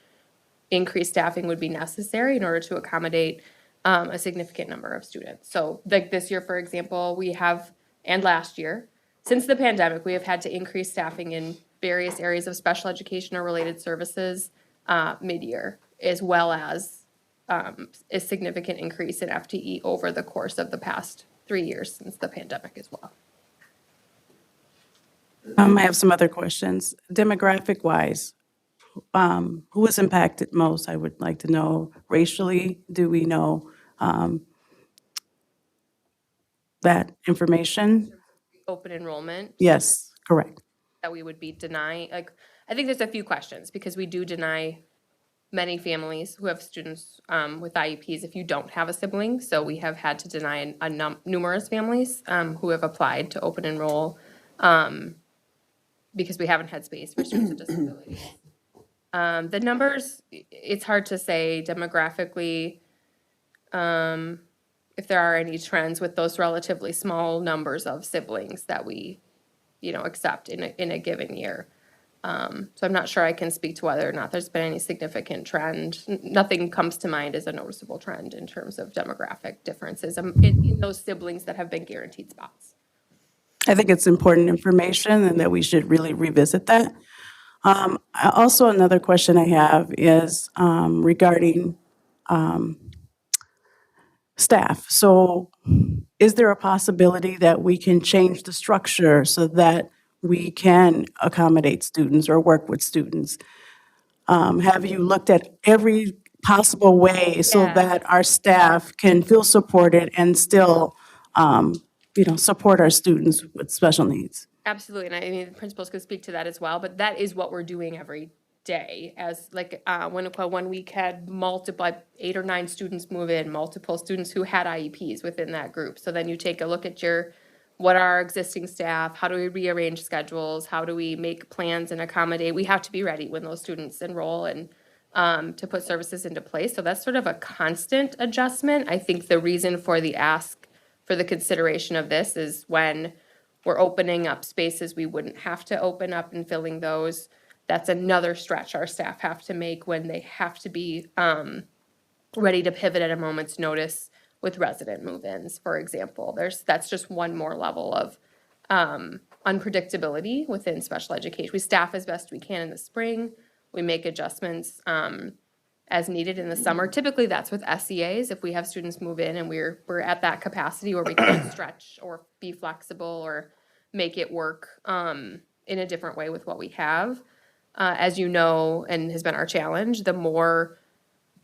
increased staffing would be necessary in order to accommodate a significant number of students. So like this year, for example, we have, and last year, since the pandemic, we have had to increase staffing in various areas of special education or related services mid-year, as well as a significant increase in FTE over the course of the past 3 years since the pandemic as well. I have some other questions. Demographic-wise, who is impacted most? I would like to know. Racially, do we know that information? Open enrollment. Yes, correct. That we would be denying, like, I think there's a few questions because we do deny many families who have students with IEPs if you don't have a sibling. So we have had to deny numerous families who have applied to open enroll because we haven't had space for students with disabilities. The numbers, it's hard to say demographically if there are any trends with those relatively small numbers of siblings that we, accept in a given year. So I'm not sure I can speak to whether or not there's been any significant trend. Nothing comes to mind as a noticeable trend in terms of demographic differences in those siblings that have been guaranteed spots. I think it's important information and that we should really revisit that. Also, another question I have is regarding staff. So is there a possibility that we can change the structure so that we can accommodate students or work with students? Have you looked at every possible way so Yeah. that our staff can feel supported and still, support our students with special needs? Absolutely, and I mean, the principals could speak to that as well, but that is what we're doing every day. As like, one week had multiple, 8 or 9 students move in, multiple students who had IEPs within that group. So then you take a look at what are our existing staff, how do we rearrange schedules, how do we make plans and accommodate? We have to be ready when those students enroll and to put services into place. So that's sort of a constant adjustment. I think the reason for the ask for the consideration of this is when we're opening up spaces we wouldn't have to open up and filling those. That's another stretch our staff have to make when they have to be ready to pivot at a moment's notice with resident move-ins, for example. That's just one more level of unpredictability within special education. We staff as best we can in the spring. We make adjustments as needed in the summer. Typically, that's with SEAs. If we have students move in and we're at that capacity where we can stretch or be flexible or make it work in a different way with what we have. As you know, and has been our challenge, the more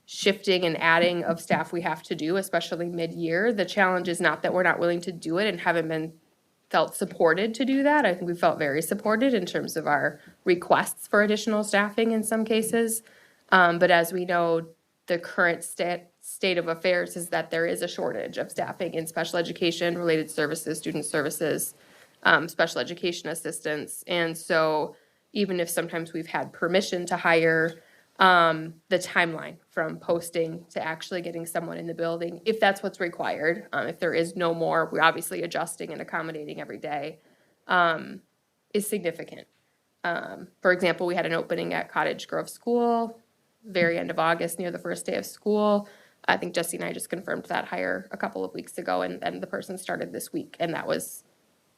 shifting and adding of staff we have to do, especially mid-year, the challenge is not that we're not willing to do it and haven't been felt supported to do that. I think we felt very supported in terms of our requests for additional staffing in some cases. But as we know, the current state of affairs is that there is a shortage of staffing in special education, related services, student services, special education assistants. And so even if sometimes we've had permission to hire, the timeline from posting to actually getting someone in the building, if that's what's required, if there is no more, we're obviously adjusting and accommodating every day, is significant. For example, we had an opening at Cottage Grove School, very end of August, near the first day of school. I think Jesse and I just confirmed that hire a couple of weeks ago, and then the person started this week, and that was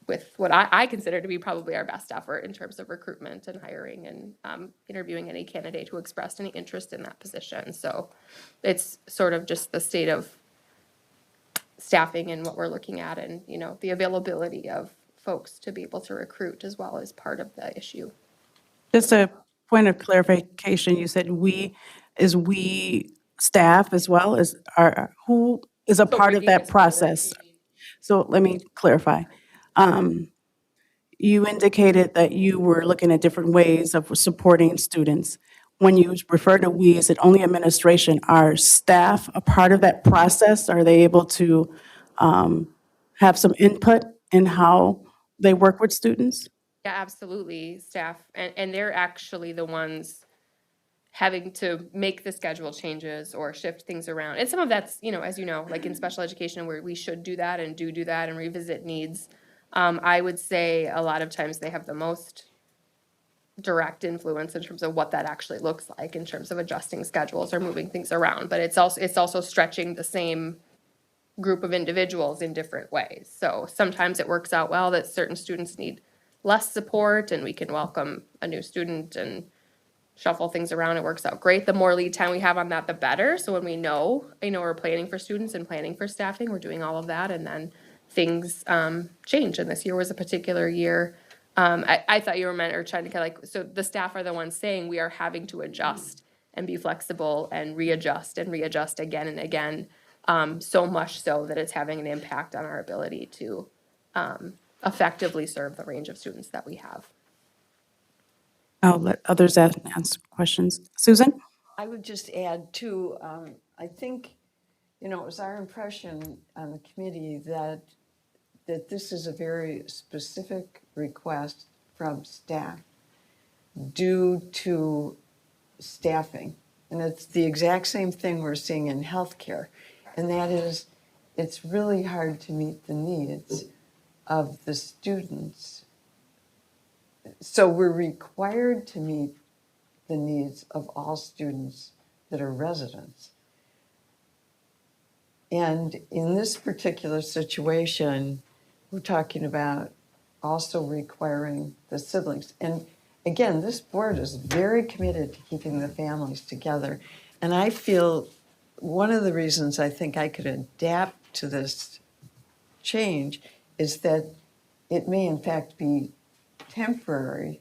with what I consider to be probably our best effort in terms of recruitment and hiring and interviewing any candidate who expressed any interest in that position. So it's sort of just the state of staffing and what we're looking at, and, you know, the availability of folks to be able to recruit as well as part of the issue. Just a point of clarification, you said is we staff as well as who is a part of that process? So let me clarify. You indicated that you were looking at different ways of supporting students. When you refer to we, is it only administration? Are staff a part of that process? Are they able to have some input in how they work with students? Yeah, absolutely, staff, and they're actually the ones having to make the schedule changes or shift things around. And some of that's, you know, as you know, like in special education where we should do that and do that and revisit needs. I would say a lot of times they have the most direct influence in terms of what that actually looks like in terms of adjusting schedules or moving things around. But it's also stretching the same group of individuals in different ways. So sometimes it works out well that certain students need less support and we can welcome a new student and shuffle things around. It works out great. The more lead time we have on that, the better. So when we know, we're planning for students and planning for staffing, we're doing all of that, and then things change. And this year was a particular year. I thought you were meant or trying to kind of like, so the staff are the ones saying we are having to adjust and be flexible and readjust again and again. So much so that it's having an impact on our ability to effectively serve the range of students that we have. I'll let others ask questions. Susan? I would just add too, I think, it was our impression on the committee that this is a very specific request from staff due to staffing. And it's the exact same thing we're seeing in healthcare. And that is, it's really hard to meet the needs of the students. So we're required to meet the needs of all students that are residents. And in this particular situation, we're talking about also requiring the siblings. And again, this board is very committed to keeping the families together. And I feel one of the reasons I think I could adapt to this change is that it may in fact be temporary.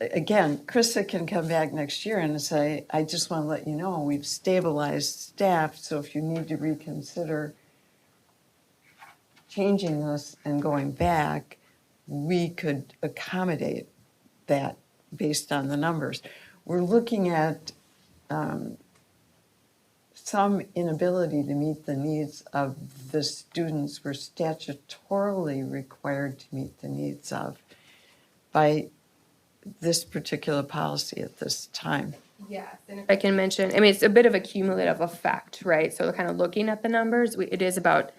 Again, Krista can come back next year and say, I just want to let you know, we've stabilized staff, so if you need to reconsider changing this and going back, we could accommodate that based on the numbers. We're looking at some inability to meet the needs of the students we're statutorily required to meet the needs of by this particular policy at this time. Yes, and if I can mention, it's a bit of a cumulative effect, right? So kind of looking at the numbers, it is about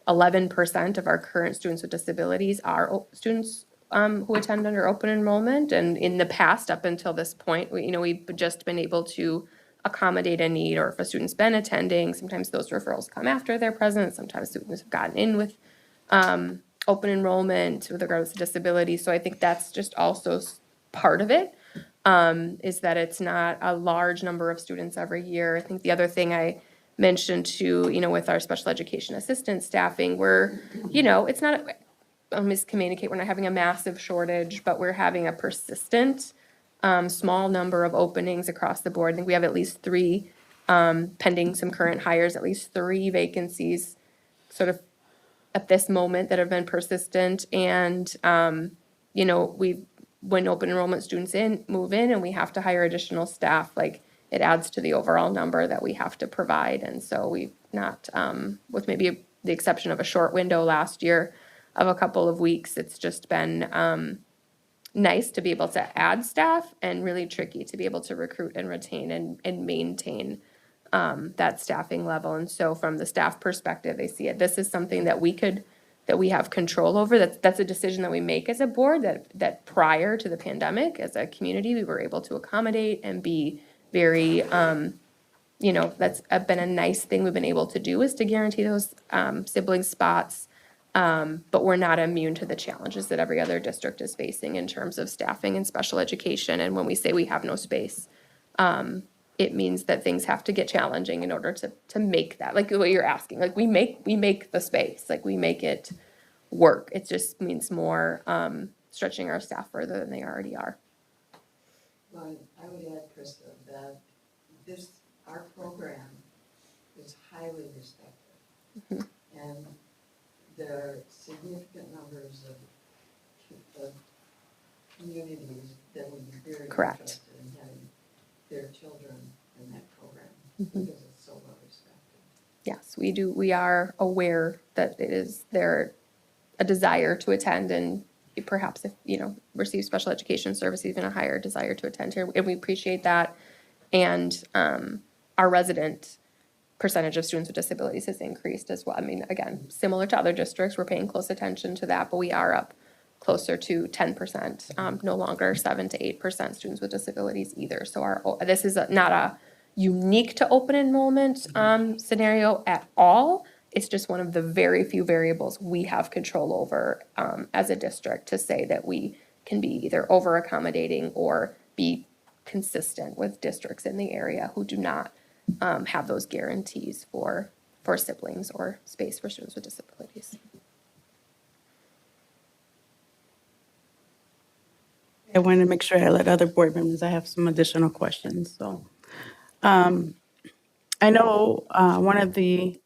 11% of our current students with disabilities are students who attend under open enrollment. And in the past, up until this point, we've just been able to accommodate a need, or if a student's been attending, sometimes those referrals come after they're present. Sometimes students have gotten in with open enrollment with regards to disability. So I think that's just also part of it, is that it's not a large number of students every year. I think the other thing I mentioned too, with our special education assistant staffing, it's not, I'll miscommunicate, we're not having a massive shortage, but we're having a persistent, small number of openings across the board. I think we have at least 3, pending some current hires, at least 3 vacancies sort of at this moment that have been persistent. And, when open enrollment students move in and we have to hire additional staff, like, it adds to the overall number that we have to provide. And so we've not, with maybe the exception of a short window last year of a couple of weeks, it's just been nice to be able to add staff, and really tricky to be able to recruit and retain and maintain that staffing level. And so from the staff perspective, they see it, this is something that we have control over. That's a decision that we make as a board, that prior to the pandemic, as a community, we were able to accommodate and be very, that's been a nice thing we've been able to do, is to guarantee those sibling spots. But we're not immune to the challenges that every other district is facing in terms of staffing and special education. And when we say we have no space, it means that things have to get challenging in order to make that, like what you're asking, like we make the space, like we make it work. It just means more stretching our staff further than they already are. Well, I would add, Krista, that our program is highly respected. And there are significant numbers of communities that would be very Correct. interested in having their children in that program, because it's so well respected. Yes, we do. We are aware that it is there a desire to attend, and perhaps if, receive special education service, even a higher desire to attend here. And we appreciate that. And our resident percentage of students with disabilities has increased as well. I mean, again, similar to other districts, we're paying close attention to that, but we are up closer to 10%, no longer 7 to 8% students with disabilities either. So this is not a unique to open enrollment scenario at all. It's just one of the very few variables we have control over as a district, to say that we can be either over accommodating or be consistent with districts in the area who do not have those guarantees for siblings or space for students with disabilities. I wanted to make sure I let other board members, I have some additional questions. So I know one of the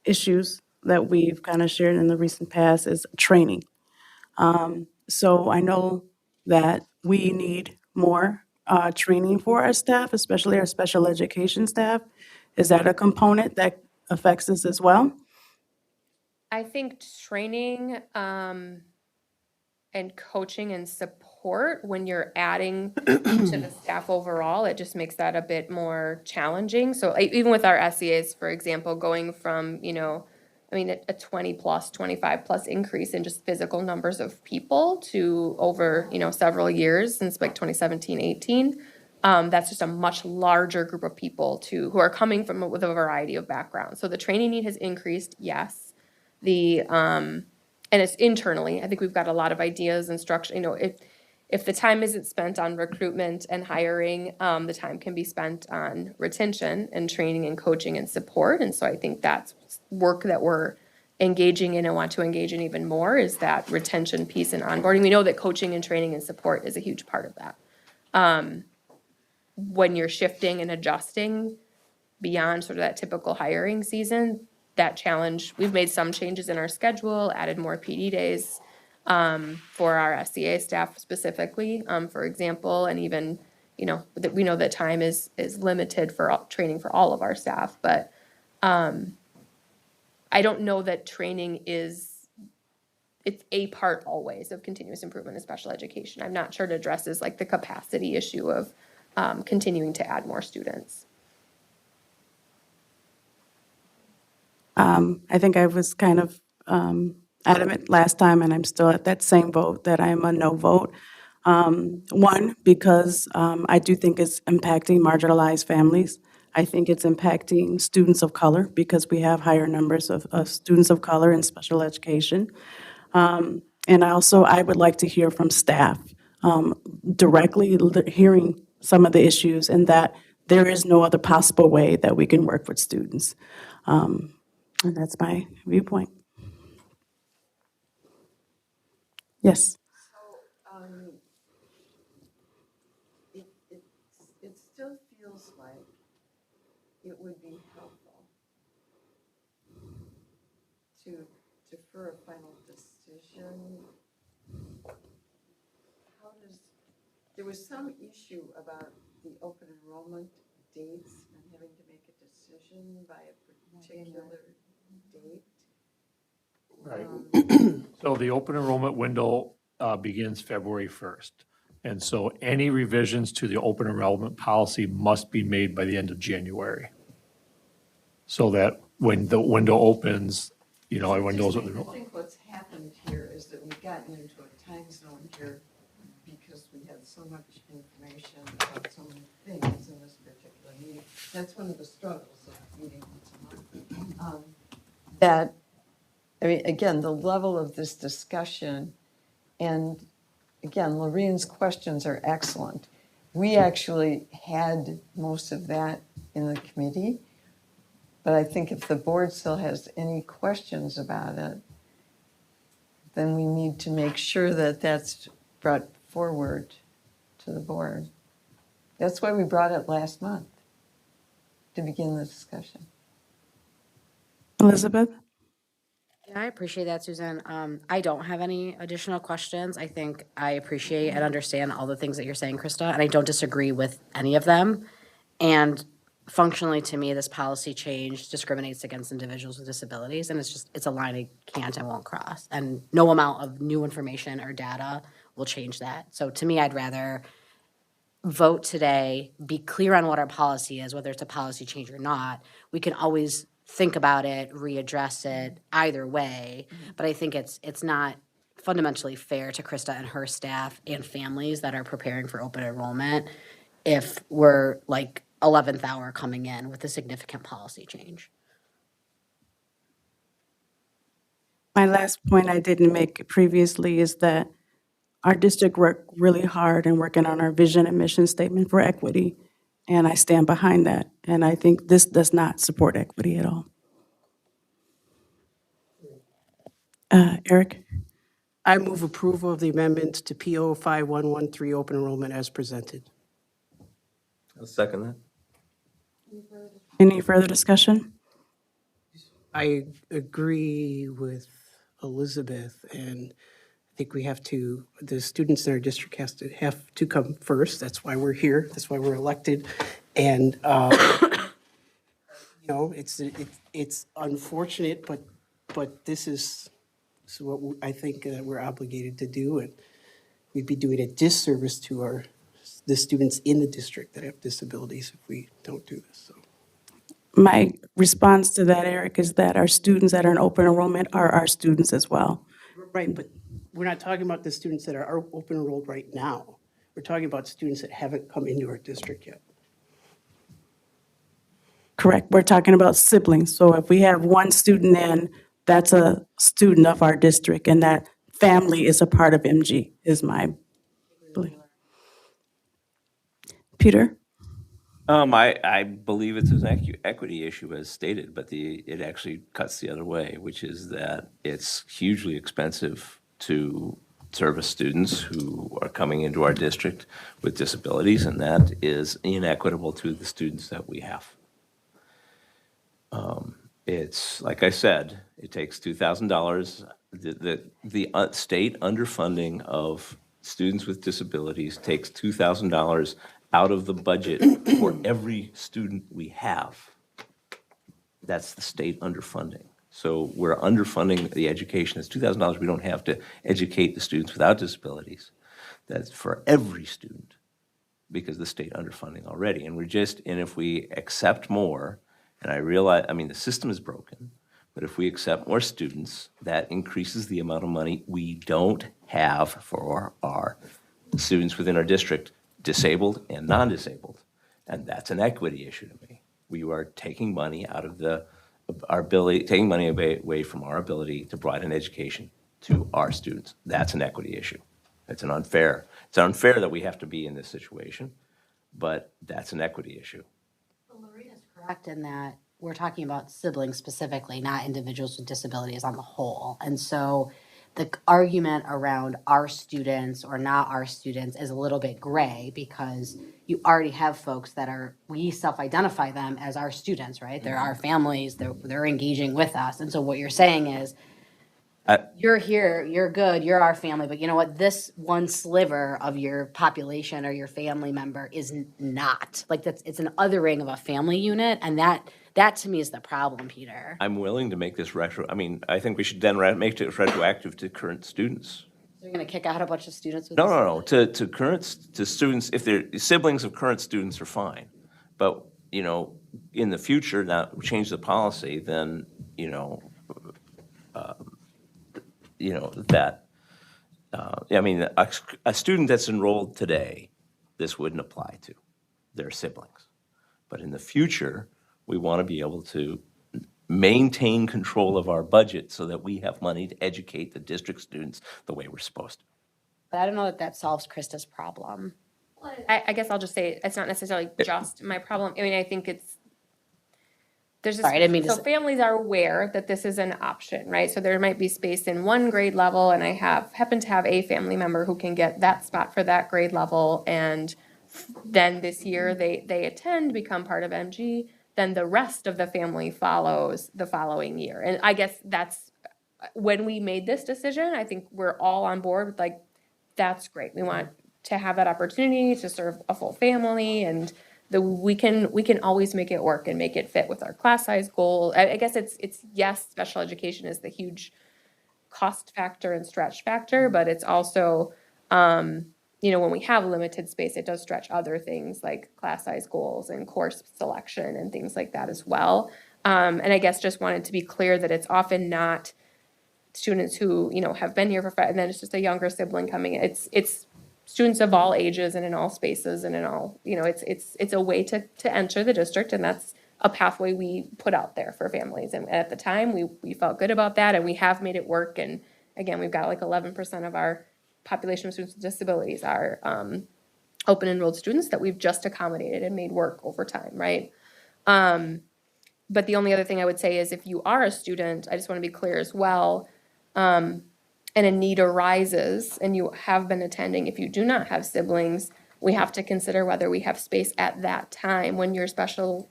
issues that we've kind of shared in the recent past is training. So I know that we need more training for our staff, especially our special education staff. Is that a component that affects us as well? I think training and coaching and support, when you're adding to the staff overall, it just makes that a bit more challenging. So even with our SEAs, for example, going from, a 20 plus, 25 plus increase in just physical numbers of people to over, several years since like 2017, 18. That's just a much larger group of people who are coming with a variety of backgrounds. So the training need has increased, yes. And it's internally, I think we've got a lot of ideas and structure, if the time isn't spent on recruitment and hiring, the time can be spent on retention and training and coaching and support. And so I think that's work that we're engaging in and want to engage in even more, is that retention piece and onboarding. We know that coaching and training and support is a huge part of that. When you're shifting and adjusting beyond sort of that typical hiring season, that challenge, we've made some changes in our schedule, added more PD days for our SEA staff specifically, for example, and even, that we know that time is limited for training for all of our staff, but I don't know that training it's a part always of continuous improvement in special education. I'm not sure it addresses like the capacity issue of continuing to add more students. I think I was kind of adamant last time, and I'm still at that same vote, that I'm a no vote. One, because I do think it's impacting marginalized families. I think it's impacting students of color, because we have higher numbers of students of color in special education. And I would like to hear from staff, directly hearing some of the issues, and that there is no other possible way that we can work with students. And that's my viewpoint. Yes. It still feels like it would be helpful to defer a final decision. There was some issue about the open enrollment dates and having to make a decision by a particular date. Right. So the open enrollment window begins February 1st. And so any revisions to the open enrollment policy must be made by the end of January. So that when the window opens, everyone knows what I think what's happened here is that we've gotten into a time zone here because we had so much information about so many things in this particular meeting. That's one of the struggles of meeting once a month. That, I mean, again, the level of this discussion, and again, Lorraine's questions are excellent. We actually had most of that in the committee, but I think if the board still has any questions about it, then we need to make sure that that's brought forward to the board. That's why we brought it last month, to begin the discussion. Elizabeth? Yeah, I appreciate that, Susan. I don't have any additional questions. I think I appreciate and understand all the things that you're saying, Krista, and I don't disagree with any of them. And functionally, to me, this policy change discriminates against individuals with disabilities, and it's a line I can't and won't cross. And no amount of new information or data will change that. So to me, I'd rather vote today, be clear on what our policy is, whether it's a policy change or not. We can always think about it, readdress it, either way. But I think it's not fundamentally fair to Krista and her staff and families that are preparing for open enrollment if we're like 11th hour coming in with a significant policy change. My last point I didn't make previously is that our district worked really hard in working on our vision and mission statement for equity, and I stand behind that. And I think this does not support equity at all. Eric? I move approval of the amendments to PO 5113 open enrollment as presented. I'll second that. Any further discussion? I agree with Elizabeth, and I think the students in our district have to come first. That's why we're here. That's why we're elected. And, it's unfortunate, but this is what I think that we're obligated to do. And we'd be doing a disservice to the students in the district that have disabilities if we don't do this, so. My response to that, Eric, is that our students that are in open enrollment are our students as well. Right, but we're not talking about the students that are open enrolled right now. We're talking about students that haven't come into our district yet. Correct. We're talking about siblings. So if we have one student in, that's a student of our district, and that family is a part of MG, is my belief. Peter? I believe it's an equity issue as stated, but it actually cuts the other way, which is that it's hugely expensive to service students who are coming into our district with disabilities, and that is inequitable to the students that we have. It's, like I said, it takes $2,000. The state underfunding of students with disabilities takes $2,000 out of the budget for every student we have. That's the state underfunding. So we're underfunding the education. It's $2,000 we don't have to educate the students without disabilities. That's for every student because the state underfunding already. And if we accept more, and I realize, the system is broken, But if we accept more students, that increases the amount of money we don't have for our students within our district, disabled and non-disabled. And that's an equity issue to me. We are taking money out of our ability, taking money away from our ability to provide an education to our students. That's an equity issue. It's unfair that we have to be in this situation, but that's an equity issue. Correct in that we're talking about siblings specifically, not individuals with disabilities on the whole. And so the argument around our students or not our students is a little bit gray because you already have folks that we self-identify them as our students, right? They're our families, they're engaging with us. And so what you're saying is, you're here, you're good, you're our family, but you know what? This one sliver of your population or your family member is not. Like it's an othering of a family unit, and that to me is the problem, Peter. I'm willing to make this I think we should then make it retroactive to current students. So you're gonna kick out a bunch of students with No. To students, if they're siblings of current students are fine. But, in the future, now change the policy, then, a student that's enrolled today, this wouldn't apply to their siblings. But in the future, we want to be able to maintain control of our budget so that we have money to educate the district students the way we're supposed to. But I don't know that solves Krista's problem. I guess I'll just say it's not necessarily just my problem. I mean, I think there's Sorry, I didn't mean to so say- families are aware that this is an option, right? So there might be space in one grade level, and I happen to have a family member who can get that spot for that grade level, and then this year they attend, become part of MG, then the rest of the family follows the following year. And I guess that's when we made this decision, I think we're all on board with that's great. We want to have that opportunity to serve a full family, and we can always make it work and make it fit with our class size goal. I guess it's yes, special education is the huge cost factor and stretch factor, but it's also when we have limited space, it does stretch other things like class size goals and course selection and things like that as well. And I guess just wanted to be clear that it's often not students who, have been here for and then it's just a younger sibling coming in. It's students of all ages and in all spaces and in all, it's a way to enter the district, and that's a pathway we put out there for families. And at the time, we felt good about that, and we have made it work. And again, we've got 11% of our population of students with disabilities are open enrolled students that we've just accommodated and made work over time, right? But the only other thing I would say is if you are a student, I just want to be clear as well, and a need arises and you have been attending, if you do not have siblings, we have to consider whether we have space at that time when your special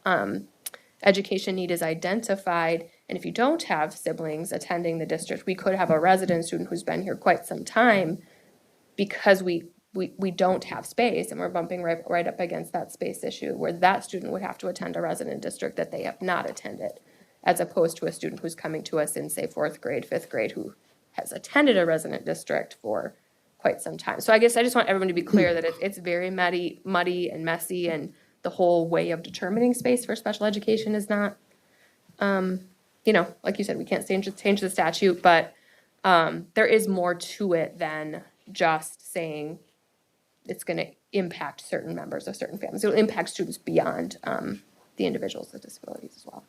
education need is identified. And if you don't have siblings attending the district, we could have a resident student who's been here quite some time because we don't have space, and we're bumping right up against that space issue where that student would have to attend a resident district that they have not attended, as opposed to a student who's coming to us in, say, 4th grade, 5th grade, who has attended a resident district for quite some time. So I guess I just want everyone to be clear that it's very muddy and messy, and the whole way of determining space for special education is not, like you said, we can't change the statute, but there is more to it than just saying it's going to impact certain members of certain families. It will impact students beyond the individuals with disabilities as well.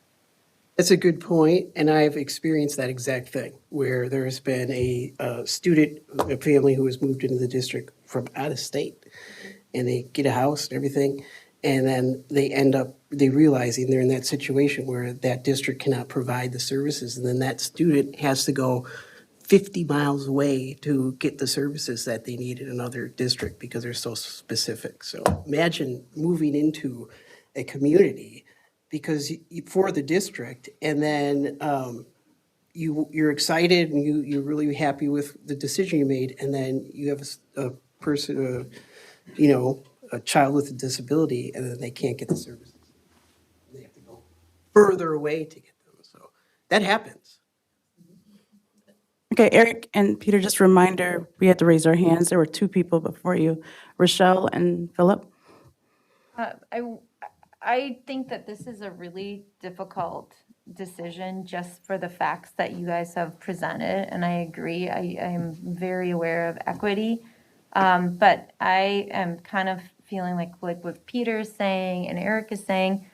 That's a good point, and I've experienced that exact thing, where there's been a student, a family who has moved into the district from out of state, and they get a house and everything, and then they realizing they're in that situation where that district cannot provide the services, and then that student has to go 50 miles away to get the services that they need in another district because they're so specific. So imagine moving into a community because for the district, and then you're excited and you're really happy with the decision you made, and then you have a person, a child with a disability, and then they can't get the services. They have to go further away to get them. So that happens. Okay, Eric and Peter, just a reminder, we had to raise our hands. There were 2 people before you, Rochelle and Philip. I think that this is a really difficult decision just for the facts that you guys have presented, and I agree. I'm very aware of equity. But I am kind of feeling like what Peter's saying and Eric is saying,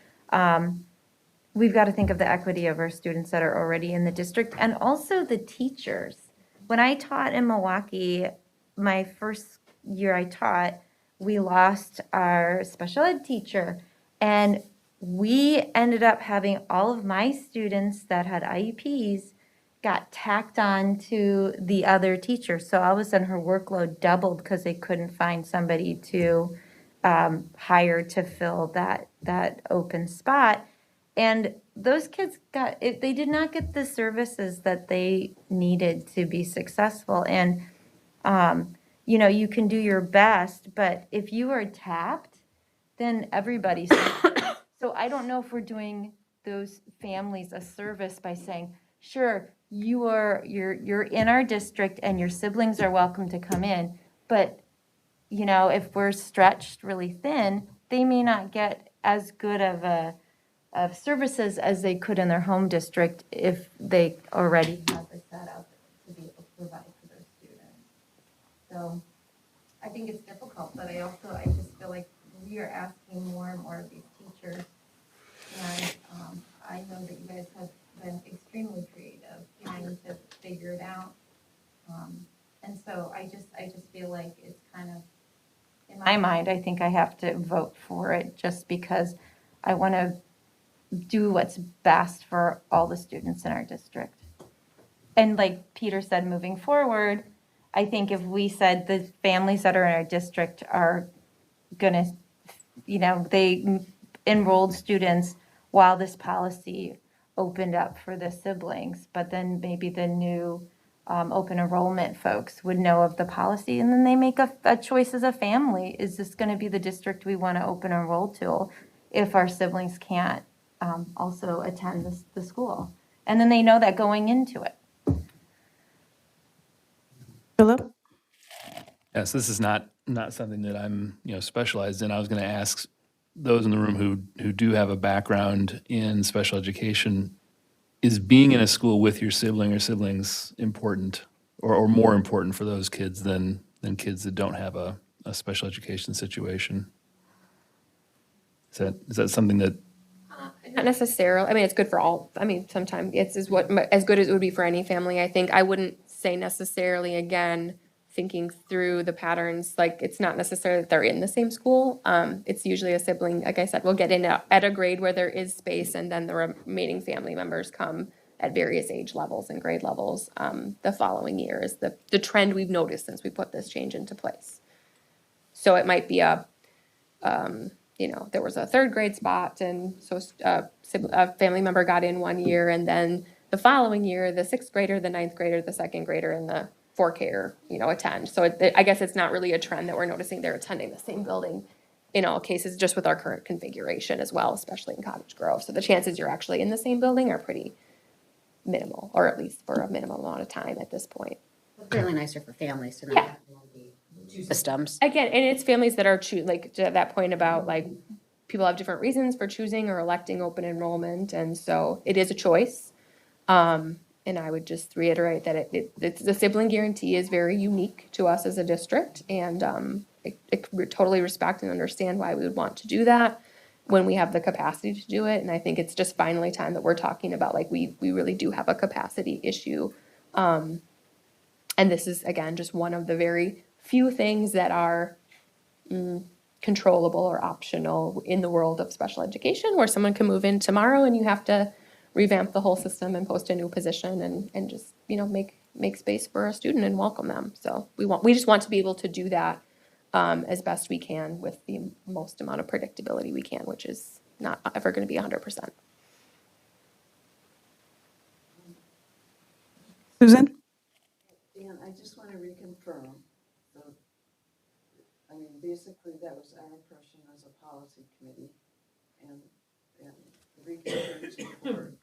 we've got to think of the equity of our students that are already in the district and also the teachers. When I taught in Milwaukee, my first year I taught, we lost our special ed teacher. And we ended up having all of my students that had IEPs got tacked on to the other teacher. So all of a sudden her workload doubled because they couldn't find somebody to hire to fill that open spot. And those kids they did not get the services that they needed to be successful. And, you can do your best, but if you are tapped, then everybody's. So I don't know if we're doing those families a service by saying, sure, you're in our district and your siblings are welcome to come in, but if we're stretched really thin, they may not get as good of services as they could in their home district if they already have a setup to be able to provide for their students. So I think it's difficult, but I just feel like we are asking more and more of these teachers. And I know that you guys have been extremely creative trying to figure it out. And so I just feel like it's kind of, in my mind, I think I have to vote for it just because I want to do what's best for all the students in our district. And like Peter said, moving forward, I think if we said the families that are in our district are gonna, they enrolled students while this policy opened up for the siblings, but then maybe the new open enrollment folks would know of the policy, and then they make a choice as a family. Is this gonna be the district we wanna open enroll to if our siblings can't also attend the school? And then they know that going into it. Philip? Yes, this is not something that I'm, specialized in. I was going to ask those in the room who do have a background in special education, is being in a school with your sibling or siblings important or more important for those kids than kids that don't have a special education situation? Is that something that Not necessarily. I mean, it's good for all. I mean, sometimes it's as good as it would be for any family. I think I wouldn't say necessarily, again, thinking through the patterns, like it's not necessarily that they're in the same school. It's usually a sibling, like I said, will get in at a grade where there is space, and then the remaining family members come at various age levels and grade levels the following year is the trend we've noticed since we put this change into place. So it might be there was a third grade spot, and so a family member got in one year, and then the following year, the sixth grader, the ninth grader, the second grader, and the 4K attend. So I guess it's not really a trend that we're noticing they're attending the same building in all cases, just with our current configuration as well, especially in Cottage Grove. So the chances you're actually in the same building are pretty minimal, or at least for a minimum amount of time at this point. Certainly nicer for families to not have two systems. Again, and it's families that are to that point about like people have different reasons for choosing or electing open enrollment, and so it is a choice. And I would just reiterate that the sibling guarantee is very unique to us as a district, and we totally respect and understand why we would want to do that when we have the capacity to do it. And I think it's just finally time that we're talking about like we really do have a capacity issue. And this is, again, just one of the very few things that are controllable or optional in the world of special education, where someone can move in tomorrow and you have to revamp the whole system and post a new position and just, make space for a student and welcome them. So we just want to be able to do that as best we can with the most amount of predictability we can, which is not ever going to be 100%. Susan? Dan, I just want to reconfirm. Basically, that was our impression as a policy committee, and reconfirmed to the board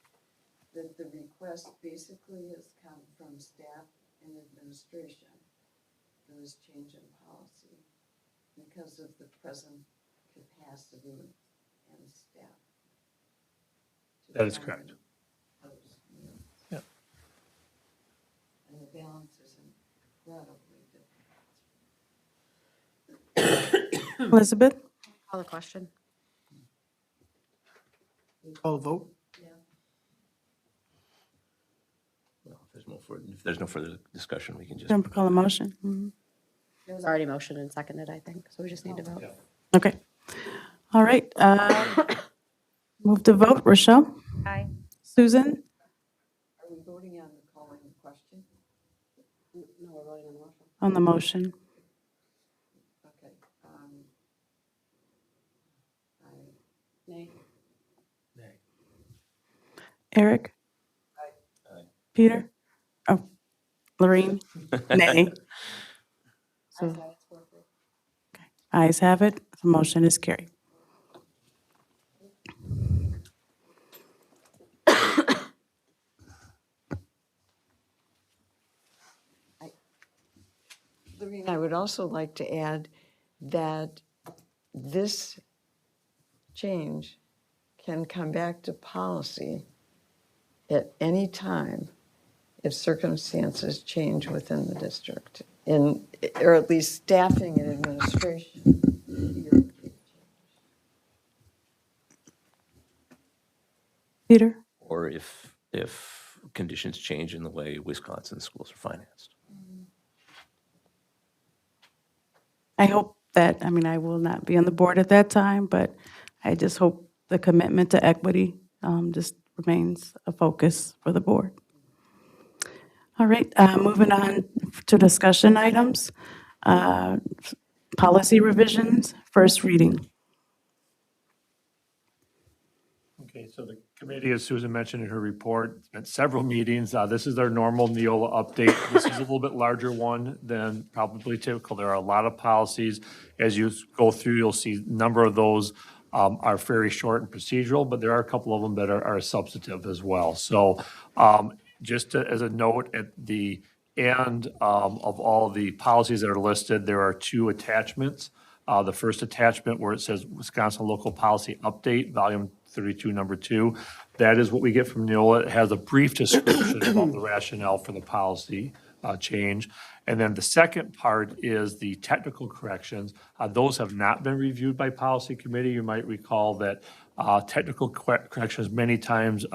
that the request basically has come from staff and administration for this change in policy because of the present capacity and staff. That is correct. balance is incredibly different. Elizabeth? Call the question. Call vote? Well, if there's no further discussion, we can just. Don't call a motion. Mhm. It was already motioned and seconded, I think, so we just need to vote. Okay. All right. Move to vote. Rochelle? Aye. Susan? Are we voting on the calling the question? No, we're voting on the motion. On the motion. Okay. Nay. Eric? Peter? Oh, Lorraine? Nay. So, ayes have it. The motion is carried. Lorraine, I would also like to add that this change can come back to policy at any time if circumstances change within the district, or at least staffing and administration. Peter? Or if conditions change in the way Wisconsin schools are financed. I hope that, I mean, I will not be on the board at that time, but I just hope the commitment to equity just remains a focus for the board. All right, moving on to discussion items. Policy revisions, first reading. Okay, so the committee, as Susan mentioned in her report, spent several meetings. This is their normal Neola update. This is a little bit larger one than probably typical. There are a lot of policies. As you go through, you'll see a number of those are very short and procedural, but there are a couple of them that are substantive as well. So just as a note, at the end of all the policies that are listed, there are 2 attachments. The first attachment where it says Wisconsin Local Policy Update, Volume 32, Number 2. That is what we get from Neola. It has a brief description about the rationale for the policy change. And then the second part is the technical corrections. Those have not been reviewed by Policy Committee. You might recall that technical corrections many times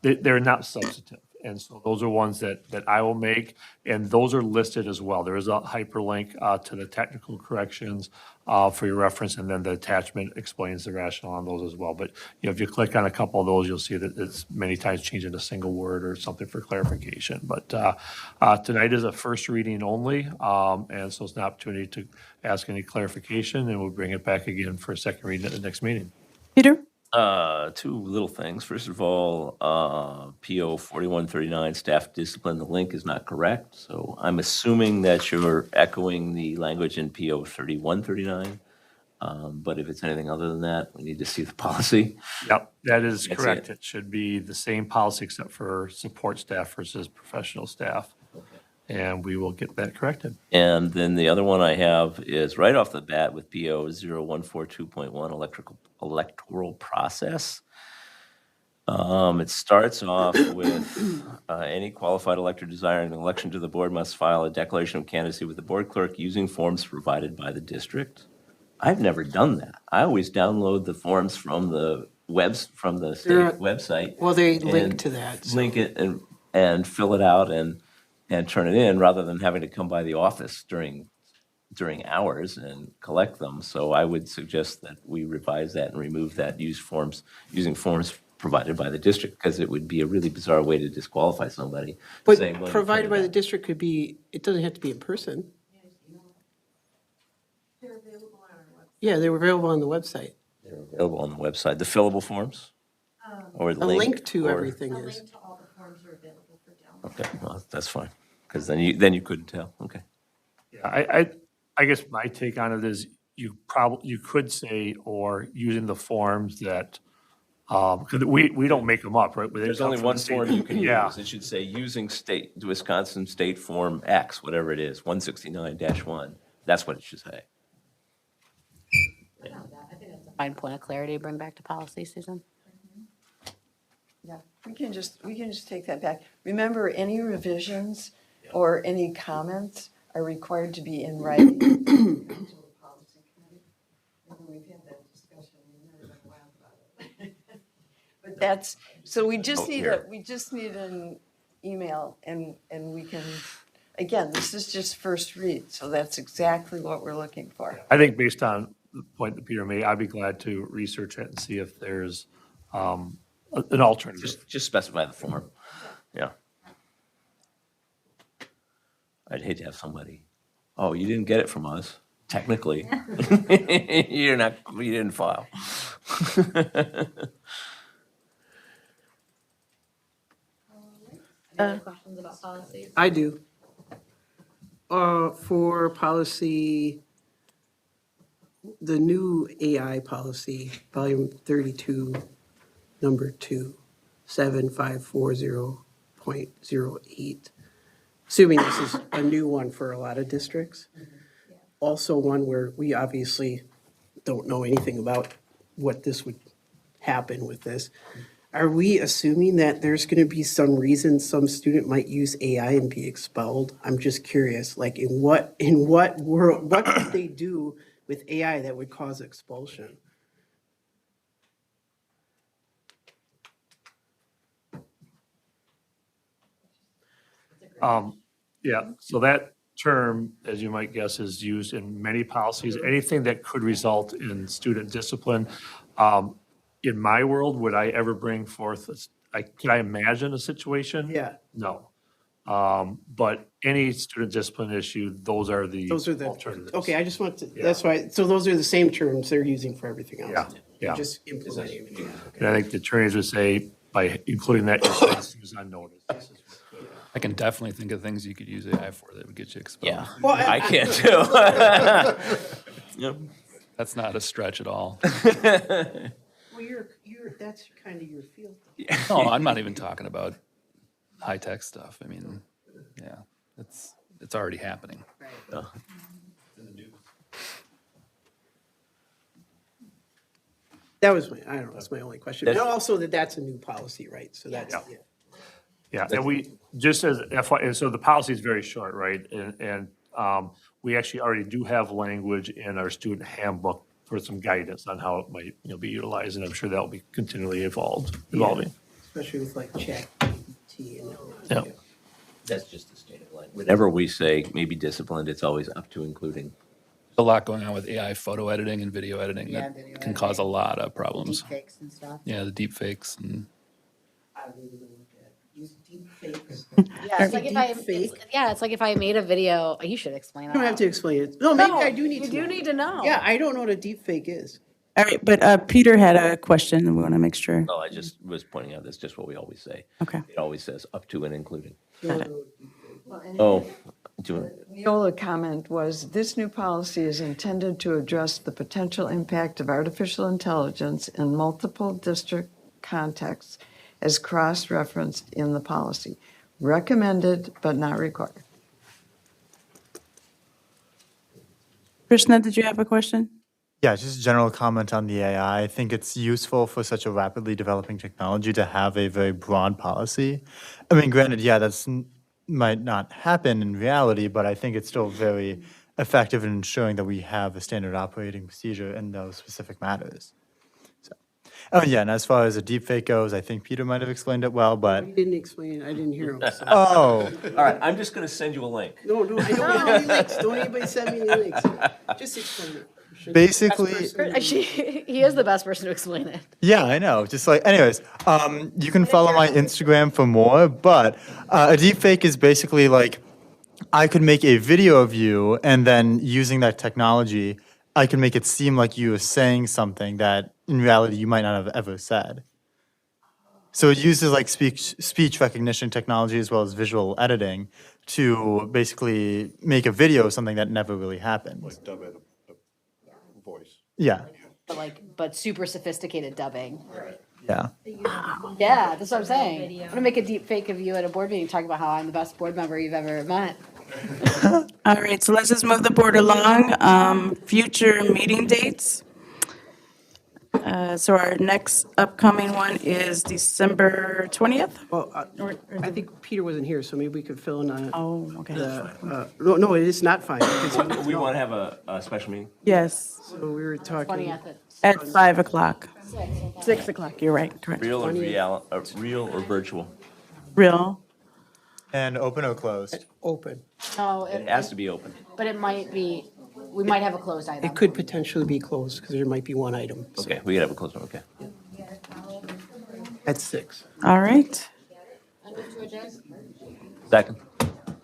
they're not substantive. And so those are ones that I will make, and those are listed as well. There is a hyperlink to the technical corrections for your reference, and then the attachment explains the rationale on those as well. But if you click on a couple of those, you'll see that it's many times changing a single word or something for clarification. But tonight is a first reading only, and so it's an opportunity to ask any clarification, and we'll bring it back again for a second reading at the next meeting. Peter? 2 little things. First of all, PO 4139, staff discipline, the link is not correct. So I'm assuming that you're echoing the language in PO 3139. But if it's anything other than that, we need to see the policy. Yep, that is That's correct. it. It should be the same policy except for support staff versus professional staff. And we will get that corrected. And then the other one I have is right off the bat with PO 0142.1, electoral process. It starts off with any qualified elector desiring an election to the board must file a declaration of candidacy with the board clerk using forms provided by the district. I've never done that. I always download the forms from the state website. Well, they link and to that. so- Link it and fill it out and turn it in, rather than having to come by the office during hours and collect them. So I would suggest that we revise that and remove that, using forms provided by the district, because it would be a really bizarre way to disqualify somebody. But saying, well, provided by the district could be, it doesn't have to be in person. Yeah, they were available on the website. They're available on the website. The fillable forms? Or A link to or- everything is. to all the forms are available for download. Okay, well, that's fine, because then you couldn't tell. Okay. Yeah, I guess my take on it is you could say, or using the forms that, because we don't make them up, right? They There's come only from one the state. form you can Yeah. use. It should say using Wisconsin State Form X, whatever it is, 169-1. That's what it should say. Fine point of clarity to bring back to policy, Susan. Yeah, we can just take that back. Remember, any revisions or any comments are required to be in writing. We've had that discussion, we've never been wild about it. But that's, so we just need an email and we can, again, this is just first read, so that's exactly what we're looking for. I think based on the point that Peter made, I'd be glad to research it and see if there's an alternative. Just specify the form. Yeah. I'd hate to have somebody, oh, you didn't get it from us, technically. You didn't file. Any other questions about policies? I do. For policy, the new AI policy, volume 32, number 2, 7540.08. Assuming this is a new one for a lot of districts. Also one where we obviously don't know anything about what this would happen with this. Are we assuming that there's going to be some reason some student might use AI and be expelled? I'm just curious, like in what world, what could they do with AI that would cause expulsion? Yeah, so that term, as you might guess, is used in many policies, anything that could result in student discipline. In my world, would I ever bring forth, can I imagine a situation? Yeah. No. But any student discipline issue, those are the alternatives. Okay, I just want to, that's why, so those are the same terms they're using for everything else? Yeah, yeah. Just implementing it. And I think the attorneys would say, by including that, you're placing us on notice. This is what's good. I can definitely think of things you could use AI for that would get you expelled. Yeah, Well, I can too. Yep. That's not a stretch at all. Well, that's kind of your field. No, I'm not even talking about high-tech stuff. I mean, yeah, it's already happening. Yeah. That was I don't know, that's my only question. And That's- also that's a new policy, right? So that's, Yeah. yeah. Yeah, and we, just as FY, and so the policy is very short, right? And we actually already do have language in our student handbook for some guidance on how it might, be utilized, and I'm sure that will be continually evolving. Especially with like ChatGPT and all that. Yeah. That's just the state of line. Whenever we say maybe disciplined, it's always up to including. There's a lot going on with AI photo editing and video editing Yeah, that video can cause a editing. lot of problems. Deepfakes and stuff. Yeah, the deep fakes and I don't even know what that, use deep fakes. Yeah, it's like if I, Deep fake? it's like if I made a video, you should explain I that. don't have to explain it. No, maybe I do need to. You do know. need to know. Yeah, I don't know what a deep fake is. All right, but Peter had a question, and we want to make sure. No, I just was pointing out, that's just what we always say. Okay. It always says up to and including. Got it. Oh, do Neola comment was, this new policy is intended to address the potential impact of artificial intelligence in multiple district contexts as cross-referenced in the policy. Recommended, but not required. Krishna, did you have a question? Yeah, just a general comment on the AI. I think it's useful for such a rapidly developing technology to have a very broad policy. I mean, granted, yeah, might not happen in reality, but I think it's still very effective in ensuring that we have a standard operating procedure in those specific matters. So, oh yeah, and as far as a deepfake goes, I think Peter might have explained it well, but You didn't explain it, I didn't hear him. So. oh, all right, I'm just going to send you a link. No, I don't need any links. Don't anybody send me any links. Just explain it. basically, He is the best person to explain it. yeah, I know. Just like, anyways, you can follow my Instagram for more, but a deepfake is basically like, I could make a video of you, and then using that technology, I can make it seem like you were saying something that in reality you might not have ever said. So it uses like speech recognition technology as well as visual editing to basically make a video of something that never really happened. Like dub it a voice. Yeah, But super sophisticated dubbing. yeah. Yeah, that's what I'm saying. I'm gonna make a deep fake of you at a board meeting, talking about how I'm the best board member you've ever met. All right, so let's just move the board along. Future meeting dates. So our next upcoming one is December 20th? Well, I think Peter wasn't here, so maybe we could fill in on. Oh, okay. No, it is not fine. because We want to have a special meeting? Yes, So we were talking. at 5 o'clock. 6 o'clock. You're right, correct. Real or virtual? Real. And open or closed? Open. No, It has to be open. but it might be, we might have a closed item. It could potentially be closed because there might be one item. So Okay, we could have a closed one, okay. At 6. All right. Second.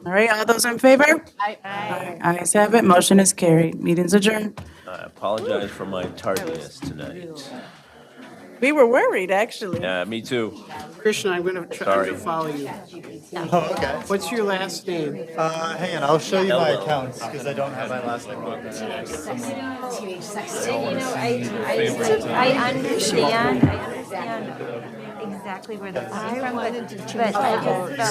All right, all those in favor? Aye. Ayes have it, motion is carried. Meeting's adjourned. I apologize for my tardiness tonight. We were worried, actually. Yeah, me too. Krishna, I'm going to try Sorry. to follow you. Oh, okay. What's your last name? Hang on, I'll show you my accounts because I don't have my last name on there. Teenage sex. I understand exactly where this is from, but I just felt